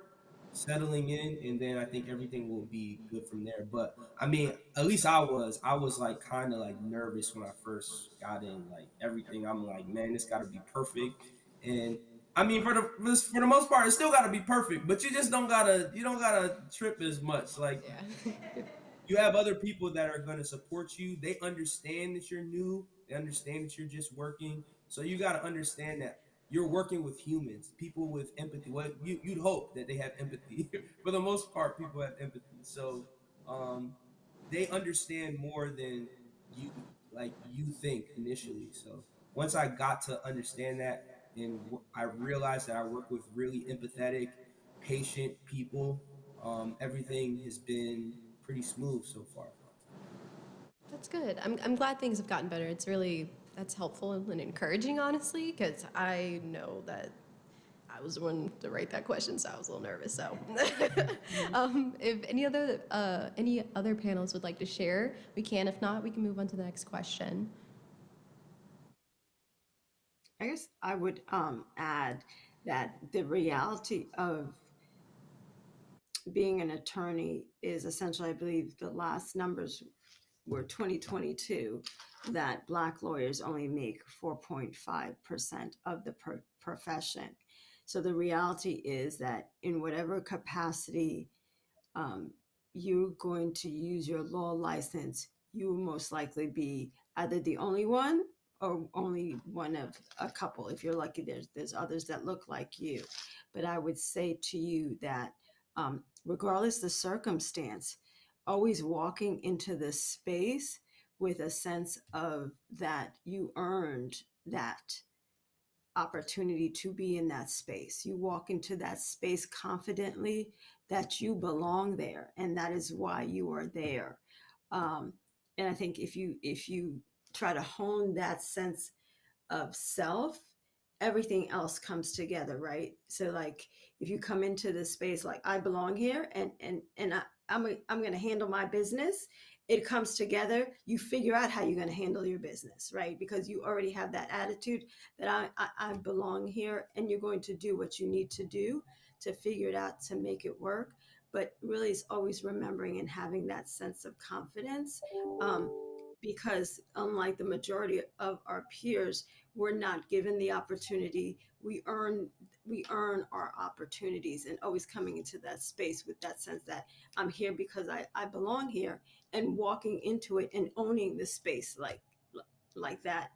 settling in, and then I think everything will be good from there. But I mean, at least I was like kind of like nervous when I first got in. Like everything, I'm like, man, this got to be perfect. And I mean, for the most part, it still got to be perfect. But you don't gotta trip as much. Like Yeah. you have other people that are going to support you. They understand that you're new. They understand that you're just working. So you got to understand that you're working with humans, people with empathy. Well, you'd hope that they have empathy. For the most part, people have empathy. So um, they understand more than you you think initially. So once I got to understand that, and I realized that I work with really empathetic, patient people, everything has been pretty smooth so far. That's good. I'm glad things have gotten better. It's really That's helpful and encouraging, honestly, because I know that I was the one to write that question, so I was a little nervous. So, if any other panelists would like to share, we can. If not, we can move on to the next question. I guess I would add that the reality of being an attorney is essentially, I believe the last numbers were 2022, that Black lawyers only make 4.5% of the profession. So the reality is that in whatever capacity um, you're going to use your law license, you will most likely be either the only one or only one of a couple. If you're lucky, there's others that look like you. But I would say to you that regardless the circumstance, always walking into this space with a sense of that you earned that opportunity to be in that space. You walk into that space confidently that you belong there, and that is why you are there. And I think if you try to hone that sense of self, everything else comes together, right? So like if you come into this space like I belong here and I'm going to handle my business, it comes together. You figure out how you're going to handle your business, right? Because you already have that attitude that I belong here, and you're going to do what you need to do to figure it out to make it work. But really, it's always remembering and having that sense of confidence. Because unlike the majority of our peers, we're not given the opportunity. We earn our opportunities, and always coming into that space with that sense that I'm here because I belong here, and walking into it and owning the space like that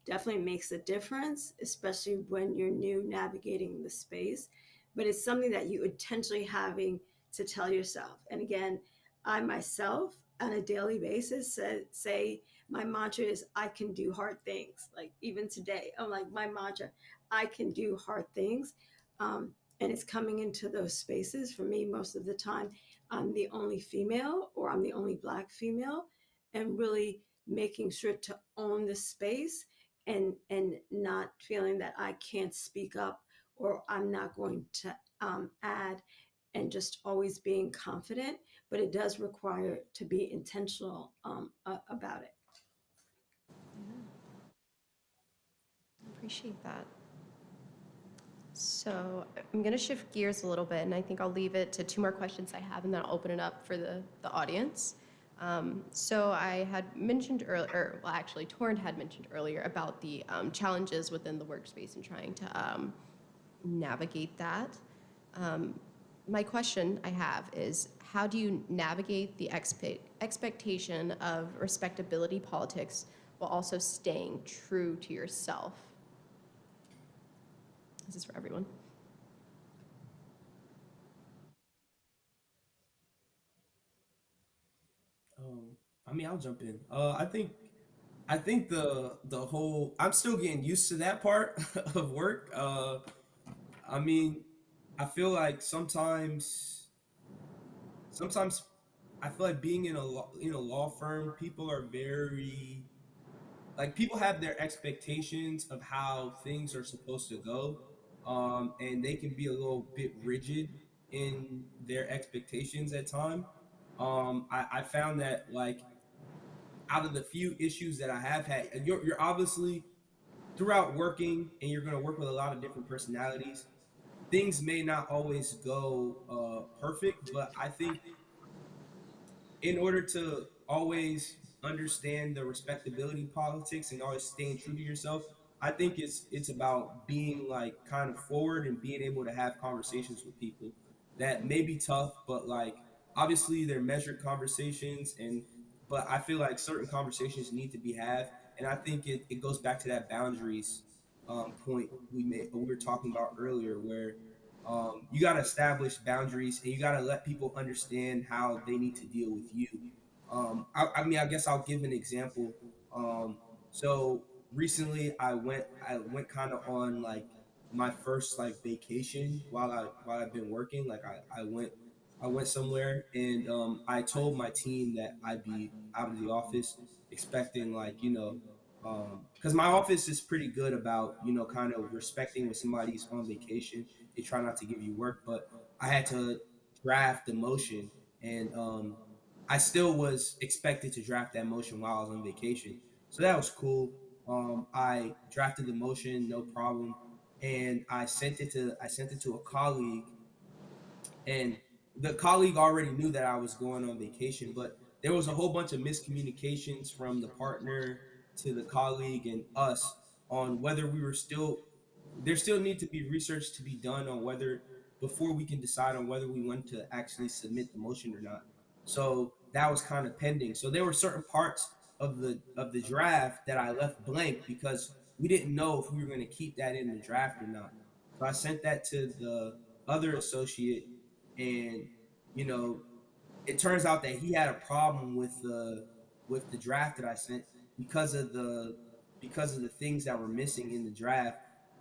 definitely makes a difference, especially when you're new navigating the space. But it's something that you intentionally having to tell yourself. And again, I myself on a daily basis say my mantra is I can do hard things. Like even today, I'm like my mantra, I can do hard things. And it's coming into those spaces for me most of the time. I'm the only female or I'm the only Black female, and really making sure to own the space and not feeling that I can't speak up or I'm not going to add, and just always being confident. But it does require to be intentional about it. Appreciate that. So I'm going to shift gears a little bit, and I think I'll leave it to two more questions I have, and then I'll open it up for the audience. So I had mentioned earlier, well, actually, Torrin had mentioned earlier about the challenges within the workspace and trying to navigate that. My question I have is, how do you navigate the expectation of respectability politics while also staying true to yourself? This is for everyone. I mean, I'll jump in. I think the whole I'm still getting used to that part of work. I mean, I feel like sometimes I feel like being in a law firm, people are very like people have their expectations of how things are supposed to go, and they can be a little bit rigid in their expectations at time. I found that like out of the few issues that I have had, you're obviously throughout working, and you're going to work with a lot of different personalities. Things may not always go perfect, but I think in order to always understand the respectability politics and always staying true to yourself, I think it's about being like kind of forward and being able to have conversations with people that may be tough, but like obviously they're measured conversations, and but I feel like certain conversations need to be had. And I think it goes back to that boundaries point we were talking about earlier, where you got to establish boundaries and you got to let people understand how they need to deal with you. I mean, I guess I'll give an example. So recently, I went kind of on like my first like vacation while I've been working. Like I went somewhere, and I told my team that I'd be out of the office, expecting like Because my office is pretty good about, kind of respecting when somebody's on vacation. They try not to give you work, but I had to draft the motion, and I still was expected to draft that motion while I was on vacation. So that was cool. I drafted the motion, no problem, and I sent it to a colleague, and the colleague already knew that I was going on vacation, but there was a whole bunch of miscommunications from the partner to the colleague and us on whether we were still there still need to be research to be done on whether before we can decide on whether we want to actually submit the motion or not. So that was kind of pending. So there were certain parts of the draft that I left blank because we didn't know if we were going to keep that in the draft or not. So I sent that to the other associate, and you know it turns out that he had a problem with the draft that I sent because of the things that were missing in the draft,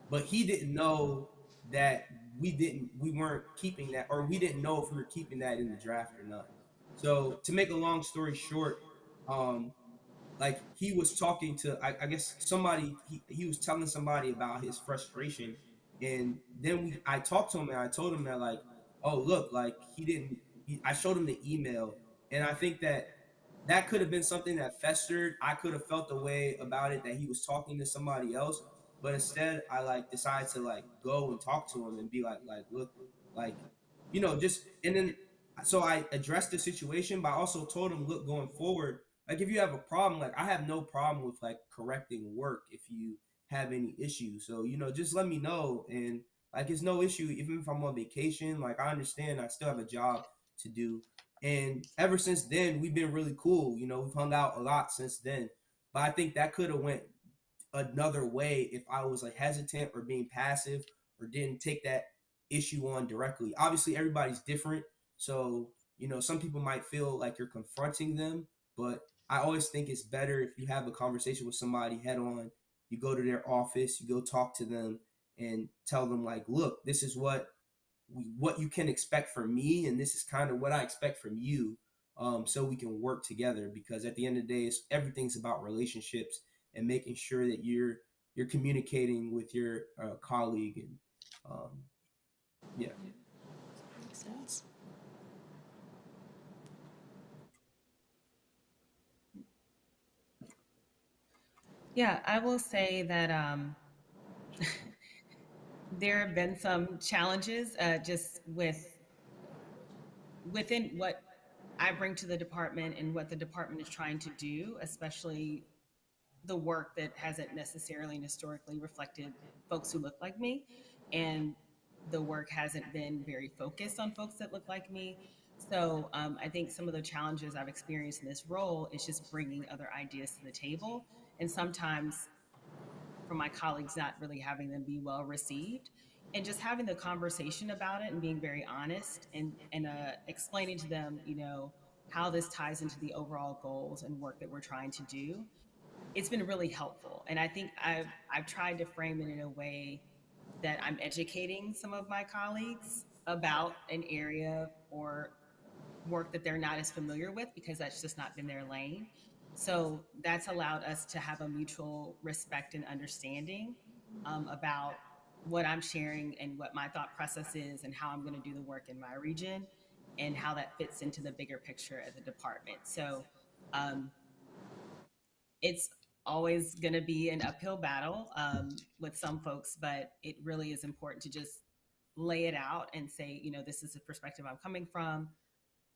but he didn't know that we weren't keeping that, or we didn't know if we were keeping that in the draft or not. So to make a long story short, um like he was talking to, I guess somebody, he was telling somebody about his frustration, and then I talked to him and I told him that, like, oh look, like I showed him the email, and I think that that could have been something that festered. I could have felt the way about it that he was talking to somebody else, but instead I like decided to like go and talk to him and be like look, like, just, and then so I addressed the situation, but I also told him, look, going forward, like if you have a problem, like I have no problem with like correcting work if you have any issues. So, just let me know, and like it's no issue even if I'm on vacation. Like I understand I still have a job to do. And ever since then, we've been really cool. We've hung out a lot since then. But I think that could have went another way if I was like hesitant or being passive or didn't take that issue on directly. Obviously, everybody's different. So, some people might feel like you're confronting them, but I always think it's better if you have a conversation with somebody head on. You go to their office, you go talk to them and tell them, like, look, this is what you can expect from me, and this is kind of what I expect from you, so we can work together. Because at the end of the day, everything's about relationships and making sure that you're communicating with your colleague, and yeah. Makes sense. Yeah, I will say that there have been some challenges just within what I bring to the department and what the department is trying to do, especially the work that hasn't necessarily and historically reflected folks who look like me. And the work hasn't been very focused on folks that look like me. So I think some of the challenges I've experienced in this role is just bringing other ideas to the table. And sometimes from my colleagues not really having them be well received, and just having the conversation about it and being very honest and explaining to them, how this ties into the overall goals and work that we're trying to do. It's been really helpful. And I think I've tried to frame it in a way that I'm educating some of my colleagues about an area or work that they're not as familiar with because that's just not been their lane. So that's allowed us to have a mutual respect and understanding about what I'm sharing and what my thought process is and how I'm going to do the work in my region and how that fits into the bigger picture of the department. So um, it's always going to be an uphill battle with some folks, but it really is important to just lay it out and say, this is the perspective I'm coming from.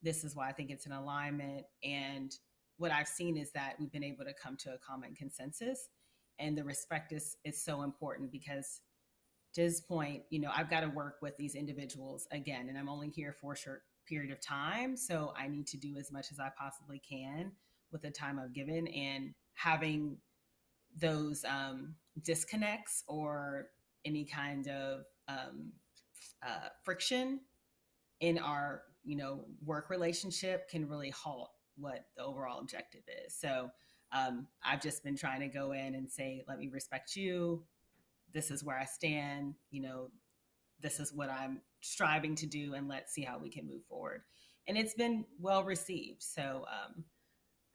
This is why I think it's an alignment. And what I've seen is that we've been able to come to a common consensus. And the respect is so important because to his point, I've got to work with these individuals again, and I'm only here for a short period of time. So I need to do as much as I possibly can with the time I've given, and having those disconnects or any kind of friction in our work relationship can really halt what the overall objective is. So I've just been trying to go in and say, let me respect you. This is where I stand. This is what I'm striving to do, and let's see how we can move forward. And it's been well received. So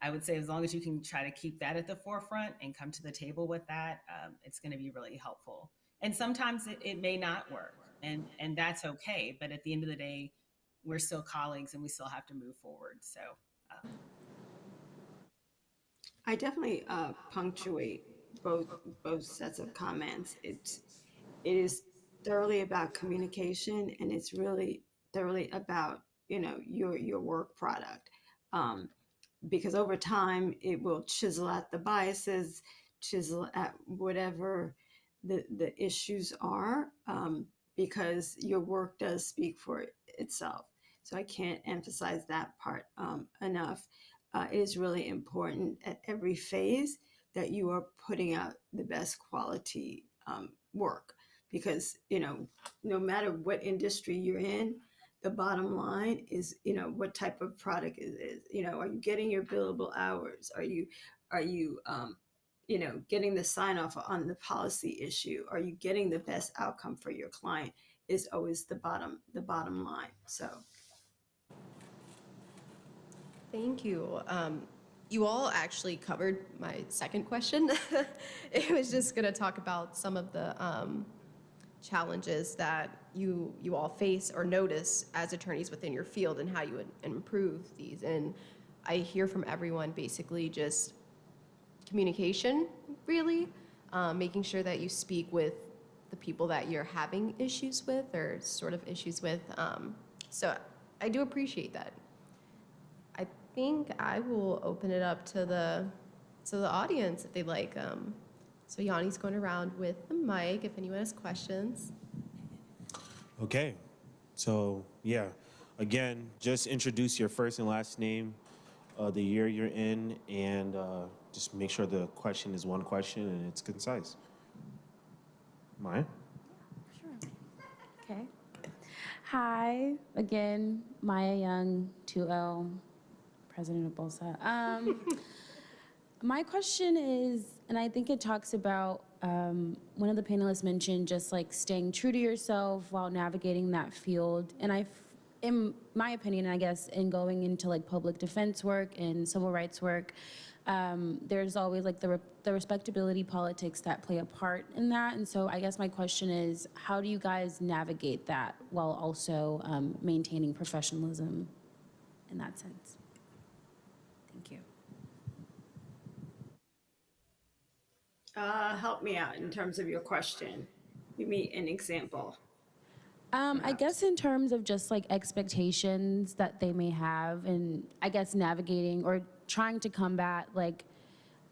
I would say as long as you can try to keep that at the forefront and come to the table with that, it's going to be really helpful. And sometimes it may not work, and that's okay. But at the end of the day, we're still colleagues and we still have to move forward. So I definitely punctuate both sets of comments. It is thoroughly about communication, and it's really thoroughly about your work product. Because over time it will chisel at the biases, chisel at whatever the issues are, because your work does speak for itself. So I can't emphasize that part enough. It is really important at every phase that you are putting out the best quality work, because no matter what industry you're in, the bottom line is what type of product it is. Are you getting your billable hours? Are you getting the sign off on the policy issue? Are you getting the best outcome for your client? Is always the bottom line. So Thank you. You all actually covered my second question. It was just going to talk about some of the challenges that you all face or notice as attorneys within your field and how you would improve these. And I hear from everyone basically just communication, really, making sure that you speak with the people that you're having issues with or sort of issues with. So I do appreciate that. I think I will open it up to the audience if they'd like. So Yanni's going around with the mic if anyone has questions. Okay, so yeah, again, just introduce your first and last name, the year you're in, and just make sure the question is one question and it's concise. Maya? Sure. Okay. Hi, again, Maya Young, 2L, president of BOLSA. My question is, and I think it talks about, one of the panelists mentioned just like staying true to yourself while navigating that field. And in my opinion, I guess, in going into like public defense work and civil rights work, there's always like the respectability politics that play a part in that. And so I guess my question is, how do you guys navigate that while also maintaining professionalism in that sense? Thank you. help me out in terms of your question. Give me an example. I guess in terms of just like expectations that they may have, and I guess navigating or trying to combat, like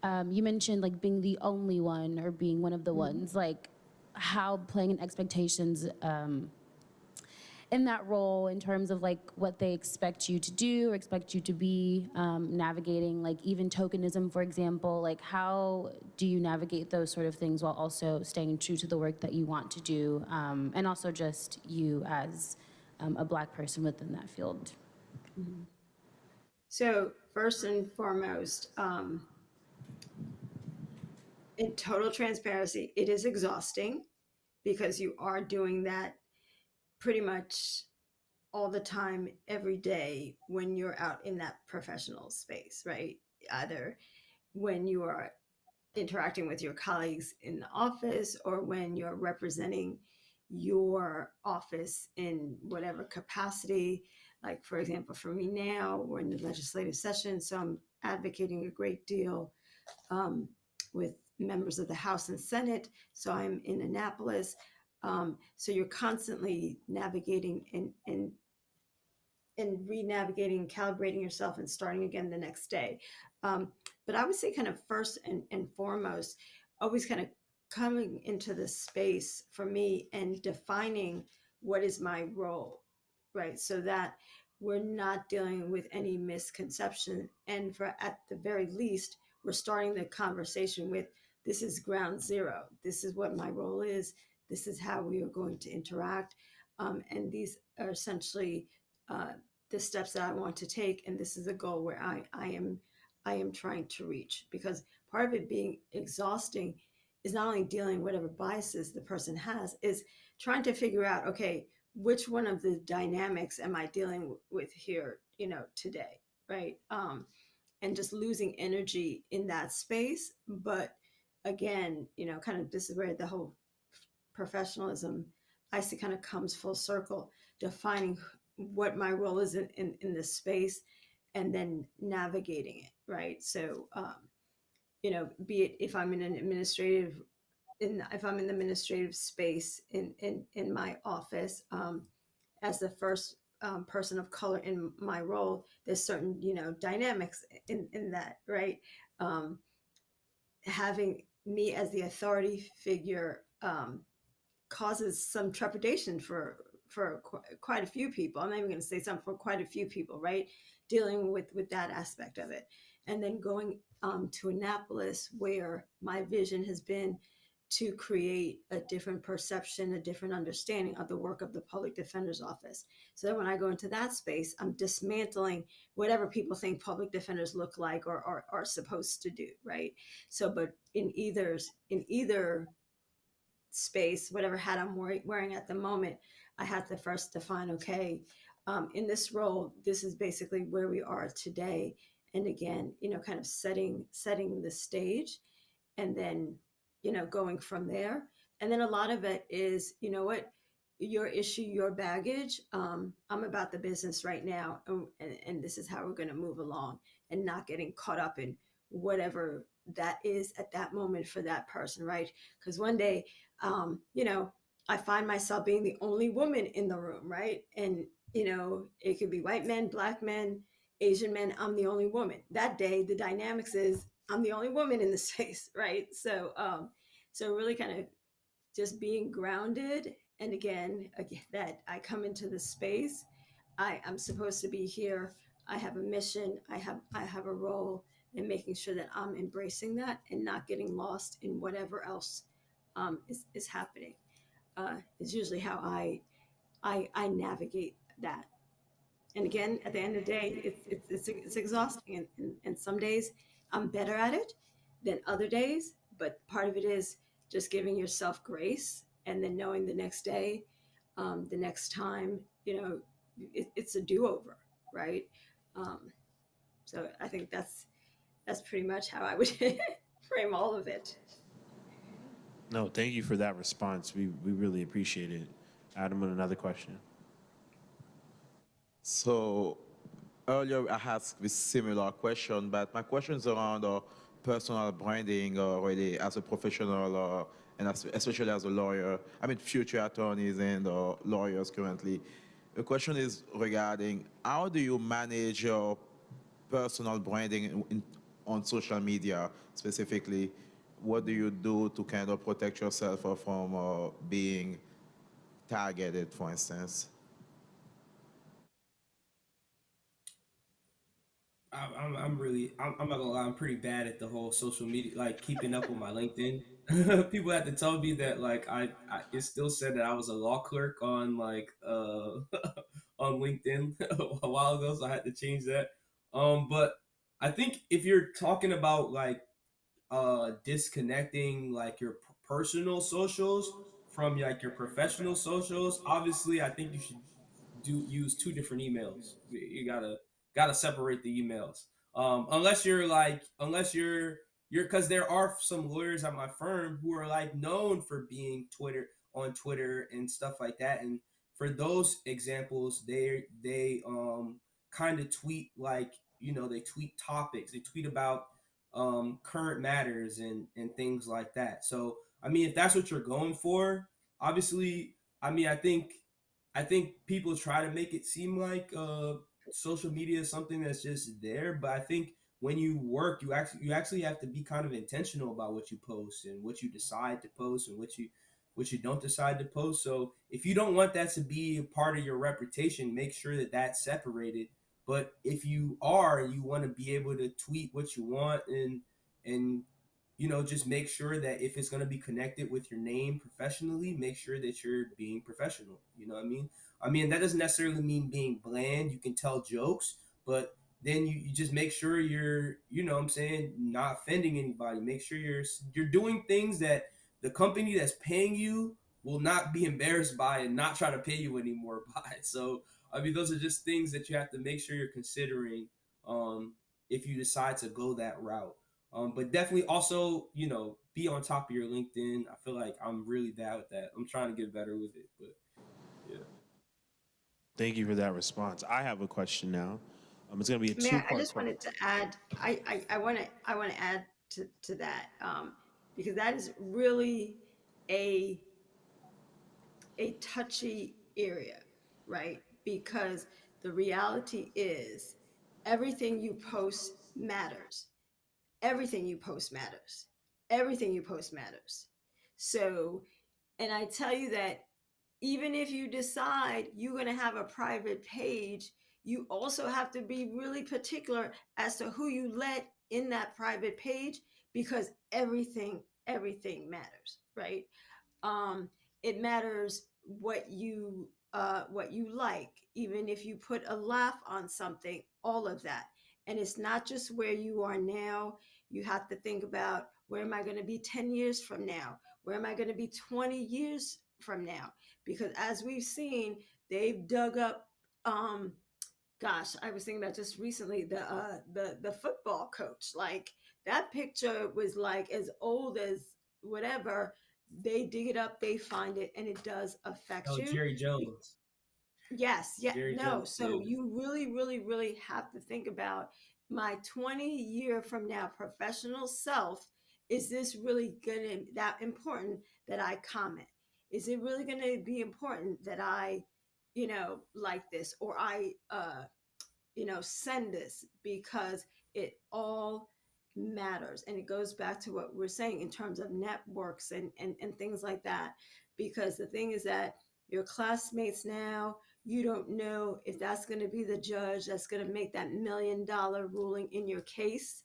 you mentioned like being the only one or being one of the ones, like how playing in expectations in that role in terms of like what they expect you to do or expect you to be, navigating like even tokenism, for example, like how do you navigate those sort of things while also staying true to the work that you want to do, and also just you as a Black person within that field? Mm-hmm. So first and foremost, in total transparency, it is exhausting because you are doing that pretty much all the time, every day when you're out in that professional space, right? Either when you are interacting with your colleagues in the office or when you're representing your office in whatever capacity. Like, for example, for me now, we're in the legislative session, so I'm advocating a great deal with members of the House and Senate. So I'm in Annapolis. So you're constantly navigating and re-navigating, calibrating yourself and starting again the next day. But I would say kind of first and foremost, always kind of coming into this space for me and defining what is my role, right? So that we're not dealing with any misconception. And for at the very least, we're starting the conversation with, this is ground zero. This is what my role is. This is how we are going to interact. And these are essentially the steps that I want to take. And this is a goal where I am trying to reach, because part of it being exhausting is not only dealing with whatever biases the person has, is trying to figure out, okay, which one of the dynamics am I dealing with here, today, right? and just losing energy in that space. But again, kind of this is where the whole professionalism I see kind of comes full circle, defining what my role is in this space and then navigating it, right? So, be it if I'm in an administrative if I'm in the administrative space in my office, as the first person of color in my role, there's certain dynamics in that, right? Um, Having me as the authority figure causes some trepidation for quite a few people. I'm not even going to say some, for quite a few people, right? Dealing with that aspect of it, and then going to Annapolis, where my vision has been to create a different perception, a different understanding of the work of the public defender's office. So that when I go into that space, I'm dismantling whatever people think public defenders look like or are supposed to do, right? So, but in either space, whatever hat I'm wearing at the moment, I had to first define, okay, in this role, this is basically where we are today. And again, kind of setting the stage, and then, going from there. And then a lot of it is, what, your issue, your baggage. I'm about the business right now, and this is how we're going to move along, and not getting caught up in whatever that is at that moment for that person, right? Because one day, I find myself being the only woman in the room, right? And, it could be white men, black men, Asian men. I'm the only woman. That day, the dynamics is I'm the only woman in the space, right? So really kind of just being grounded. And again, that I come into the space, I'm supposed to be here. I have a mission. I have a role, and making sure that I'm embracing that and not getting lost in whatever else is happening. Is usually how I navigate that. And again, at the end of the day, it's exhausting, and some days I'm better at it than other days. But part of it is just giving yourself grace, and then knowing the next day, the next time, it's a do-over, right? Um, so I think that's pretty much how I would frame all of it. No, thank you for that response. We really appreciate it. Adam, with another question. So earlier I asked this similar question, but my question is around personal branding already as a professional and especially as a lawyer. I mean, future attorneys and lawyers currently. The question is regarding how do you manage your personal branding on social media specifically? What do you do to kind of protect yourself from being targeted, for instance? I'm not gonna lie, I'm pretty bad at the whole social media, like keeping up with my LinkedIn. People had to tell me that, like, I it still said that I was a law clerk on, like, on LinkedIn a while ago, so I had to change that. But I think if you're talking about, like, disconnecting, like, your personal socials from, like, your professional socials, obviously I think you should do use two different emails. You gotta separate the emails. Unless you're because there are some lawyers at my firm who are, like, known for being on Twitter and stuff like that. And for those examples, they kind of tweet, like, they tweet topics, they tweet about current matters and things like that. So I mean, if that's what you're going for, obviously, I mean, I think people try to make it seem like social media is something that's just there, but I think when you work, you actually have to be kind of intentional about what you post and what you decide to post and what you don't decide to post. So if you don't want that to be a part of your reputation, make sure that that's separated. But if you are and you want to be able to tweet what you want and just make sure that if it's going to be connected with your name professionally, make sure that you're being professional. You know what I mean? I mean, that doesn't necessarily mean being bland. You can tell jokes, but then you just make sure you're, what I'm saying, not offending anybody. Make sure you're doing things that the company that's paying you will not be embarrassed by and not try to pay you anymore by. So, I mean, those are just things that you have to make sure you're considering. Um, if you decide to go that route. But definitely also, be on top of your LinkedIn. I feel like I'm really bad with that. I'm trying to get better with it, but yeah. Thank you for that response. I have a question now. It's going to be a Mayor, I two-part just question. wanted to add, I want to add to that, because that is really a touchy area, right? Because the reality is everything you post matters. Everything you post matters. Everything you post matters. So, and I tell you that even if you decide you're going to have a private page, you also have to be really particular as to who you let in that private page, because everything matters, right? um, it matters what you like, even if you put a laugh on something, all of that. And it's not just where you are now. You have to think about, where am I going to be 10 years from now? Where am I going to be 20 years from now? Because as we've seen, they've dug up, gosh, I was thinking about just recently, the football coach. Like, that picture was like as old as whatever. They dig it up, they find it, and it does affect Oh, you. Jerry Jones. Yes, yeah, Jerry no. Jones. So Yeah. you really, really, really have to think about, my 20-year from now professional self. Is this really gonna that important that I comment? Is it really gonna be important that I, like this, or I send this? Because it all matters, and it goes back to what we're saying in terms of networks and things like that. Because the thing is that your classmates now, you don't know if that's going to be the judge that's going to make that $1 million ruling in your case.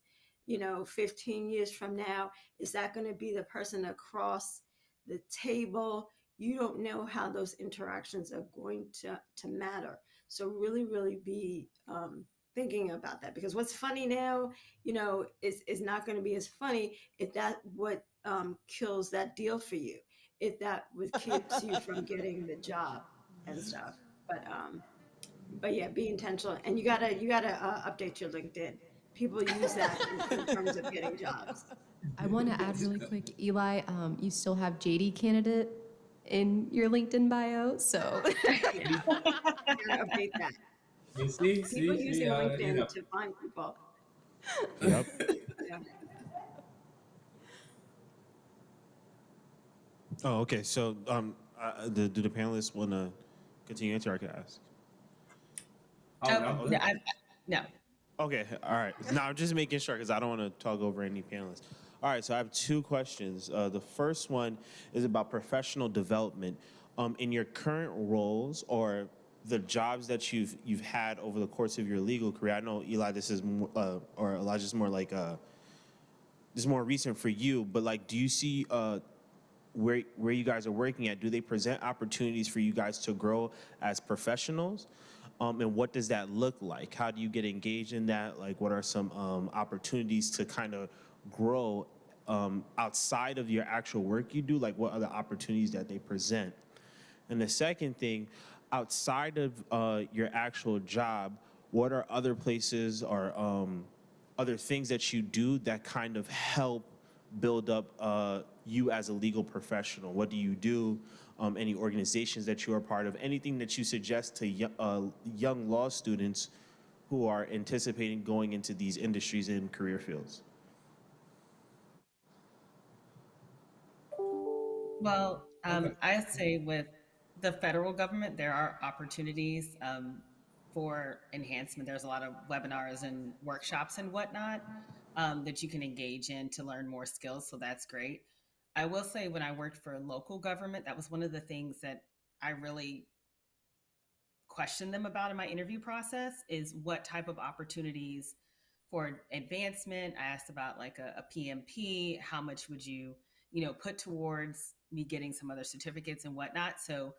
15 years from now, is that going to be the person across the table? You don't know how those interactions are going to matter. So really, really be thinking about that, because what's funny now, is not going to be as funny if that what kills that deal for you, if that what keeps you from getting the job and stuff. But yeah, be intentional, and you gotta update your LinkedIn. People use that in terms of getting jobs. I want to add really quick, Eli, you still have JD candidate in your LinkedIn bio, so. Yeah, you gotta update that. You see, People using you LinkedIn know. to find people. Yep. Yeah. Oh, okay. So, do the panelists want to continue answer? I could ask. Oh, I'm No, good. no. Okay. All right. Now I'm just making sure because I don't want to talk over any panelists. All right. So I have two questions. The first one is about professional development. In your current roles or the jobs that you've had over the course of your legal career. I know, Eli, this is or Elijah's more like this is more recent for you. But like, do you see where you guys are working at, do they present opportunities for you guys to grow as professionals? And what does that look like? How do you get engaged in that? Like, what are some opportunities to kind of grow outside of your actual work you do? Like, what are the opportunities that they present? And the second thing, outside of your actual job, what are other places or other things that you do that kind of help build up you as a legal professional? What do you do? Any organizations that you are part of? Anything that you suggest to young law students who are anticipating going into these industries and career fields? Well, I'd say with the federal government, there are opportunities for enhancement. There's a lot of webinars and workshops and whatnot that you can engage in to learn more skills. So that's great. I will say when I worked for local government, that was one of the things that I really questioned them about in my interview process is what type of opportunities for advancement. I asked about like a PMP, how much would you, put towards me getting some other certificates and whatnot. So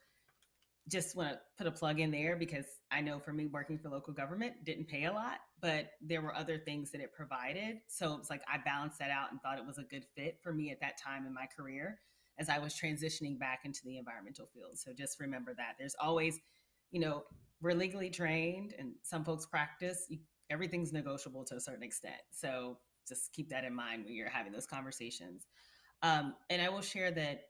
just want to put a plug in there because I know for me working for local government didn't pay a lot, but there were other things that it provided. So it's like I balanced that out and thought it was a good fit for me at that time in my career as I was transitioning back into the environmental field. So just remember that there's always, we're legally trained and some folks practice. You everything's negotiable to a certain extent. So just keep that in mind when you're having those conversations. And I will share that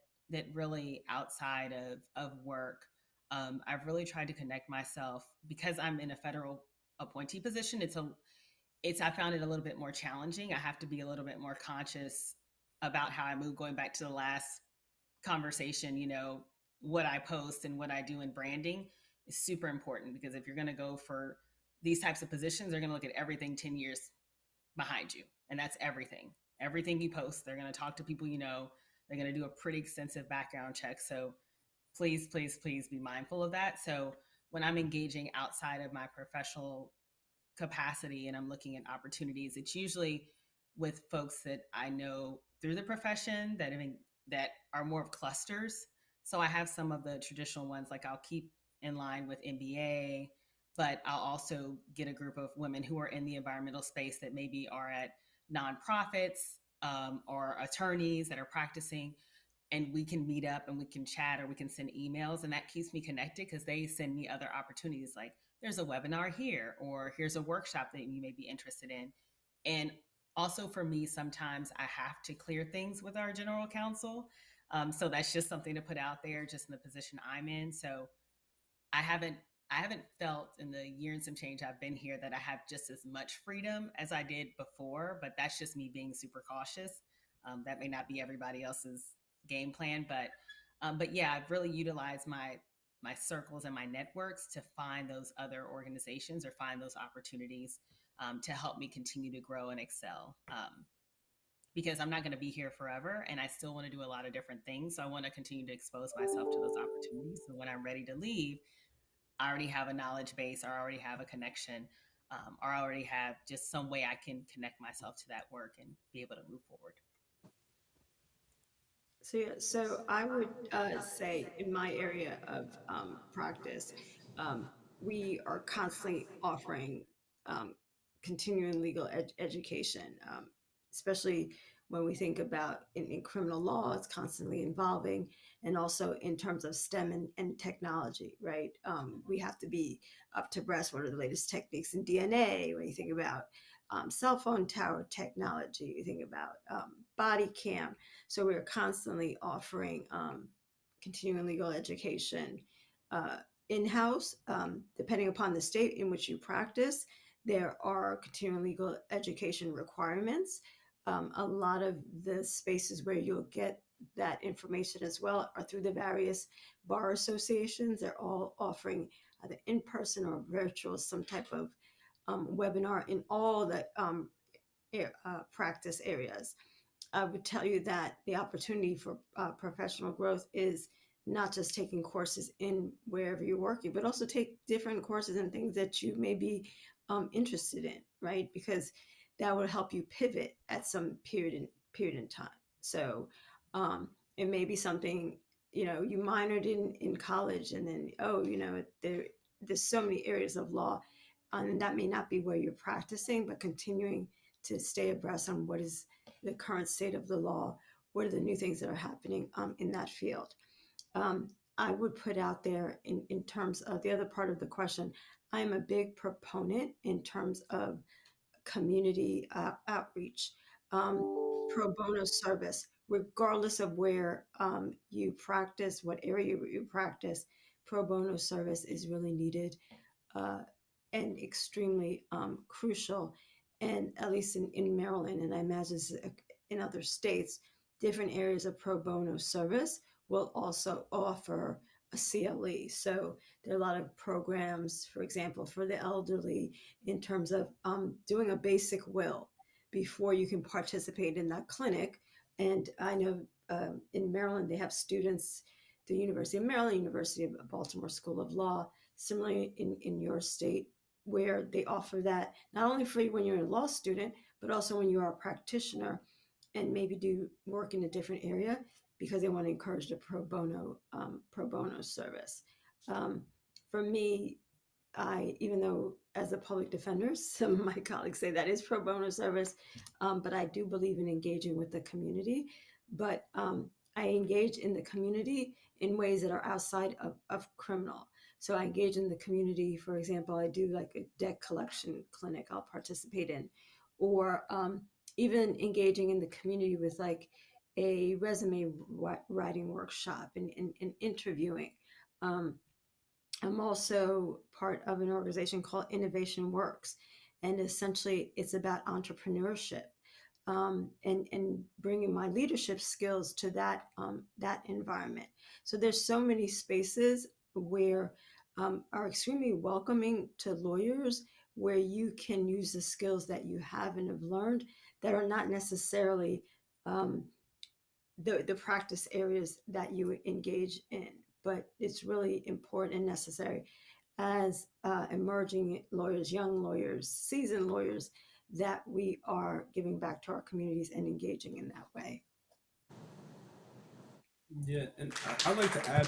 really outside of work, I've really tried to connect myself because I'm in a federal appointee position. I found it a little bit more challenging. I have to be a little bit more conscious about how I move. Going back to the last conversation, what I post and what I do in branding is super important, because if you're going to go for these types of positions, they're going to look at everything 10 years behind you. And that's everything. Everything you post, they're going to talk to people they're going to do a pretty extensive background check. So please, please, please be mindful of that. So when I'm engaging outside of my professional capacity and I'm looking at opportunities, it's usually with folks that I know through the profession that are more of clusters. So I have some of the traditional ones, like I'll keep in line with MBA, but I'll also get a group of women who are in the environmental space that maybe are at nonprofits or attorneys that are practicing, and we can meet up and we can chat or we can send emails, and that keeps me connected because they send me other opportunities, like there's a webinar here or here's a workshop that you may be interested in. And also for me, sometimes I have to clear things with our general counsel. So that's just something to put out there, just in the position I'm in. So I haven't felt in the year and some change I've been here that I have just as much freedom as I did before, but that's just me being super cautious. That may not be everybody else's game plan, but yeah, I've really utilized my circles and my networks to find those other organizations or find those opportunities to help me continue to grow and excel. Because I'm not going to be here forever, and I still want to do a lot of different things. So I want to continue to expose myself to those opportunities. So when I'm ready to leave, I already have a knowledge base, or I already have a connection, or I already have just some way I can connect myself to that work and be able to move forward. So I would say in my area of practice, we are constantly offering continuing legal education, especially when we think about in criminal law, it's constantly evolving, and also in terms of STEM and technology, right? We have to be up to breast. What are the latest techniques in DNA? When you think about cell phone tower technology, you think about body cam. So we're constantly offering continuing legal education in-house, depending upon the state in which you practice. There are continuing legal education requirements. A lot of the spaces where you'll get that information as well are through the various bar associations. They're all offering either in-person or virtual, some type of webinar in all the practice areas. I would tell you that the opportunity for professional growth is not just taking courses in wherever you're working, but also take different courses and things that you may be interested in, right? Because that will help you pivot at some period in time. So it may be something, you minored in college, and then, there's so many areas of law, and that may not be where you're practicing, but continuing to stay abreast on what is the current state of the law, what are the new things that are happening in that field. I would put out there in terms of the other part of the question, I'm a big proponent in terms of community outreach, pro bono service, regardless of where you practice, what area you practice. Pro bono service is really needed and extremely crucial. And at least in Maryland, and I imagine in other states, different areas of pro bono service will also offer a CLE. So there are a lot of programs, for example, for the elderly, in terms of doing a basic will before you can participate in that clinic. And I know in Maryland, they have students, the University of Maryland, University of Baltimore School of Law, similarly in your state, where they offer that not only for when you're a law student, but also when you are a practitioner and maybe do work in a different area, because they want to encourage the pro bono service. For me, even though as a public defender, some of my colleagues say that is pro bono service, but I do believe in engaging with the community. But I engage in the community in ways that are outside of criminal. So I engage in the community. For example, I do like a debt collection clinic I'll participate in, or even engaging in the community with like a resume writing workshop and interviewing. I'm also part of an organization called Innovation Works, and essentially it's about entrepreneurship, and bringing my leadership skills to that environment. So there's so many spaces where are extremely welcoming to lawyers, where you can use the skills that you have and have learned that are not necessarily the practice areas that you engage in, but it's really important and necessary as emerging lawyers, young lawyers, seasoned lawyers, that we are giving back to our communities and engaging in that way. Yeah, and I'd like to add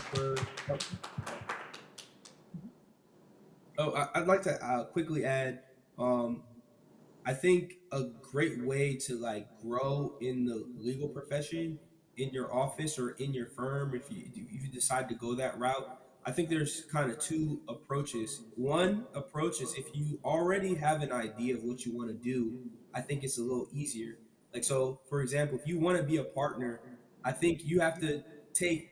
I'd like to quickly add. I think a great way to like grow in the legal profession in your office or in your firm, if you decide to go that route, I think there's kind of two approaches. One approach is if you already have an idea of what you want to do, I think it's a little easier. Like, so for example, if you want to be a partner, I think you have to take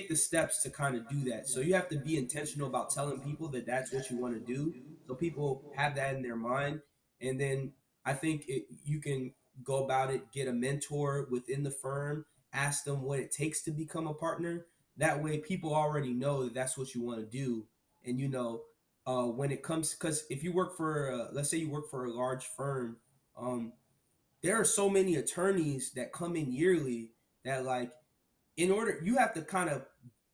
the steps to kind of do that. So you have to be intentional about telling people that that's what you want to do. So people have that in their mind. And then I think you can go about it, get a mentor within the firm, ask them what it takes to become a partner. That way people already know that that's what you want to do. And, when it comes, because if you work for, let's say you work for a large firm, there are so many attorneys that come in yearly that like, in order, you have to kind of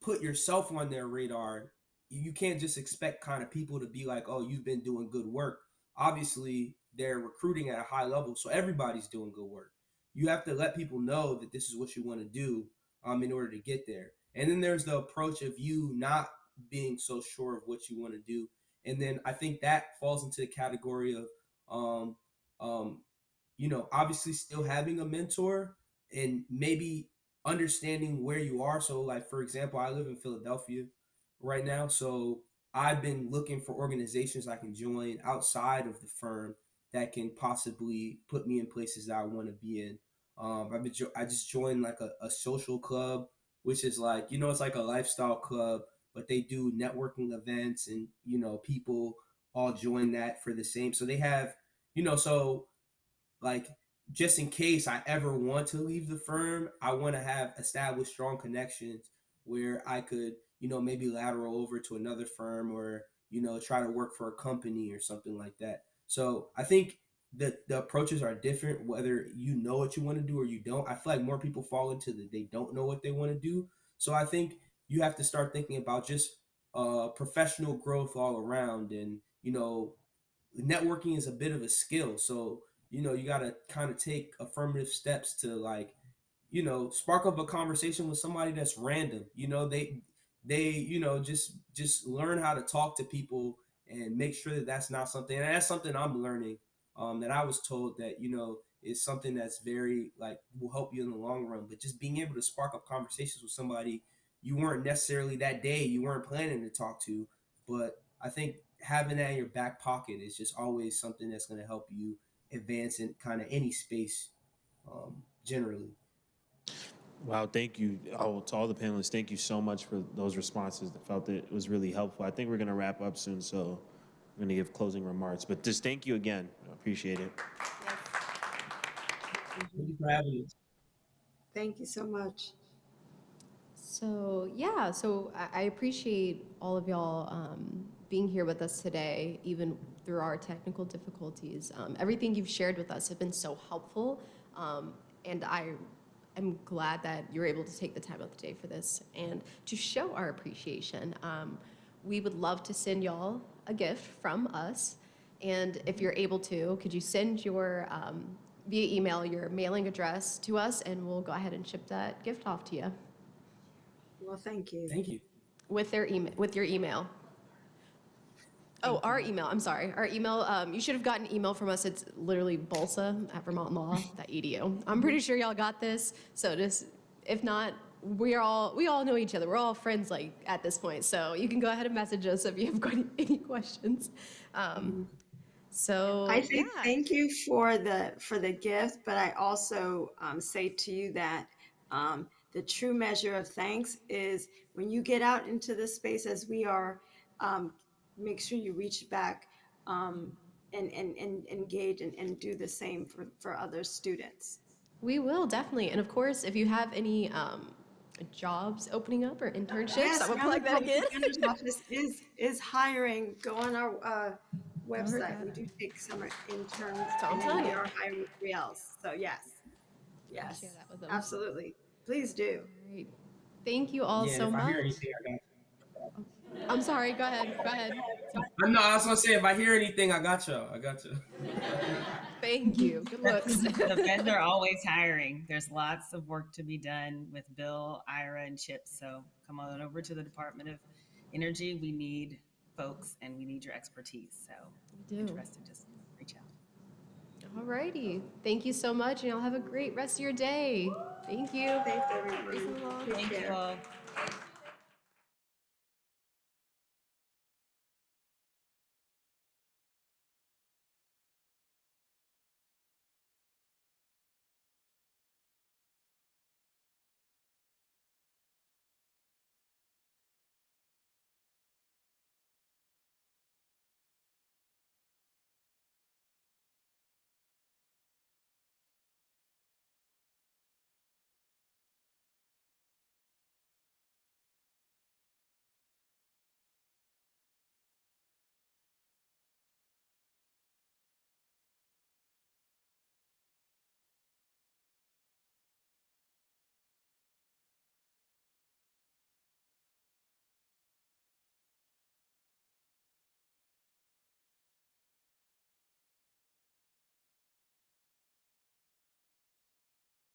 put yourself on their radar. You can't just expect kind of people to be like, oh, you've been doing good work. Obviously they're recruiting at a high level, so everybody's doing good work. You have to let people know that this is what you want to do, in order to get there. And then there's the approach of you not being so sure of what you want to do. And then I think that falls into the category of um, um, obviously still having a mentor and maybe understanding where you are. So, like, for example, I live in Philadelphia right now. So, I've been looking for organizations I can join outside of the firm that can possibly put me in places that I want to be in. I just joined like a social club, which is like, it's like a lifestyle club, but they do networking events and, people all join that for the same. So they have, so like just in case I ever want to leave the firm, I want to have established strong connections where I could, maybe lateral over to another firm or, try to work for a company or something like that. So I think that the approaches are different, whether you know what you want to do or you don't. I feel like more people fall into they don't know what they want to do. So I think you have to start thinking about just professional growth all around. And, networking is a bit of a skill. So, you got to kind of take affirmative steps to like, spark up a conversation with somebody that's random. Just learn how to talk to people and make sure that that's not something, and that's something I'm learning, that I was told that, is something that's very like will help you in the long run. But just being able to spark up conversations with somebody you weren't necessarily that day, you weren't planning to talk to, but I think having that in your back pocket is just always something that's going to help you advance in kind of any space, generally. Wow, thank you. Oh, to all the panelists, thank you so much for those responses. I felt that it was really helpful. I think we're going to wrap up soon, so I'm going to give closing remarks. But just thank you again. I appreciate it. Thank you for having us. Thank you so much. So I appreciate all of y'all being here with us today, even through our technical difficulties. Everything you've shared with us has been so helpful, and I'm glad that you're able to take the time of the day for this and to show our appreciation. We would love to send y'all a gift from us, and if you're able to, could you send your via email your mailing address to us, and we'll go ahead and ship that gift off to you. Well, thank you. Thank you. With your email. Our email. I'm sorry. Our email. You should have gotten an email from us. It's literally balsa@vermontlaw.edu. I'm pretty sure y'all got this. So just, if not, we all know each other. We're all friends like at this point. So you can go ahead and message us if you have got any questions. So I say yeah. thank you for the gift, but I also say to you that the true measure of thanks is when you get out into this space as we are. Make sure you reach back and engage and do the same for other students. We will, definitely. And of course, if you have any jobs opening up or internships, Yes, I will Randall plug that again. Defender's Office is hiring. Go on our website. We do take summer interns, and then we are hiring 3Ls. So yes, yes, share that with them. absolutely. Please do. Great. Thank you all Yeah, so if I hear much. anything, I got you. I'm sorry. Go ahead. Go ahead. No, I was gonna say if I hear anything, I got you. I got you. Thank you. Good looks. The feds are always hiring. There's lots of work to be done with Bill, Ira, and Chip. So come on over to the Department of Energy. We need folks and we need your expertise. So if you're interested, just reach out. All righty. Thank you so much, and y'all have a great rest of your day. Thank you. Thanks, everyone. Thank you all.